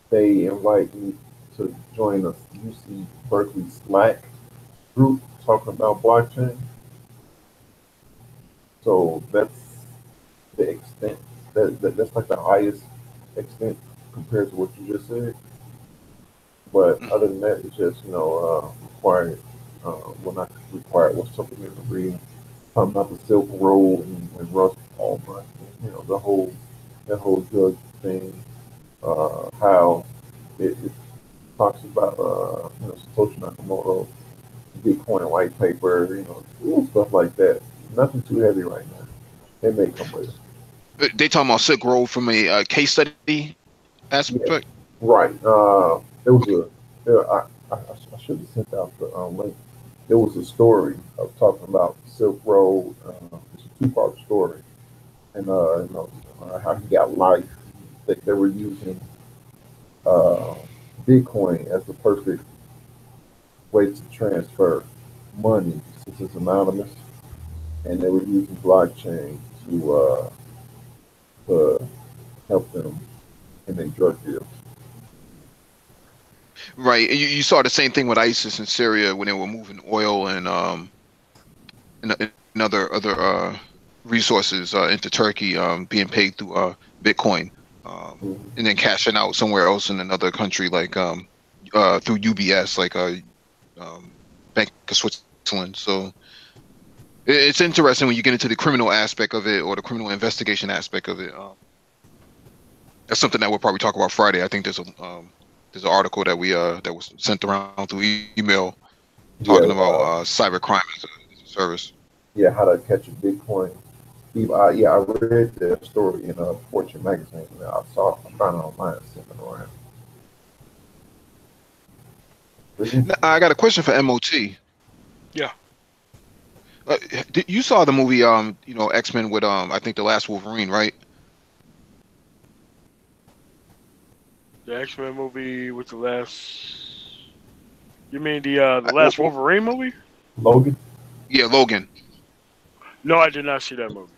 they invite me to join a UC Berkeley Slack group talking about blockchain. So that's the extent. That's like the highest extent compared to what you just said. But other than that, it's just required. Well, not required. What's something in the reading? Talking about the Silk Road and Russ Allman. The whole drug thing. How it talks about Satoshi Nakamoto, Bitcoin white paper, little stuff like that. Nothing too heavy right now. It may come later. They talking about Silk Road from a case study aspect. Yeah, right. There was I should have sent out the link. There was a story of talking about Silk Road. It's a two-part story, and how he got life. That they were using Bitcoin as the perfect way to transfer money since it's anonymous, and they were using blockchain to help them in their drug deals. Right. You saw the same thing with ISIS in Syria when they were moving oil and other resources into Turkey, being paid through Bitcoin, and then cashing out somewhere else in another country, like through UBS, like Bank of Switzerland. So it's interesting when you get into the criminal aspect of it or the criminal investigation aspect of it. That's something that we'll probably talk about Friday. I think there's an article that that was sent around through email talking about cybercrime as a service. Yeah, how to catch a Bitcoin. I read the story in Fortune magazine. I found it online something around. Now, I got a question for MOT. Yeah. You saw the movie, X-Men with I think the last Wolverine, right? The X-Men movie with the last. You mean the last Wolverine movie? Logan. Yeah, Logan. No, I did not see that movie.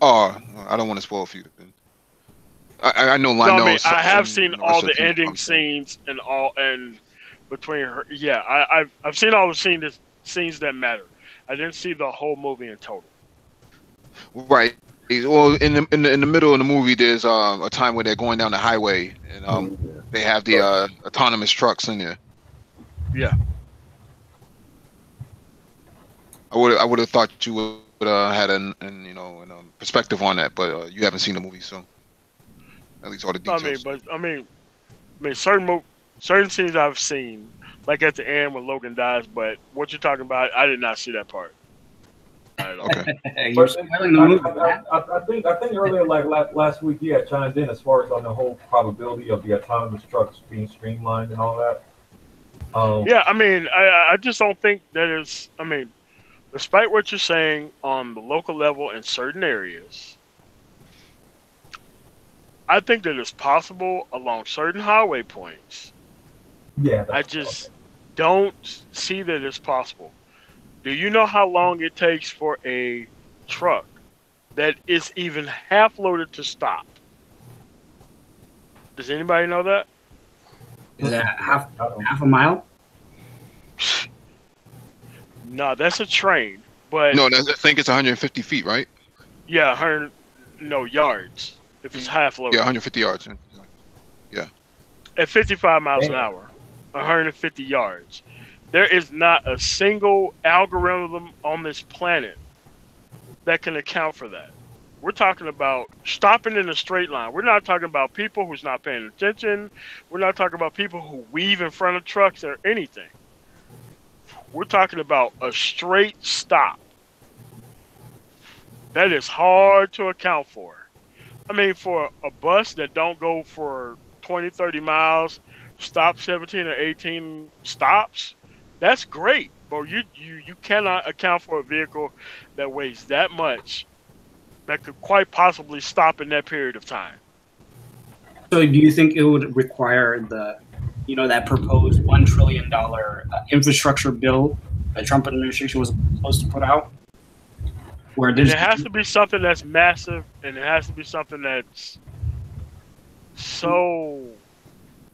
Oh, I don't want to spoil for you. I know. I have seen all the ending scenes and between her. Yeah, I've seen all the scenes that matter. I didn't see the whole movie in total. Right. Well, in the middle of the movie, there's a time where they're going down the highway and they have the autonomous trucks in there. Yeah. I would have thought you would had a perspective on that, but you haven't seen the movie, so at least all the details. I mean, certain scenes I've seen, like at the end when Logan dies. But what you're talking about, I did not see that part. Okay. You're But spoiling the movie. man. I think earlier, like last week, you had chimed in as far as on the whole probability of the autonomous trucks being streamlined and all that. Yeah, I mean, I just don't think that is. I mean, despite what you're saying on the local level in certain areas, I think that it's possible along certain highway points. Yeah. I just don't see that it's possible. Do you know how long it takes for a truck that is even half loaded to stop? Does anybody know that? Is that half a mile? No, that's a train. But No, I think it's 150 feet, right? yeah, 100 yards if it's half loaded. Yeah, 150 yards. At 55 miles an Damn. hour, 150 yards. There is not a single algorithm on this planet that can account for that. We're talking about stopping in a straight line. We're not talking about people who's not paying attention. We're not talking about people who weave in front of trucks or anything. We're talking about a straight stop. That is hard to account for. I mean, for a bus that don't go for 20, 30 miles, stop 17 or 18 stops, that's great. But you cannot account for a vehicle that weighs that much that could quite possibly stop in that period of time. So, do you think it would require that proposed $1 trillion infrastructure bill the Trump administration was supposed to put out? Where And it has to be something that's massive, and it has to be something that's so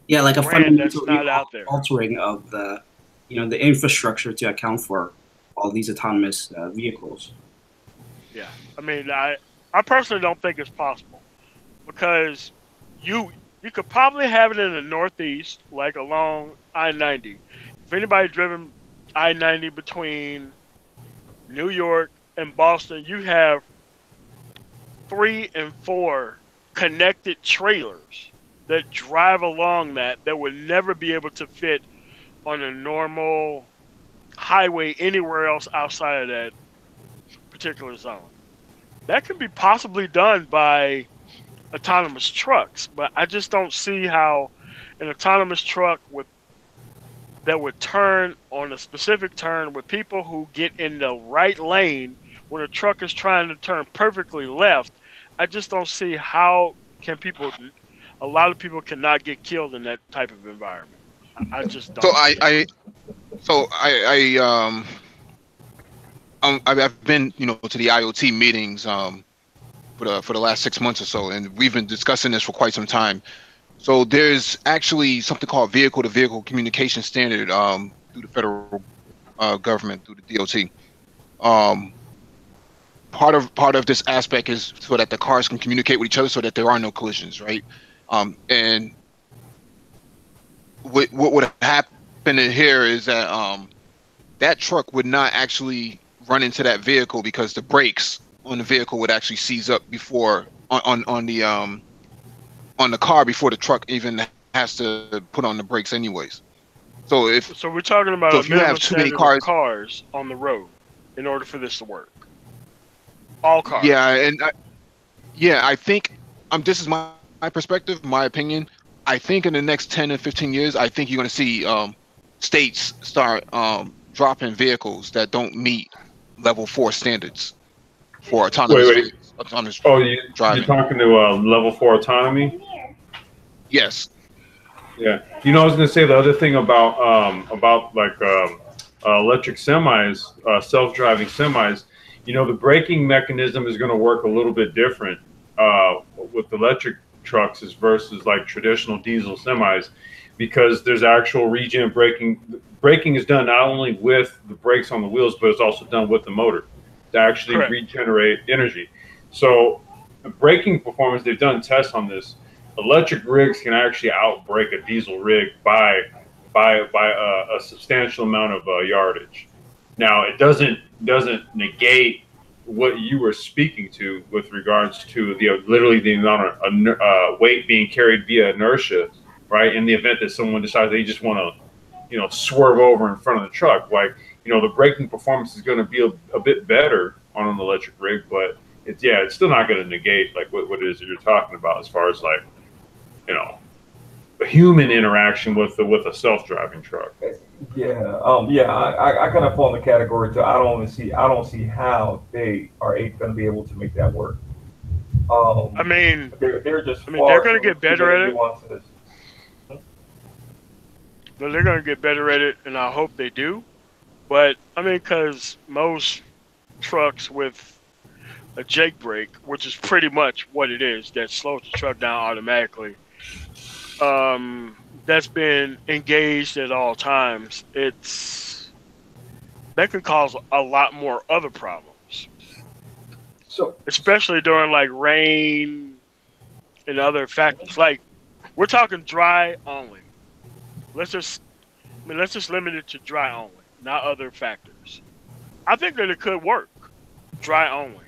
like a grand that's fundamental not out there. altering of the infrastructure to account for all these autonomous vehicles. Yeah, I mean, I personally don't think it's possible because you could probably have it in the Northeast, like along I-90. If anybody driven I-90 between New York and Boston, you have 3 and 4 connected trailers that drive along that would never be able to fit on a normal highway anywhere else outside of that particular zone. That could be possibly done by autonomous trucks, but I just don't see how an autonomous truck that would turn on a specific turn with people who get in the right lane when a truck is trying to turn perfectly left. I just don't see how a lot of people cannot get killed in that type of environment. I just don't. I've been, to the IoT meetings for the last 6 months or so, and we've been discussing this for quite some time. So there's actually something called vehicle-to-vehicle communication standard through the federal government, through the DOT. Part of this aspect is so that the cars can communicate with each other, so that there are no collisions, right? And what would happen here is that that truck would not actually run into that vehicle because the brakes on the vehicle would actually seize up before on the car before the truck even has to put on the brakes anyways. So we're talking about if you have too many cars on the road in order for this to work. All cars. Yeah, and I think this is my perspective, my opinion. I think in the next 10 to 15 years, I think you're going to see states start dropping vehicles that don't meet level 4 standards for autonomous autonomous driving. You're talking to level 4 autonomy? Yes. Yeah. I was going to say the other thing about electric semis, self-driving semis. The braking mechanism is going to work a little bit different with electric trucks versus like traditional diesel semis, because there's actual regen braking. Braking is done not only with the brakes on the wheels, but it's also done with the motor to actually regenerate energy. So the braking performance, they've done tests on this. Electric rigs can actually outbrake a diesel rig by a substantial amount of yardage. Now, it doesn't negate what you were speaking to with regards to literally the amount of weight being carried via inertia, right? In the event that someone decides they just want to, swerve over in front of the truck, like, the braking performance is going to be a bit better on an electric rig, but it's still not going to negate like what it is that you're talking about as far as like, you know, a human interaction with a self-driving truck. Yeah, I kind of fall in the category too. I don't see how they are going to be able to make that work. I mean, they're just. They're going to get better at it. But they're going to get better at it, and I hope they do. But I mean, because most trucks with a Jake brake, which is pretty much what it is, that slows the truck down automatically. That's been engaged at all times. That can cause a lot more other problems. So, especially during like rain and other factors. Like we're talking dry only. Let's just limit it to dry only, not other factors. I think that it could work, dry only.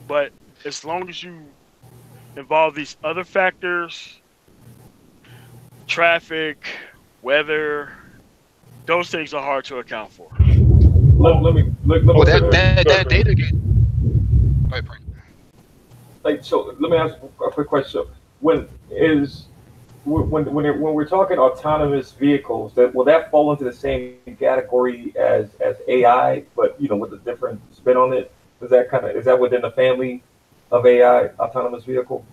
But as long as you involve these other factors, traffic, weather, those things are hard to account for. That data again. Like, so let me ask a quick question. So when we're talking autonomous vehicles, will that fall into the same category as AI, but with a different spin on it? Is that within the family of AI, autonomous vehicle?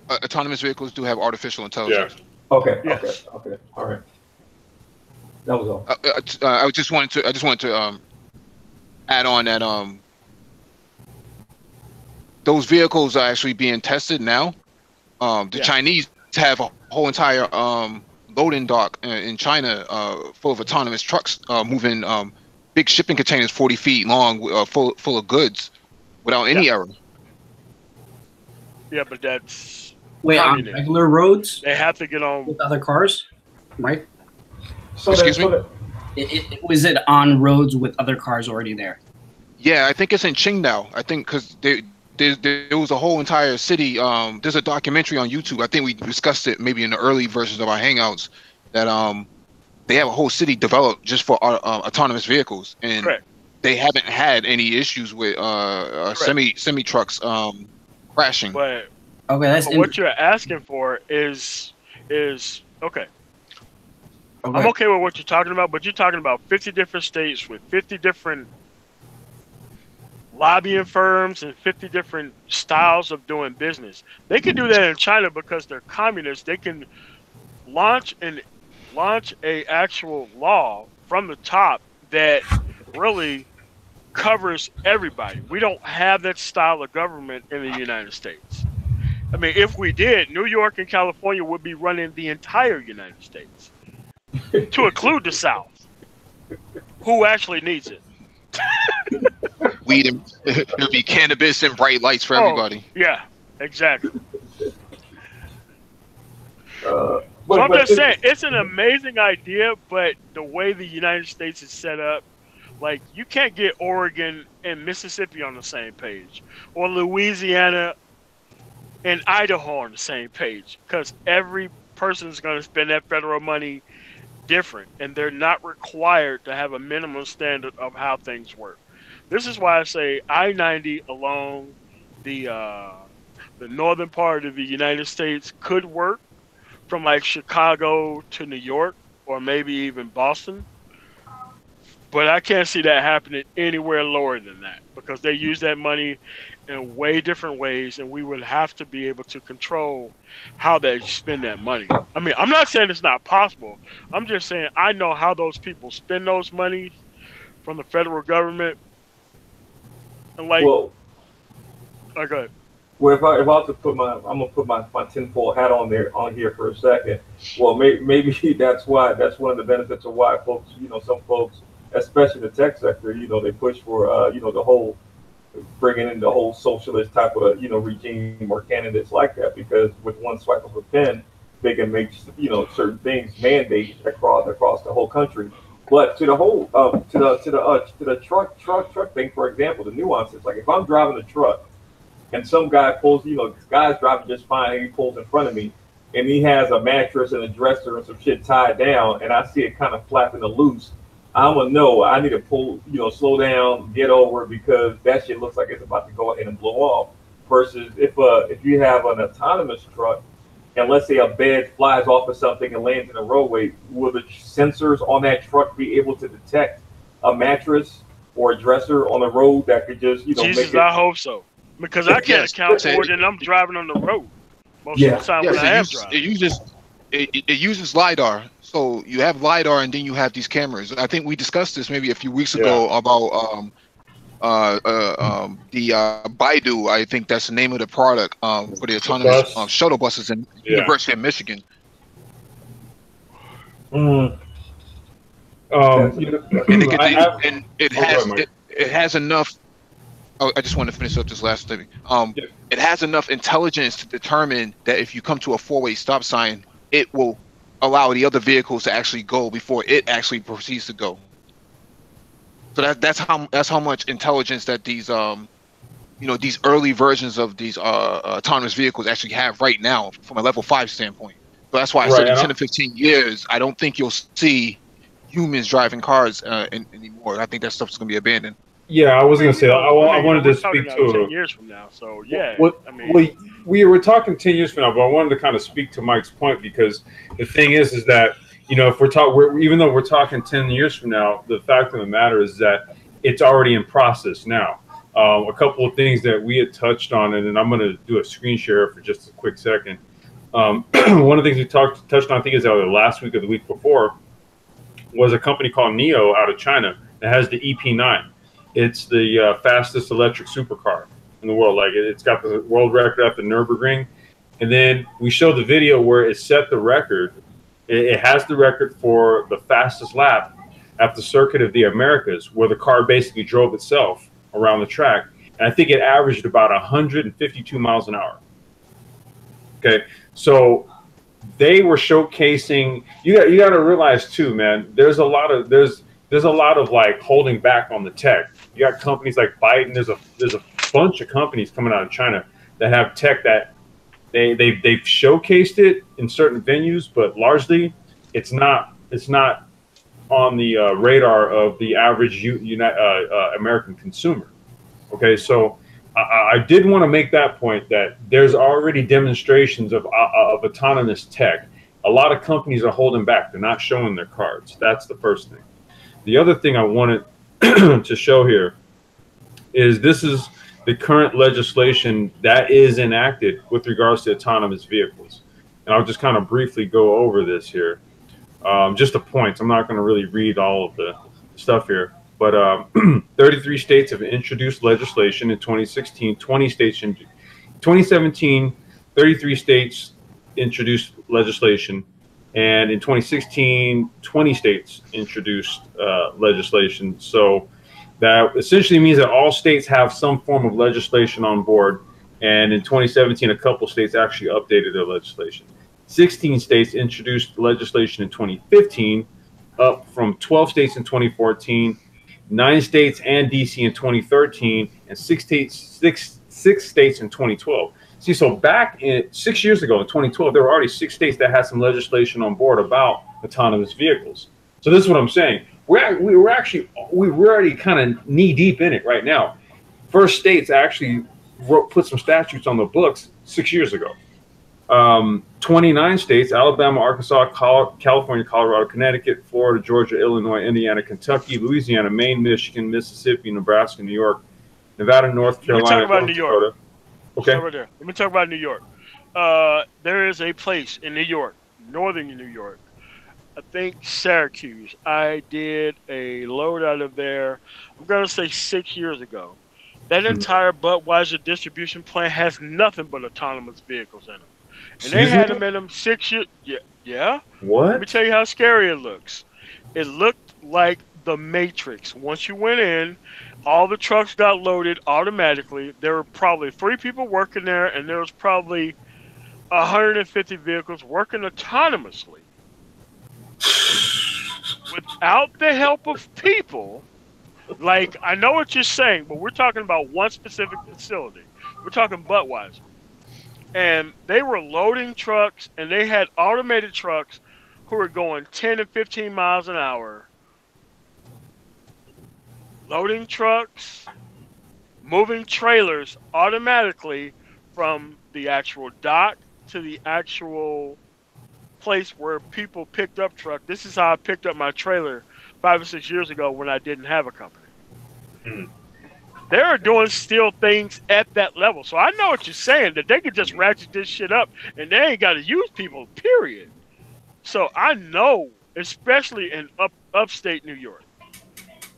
Autonomous vehicles do have artificial intelligence. Yeah. Okay. Yes. Okay. All right. That was all. I just wanted to add on that those vehicles are actually being tested now. The Chinese have a whole entire loading dock in China full of autonomous trucks moving big shipping containers 40 feet long full of goods without any error. Yeah, but that's on regular roads. They have to get on with other cars, right? So excuse me? Was it on roads with other cars already there? Yeah, I think it's in Qingdao. I think because there was a whole entire city. There's a documentary on YouTube. I think we discussed it maybe in the early versions of our Hangouts that they have a whole city developed just for autonomous vehicles, and they haven't had any issues with semi trucks crashing. But okay, what you're asking for is okay. I'm okay with what you're talking about, but you're talking about 50 different states with 50 different lobbying firms and 50 different styles of doing business. They can do that in China because they're communists. They can launch a actual law from the top that really covers everybody. We don't have that style of government in the United States. I mean, if we did, New York and California would be running the entire United States, to include the South, who actually needs it. Weed and it'll be cannabis and bright lights for everybody. Yeah, exactly. So I'm just saying, it's an amazing idea, but the way the United States is set up, like you can't get Oregon and Mississippi on the same page, or Louisiana and Idaho on the same page, because every person is going to spend that federal money different, and they're not required to have a minimum standard of how things work. This is why I say I-90 along the northern part of the United States could work from like Chicago to New York, or maybe even Boston. But I can't see that happening anywhere lower than that, because they use that money in way different ways, and we would have to be able to control how they spend that money. I mean, I'm not saying it's not possible. I'm just saying I know how those people spend those money from the federal government. And like, well, okay. Well, if I have to put I'm gonna put my tinfoil hat on here for a second. Well, maybe that's one of the benefits of why folks, some folks, especially the tech sector, they push for the whole bringing in the whole socialist type of regime or candidates like that, because with one swipe of a pen they can make certain things mandate across the whole country. But to the whole to the truck thing, for example, the nuances, like if I'm driving a truck and some guy pulls, this guy's driving just fine, and he pulls in front of me and he has a mattress and a dresser and some shit tied down, and I see it kind of flapping loose, I'm gonna know I need to pull, slow down, get over it, because that shit looks like it's about to go ahead and blow off. Versus if you have an autonomous truck, and let's say a bed flies off of something and lands in a roadway, will the sensors on that truck be able to detect a mattress or a dresser on the road that could just, Jesus, make it? I hope so, because I can't account for it, and I'm driving on the road most of the time when I am driving. It uses LiDAR. So you have LiDAR, and then you have these cameras. I think we discussed this maybe a few weeks ago about the Baidu. I think that's the name of the product for the autonomous shuttle buses in University of Michigan. And it has enough. Oh, I just want to finish up this last thing. It has enough intelligence to determine that if you come to a four-way stop sign, it will allow the other vehicles to actually go before it actually proceeds to go. So that's how much intelligence that these these early versions of these autonomous vehicles actually have right now from a level 5 standpoint. So that's why I said in 10 to 15 years, I don't think you'll see humans driving cars anymore. I think that stuff's going to be abandoned. Yeah, I was going to say, I wanted to speak to 10 years from now. So yeah, we were talking 10 years from now, but I wanted to kind of speak to Mike's point, because the thing is that, if even though we're talking 10 years from now, the fact of the matter is that it's already in process now. A couple of things that we had touched on, and then I'm going to do a screen share for just a quick second. One of the things we touched on, I think is either last week or the week before, was a company called NIO out of China that has the EP9. It's the fastest electric supercar in the world. Like, it's got the world record at the Nürburgring. And then we showed the video where it set the record. It has the record for the fastest lap at the Circuit of the Americas, where the car basically drove itself around the track. And I think it averaged about 152 miles an hour. Okay, so they were showcasing. You got to realize too, man. There's a lot of like holding back on the tech. You got companies like Biden. There's a bunch of companies coming out of China that have tech that they've showcased it in certain venues, but largely it's not on the radar of the average American consumer. Okay, so I did want to make that point, that there's already demonstrations of autonomous tech. A lot of companies are holding back. They're not showing their cards. That's the first thing. The other thing I wanted to show here is this is the current legislation that is enacted with regards to autonomous vehicles. And I'll just kind of briefly go over this here. Just the points. I'm not going to really read all of the stuff here. But 33 states have introduced legislation in 2016. 20 states in 2017, 33 states introduced legislation. And in 2016, 20 states introduced legislation. So that essentially means that all states have some form of legislation on board. And in 2017, a couple states actually updated their legislation. 16 states introduced legislation in 2015, up from 12 states in 2014, 9 states and DC in 2013, and 6 states in 2012. See, so back in 6 years ago in 2012, there were already 6 states that had some legislation on board about autonomous vehicles. So this is what I'm saying. We're already kind of knee deep in it right now. First states actually put some statutes on the books 6 years ago. 29 states: Alabama, Arkansas, California, Colorado, Connecticut, Florida, Georgia, Illinois, Indiana, Kentucky, Louisiana, Maine, Michigan, Mississippi, Nebraska, New York, Nevada, North Carolina. Let me talk about New York. Okay. Over there. Let me talk about New York. There is a place in New York, northern New York, I think Syracuse. I did a load out of there, I'm going to say 6 years ago. That entire Budweiser distribution plant has nothing but autonomous vehicles in them. And they had them in them 6 years. Yeah. What? Let me tell you how scary it looks. It looked like the Matrix. Once you went in, all the trucks got loaded automatically. There were probably 3 people working there, and there was probably 150 vehicles working autonomously. Without the help of people. Like, I know what you're saying, but we're talking about one specific facility. We're talking Budweiser. And they were loading trucks, and they had automated trucks who were going 10 and 15 miles an hour loading trucks, moving trailers automatically from the actual dock to the actual place where people picked up truck. This is how I picked up my trailer 5 or 6 years ago when I didn't have a company. Mhm. They're doing still things at that level. So I know what you're saying, that they could just ratchet this shit up and they ain't got to use people, period. So I know, especially in upstate New York,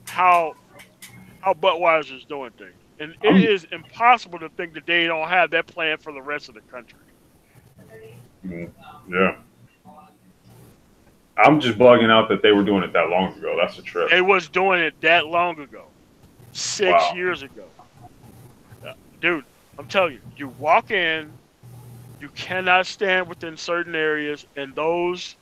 how Budweiser's doing things. And it is impossible to think that they don't have that plan for the rest of the country. Yeah. I'm just bugging out that they were doing it that long ago. That's a trip. They was doing it that long ago. 6 Wow. years ago. Dude, I'm telling you, you walk in, you cannot stand within certain areas, and those,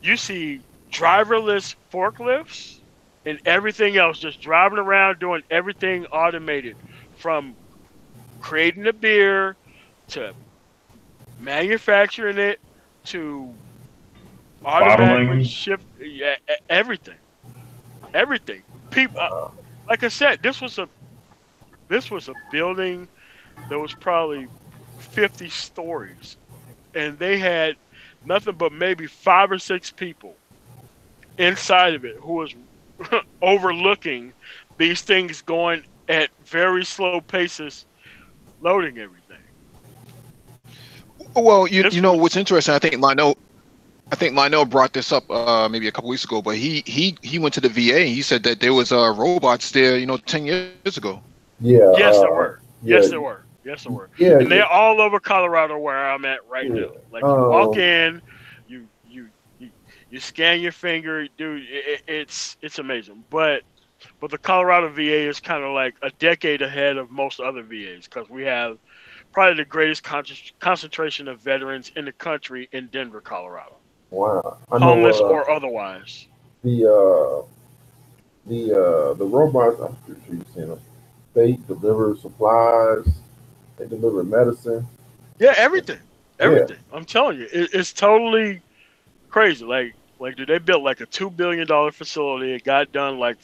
you see driverless forklifts and everything else just driving around doing everything automated, from creating the beer to manufacturing it to automatically Bottling. shift, everything. People, like I said, this was a building that was probably 50 stories, and they had nothing but maybe 5 or 6 people inside of it who was overlooking these things going at very slow paces, loading everything. Well, you know what's interesting? I think Lionel brought this up maybe a couple weeks ago, but he went to the VA and he said that there was robots there, 10 years ago. Yeah. Yes, there were. Yeah. Yes, there were. Yeah. And they're all over Colorado where I'm at right now. Like, you walk in, you scan your finger, dude. It's amazing. But the Colorado VA is kind of like a decade ahead of most other VAs, because we have probably the greatest concentration of veterans in the country in Denver, Colorado. Wow. I know, Homeless or otherwise. The robots, I'm pretty sure you've seen them. They deliver supplies. They deliver medicine. Yeah, everything. I'm telling you, it's totally crazy. Like, dude, they built like a $2 billion facility. It got done like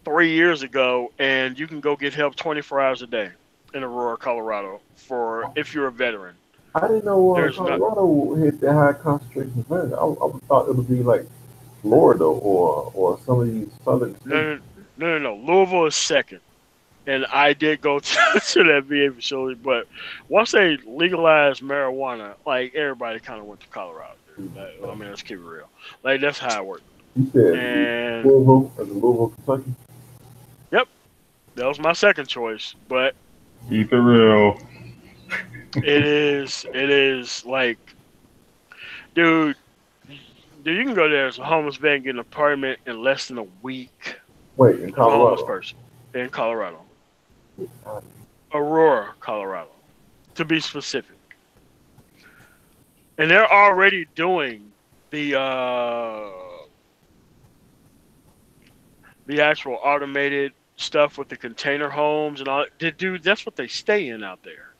3 years ago, and you can go get help 24 hours a day in Aurora, Colorado, for if you're a veteran. I didn't know There's Colorado hit that high concentration of veterans. I thought it would be like Florida or some of these southern states. No. Louisville is second. And I did go to that VA facility, but once they legalized marijuana, like, everybody kind of went to Colorado. Dude. I mean, let's keep it real. Like, that's how it worked. You said And Louisville, Kentucky? Yep. That was my second choice, but Keep it real. it is like, dude, you can go there as a homeless man, get an apartment in less than a week. Wait, in As a homeless Colorado? person in Colorado. Aurora, Colorado, to be specific. And they're already doing the actual automated stuff with the container homes and all. Dude, that's what they stay in out there.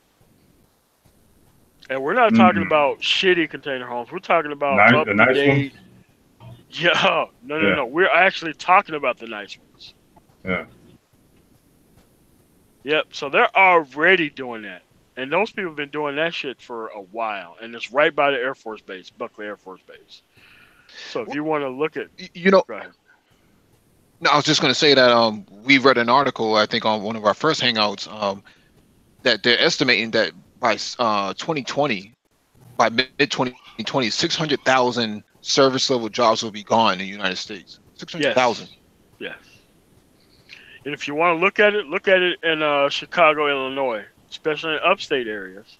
And we're not talking about shitty container homes. We're talking about The nice up-to-date. ones? Yeah, no. We're actually talking about the nice ones. Yeah. Yep, so they're already doing that. And those people have been doing that shit for a while. And it's right by the Air Force Base, Buckley Air Force Base. So if you want to look at... Go ahead. No, I was just going to say that we read an article, I think, on one of our first Hangouts, that they're estimating that by 2020, by mid-2020, 600,000 service-level jobs will be gone in the United States. 600,000. Yes. And if you want to look at it in Chicago, Illinois, especially in upstate areas.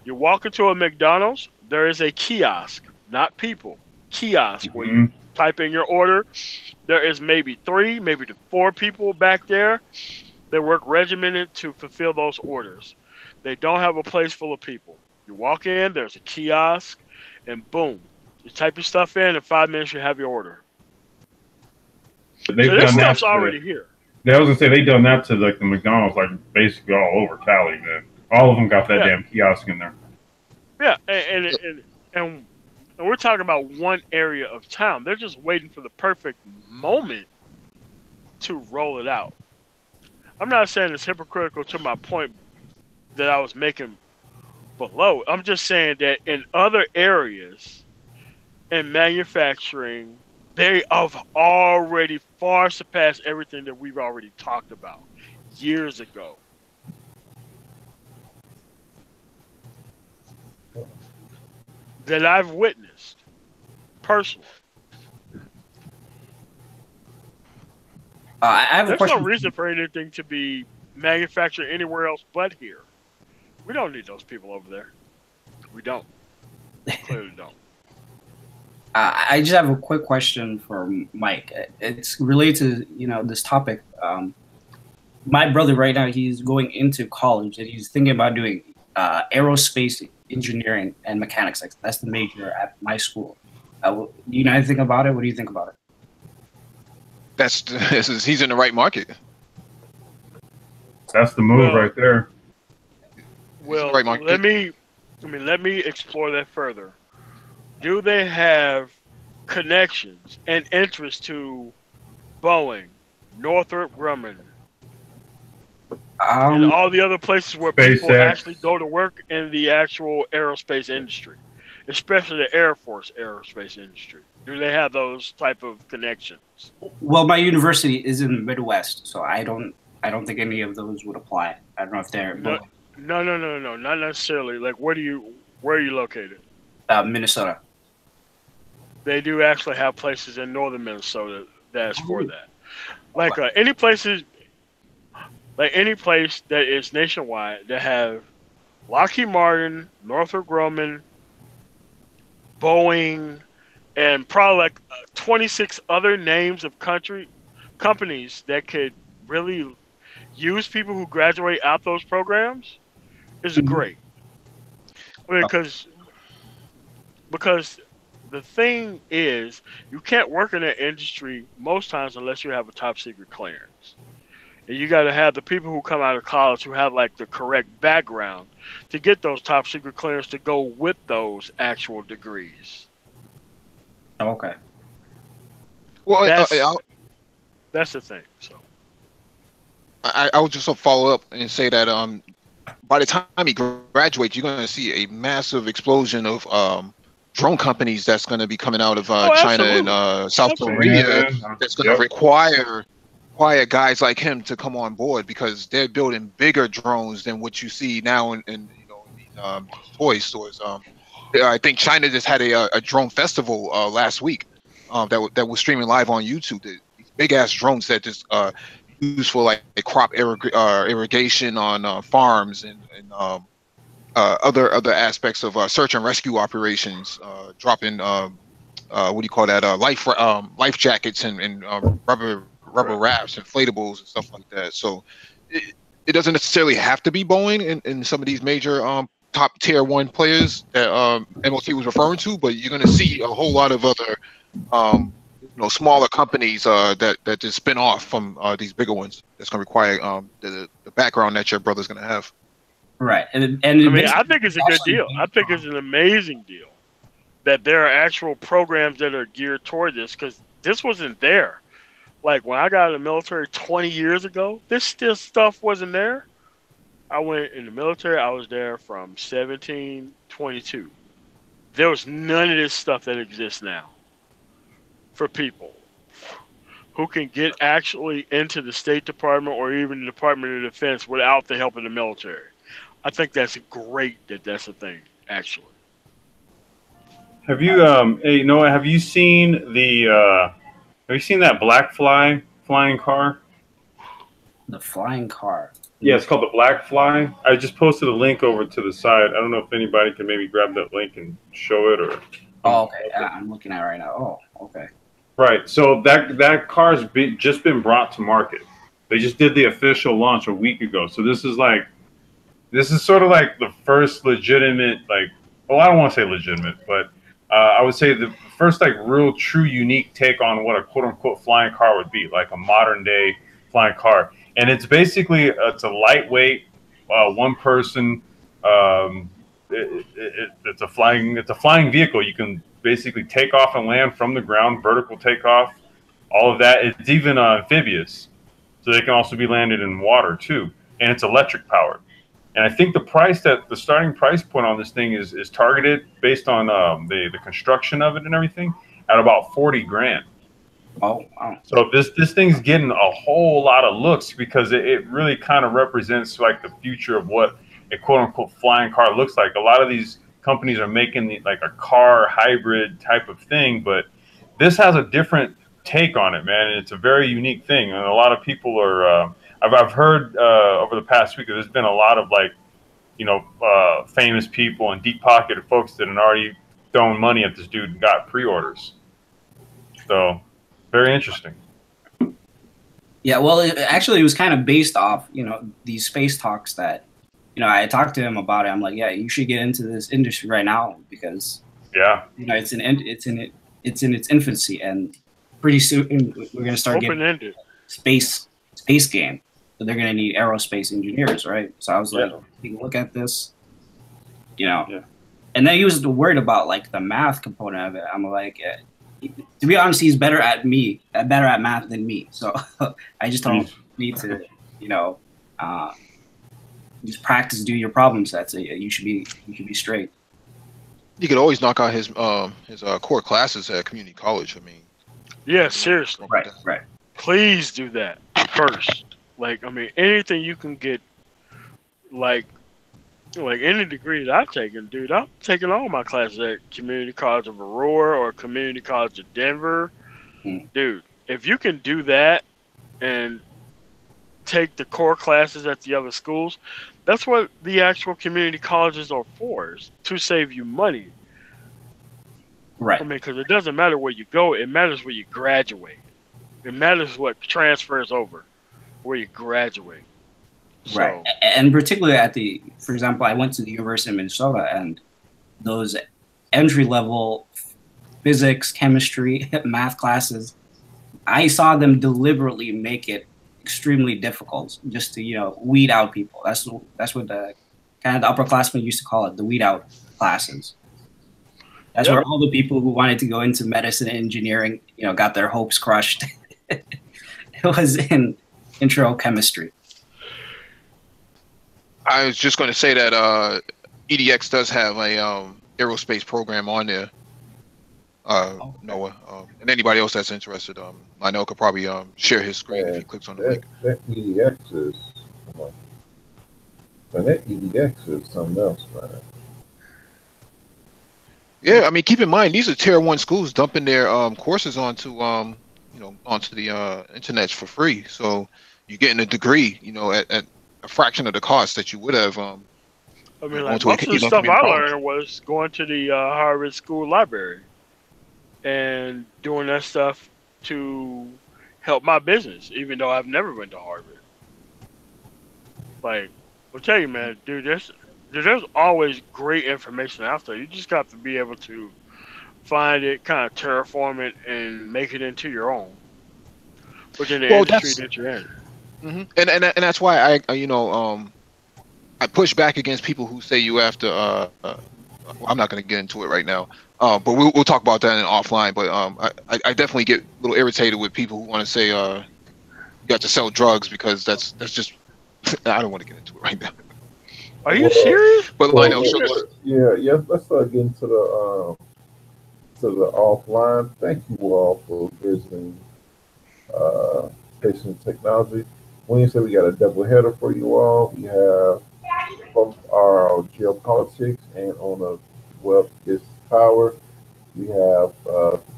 You walk into a McDonald's, there is a kiosk, not people, kiosk, where you type in your order. There is maybe 3, maybe 4 people back there that work regimented to fulfill those orders. They don't have a place full of people. You walk in, there's a kiosk, and boom, you type your stuff in 5 minutes you have your order. So this stuff's already here. I was gonna say, they done that to like the McDonald's, like basically all over Cali, man. All of them got that damn kiosk in there. Yeah, and we're talking about one area of town. They're just waiting for the perfect moment to roll it out. I'm not saying it's hypocritical to my point that I was making below. I'm just saying that in other areas in manufacturing, they have already far surpassed everything that we've already talked about years ago. That I've witnessed personally. I have a There's question. no reason for anything to be manufactured anywhere else but here. We don't need those people over there. We don't. Clearly don't. I just have a quick question for Mike. It's related to this topic. My brother right now, he's going into college and he's thinking about doing aerospace engineering and mechanics. Like, that's the major at my school. Do you know anything about it? What do you think about it? He's in the right market. That's the move right there. Well, Right, Mark. let me explore that further. Do they have connections and interest to Boeing, Northrop Grumman, and all the other places where people SpaceX. actually go to work in the actual aerospace industry, especially the Air Force aerospace industry? Do they have those type of connections? Well, my university is in the Midwest, so I don't think any of those would apply. I don't know if they're No, not necessarily. Like, where are you located? Minnesota. They do actually have places in northern Minnesota that's for that. Like any place that is nationwide that have Lockheed Martin, Northrop Grumman, Boeing, and probably like 26 other names of companies that could really use people who graduate out those programs is great. Because the thing is, you can't work in that industry most times unless you have a top secret clearance. And you got to have the people who come out of college who have like the correct background to get those top secret clearance to go with those actual degrees. Okay. Well, that's the thing. So I would just follow up and say that by the time he graduates, you're going to see a massive explosion of drone companies that's going to be coming out of China and South Korea. That's going to require guys like him to come on board because they're building bigger drones than what you see now in these toy stores. I think China just had a drone festival last week that was streaming live on YouTube. These big ass drones that just used for like crop irrigation on farms and other aspects of search and rescue operations, dropping what do you call that, life jackets and rubber rafts, inflatables and stuff like that. So it doesn't necessarily have to be Boeing and some of these major top tier 1 players that MOT was referring to, but you're going to see a whole lot of other smaller companies that just spin off from these bigger ones. That's going to require the background that your brother's going to have. Right, and I mean, I think it's a good deal. I think it's an amazing deal that there are actual programs that are geared toward this, because this wasn't there. Like when I got in the military 20 years ago, this stuff wasn't there. I went in the military. I was there from 1722. There was none of this stuff that exists now for people who can get actually into the State Department or even the Department of Defense without the help of the military. I think that's great that that's a thing, actually. Have you, hey Noah? Have you seen that Black Fly flying car? The flying car. Yeah, it's called the Black Fly. I just posted a link over to the side. I don't know if anybody can maybe grab that link and show it or. Oh, okay. I'm looking at it right now. Oh, okay. Right. So that car's just been brought to market. They just did the official launch a week ago. So this is sort of like the first legitimate, I don't want to say legitimate, but I would say the first real true unique take on what a quote unquote flying car would be, like a modern day flying car. And it's basically it's a lightweight, one person. It's a flying vehicle. You can basically take off and land from the ground, vertical takeoff, all of that. It's even amphibious, so they can also be landed in water too, and it's electric powered. And I think the starting price point on this thing is targeted based on the construction of it and everything at about 40 grand. Oh, wow. So this thing's getting a whole lot of looks because it really kind of represents like the future of what a quote unquote flying car looks like. A lot of these companies are making like a car hybrid type of thing, but this has a different take on it, man. And it's a very unique thing. And a lot of people are, I've heard over the past week, there's been a lot of like, famous people and deep pocketed folks that had already thrown money at this dude and got pre-orders. So very interesting. Yeah, well, it was kind of based off, these space talks that, I talked to him about it. I'm like, yeah, you should get into this industry right now because, it's in its infancy, and pretty soon we're gonna start getting space game. So they're gonna need aerospace engineers, right? So I was like, take a look at this, And then he was worried about like the math component of it. I'm like, to be honest, he's better at math than me. So I just don't need to, just practice, do your problem sets. You should be straight. You could always knock out his core classes at community college. I mean, yeah, seriously, right. Please do that first. Like, I mean, anything you can get, like any degree that I've taken, dude. I've taken all my classes at Community College of Aurora or Community College of Denver. Dude, if you can do that and take the core classes at the other schools, that's what the actual community colleges are for, is to save you money. Right. I mean, because it doesn't matter where you go, it matters where you graduate. It matters what transfers over, where you graduate. Right. And particularly for example, I went to the University of Minnesota, and those entry-level physics, chemistry, math classes, I saw them deliberately make it extremely difficult just to, weed out people. That's what the kind of the upperclassmen used to call it, the weed out classes. That's where all the people who wanted to go into medicine and engineering, got their hopes crushed. It was in intro chemistry. I was just going to say that EDX does have a aerospace program on there. Noah, and anybody else that's interested, I know could probably share his screen if he clicks on the link. That EDX is something else, man. Yeah, I mean, keep in mind these are tier 1 schools dumping their courses onto onto the internet for free. So you're getting a degree, at a fraction of the cost that you would have. I mean, like, most of the stuff I learned was going to the Harvard School Library and doing that stuff to help my business, even though I've never been to Harvard. Like, I'll tell you, man, dude, there's always great information out there. You just got to be able to find it, kind of terraform it, and make it into your own within the industry that you're in. And that's why I push back against people who say you have to. I'm not going to get into it right now, but we'll talk about that in offline. But I definitely get a little irritated with people who want to say you got to sell drugs, because that's just I don't want to get into it right now. Are you serious? But I know. Yeah. Let's get into the offline. Thank you all for visiting Patient Technology. Wednesday, we got a double header for you all. We have both our geopolitics, and on the web is power. We have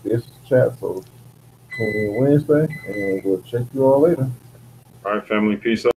business chat, so tune in Wednesday, and we'll check you all later. All right, family, peace out.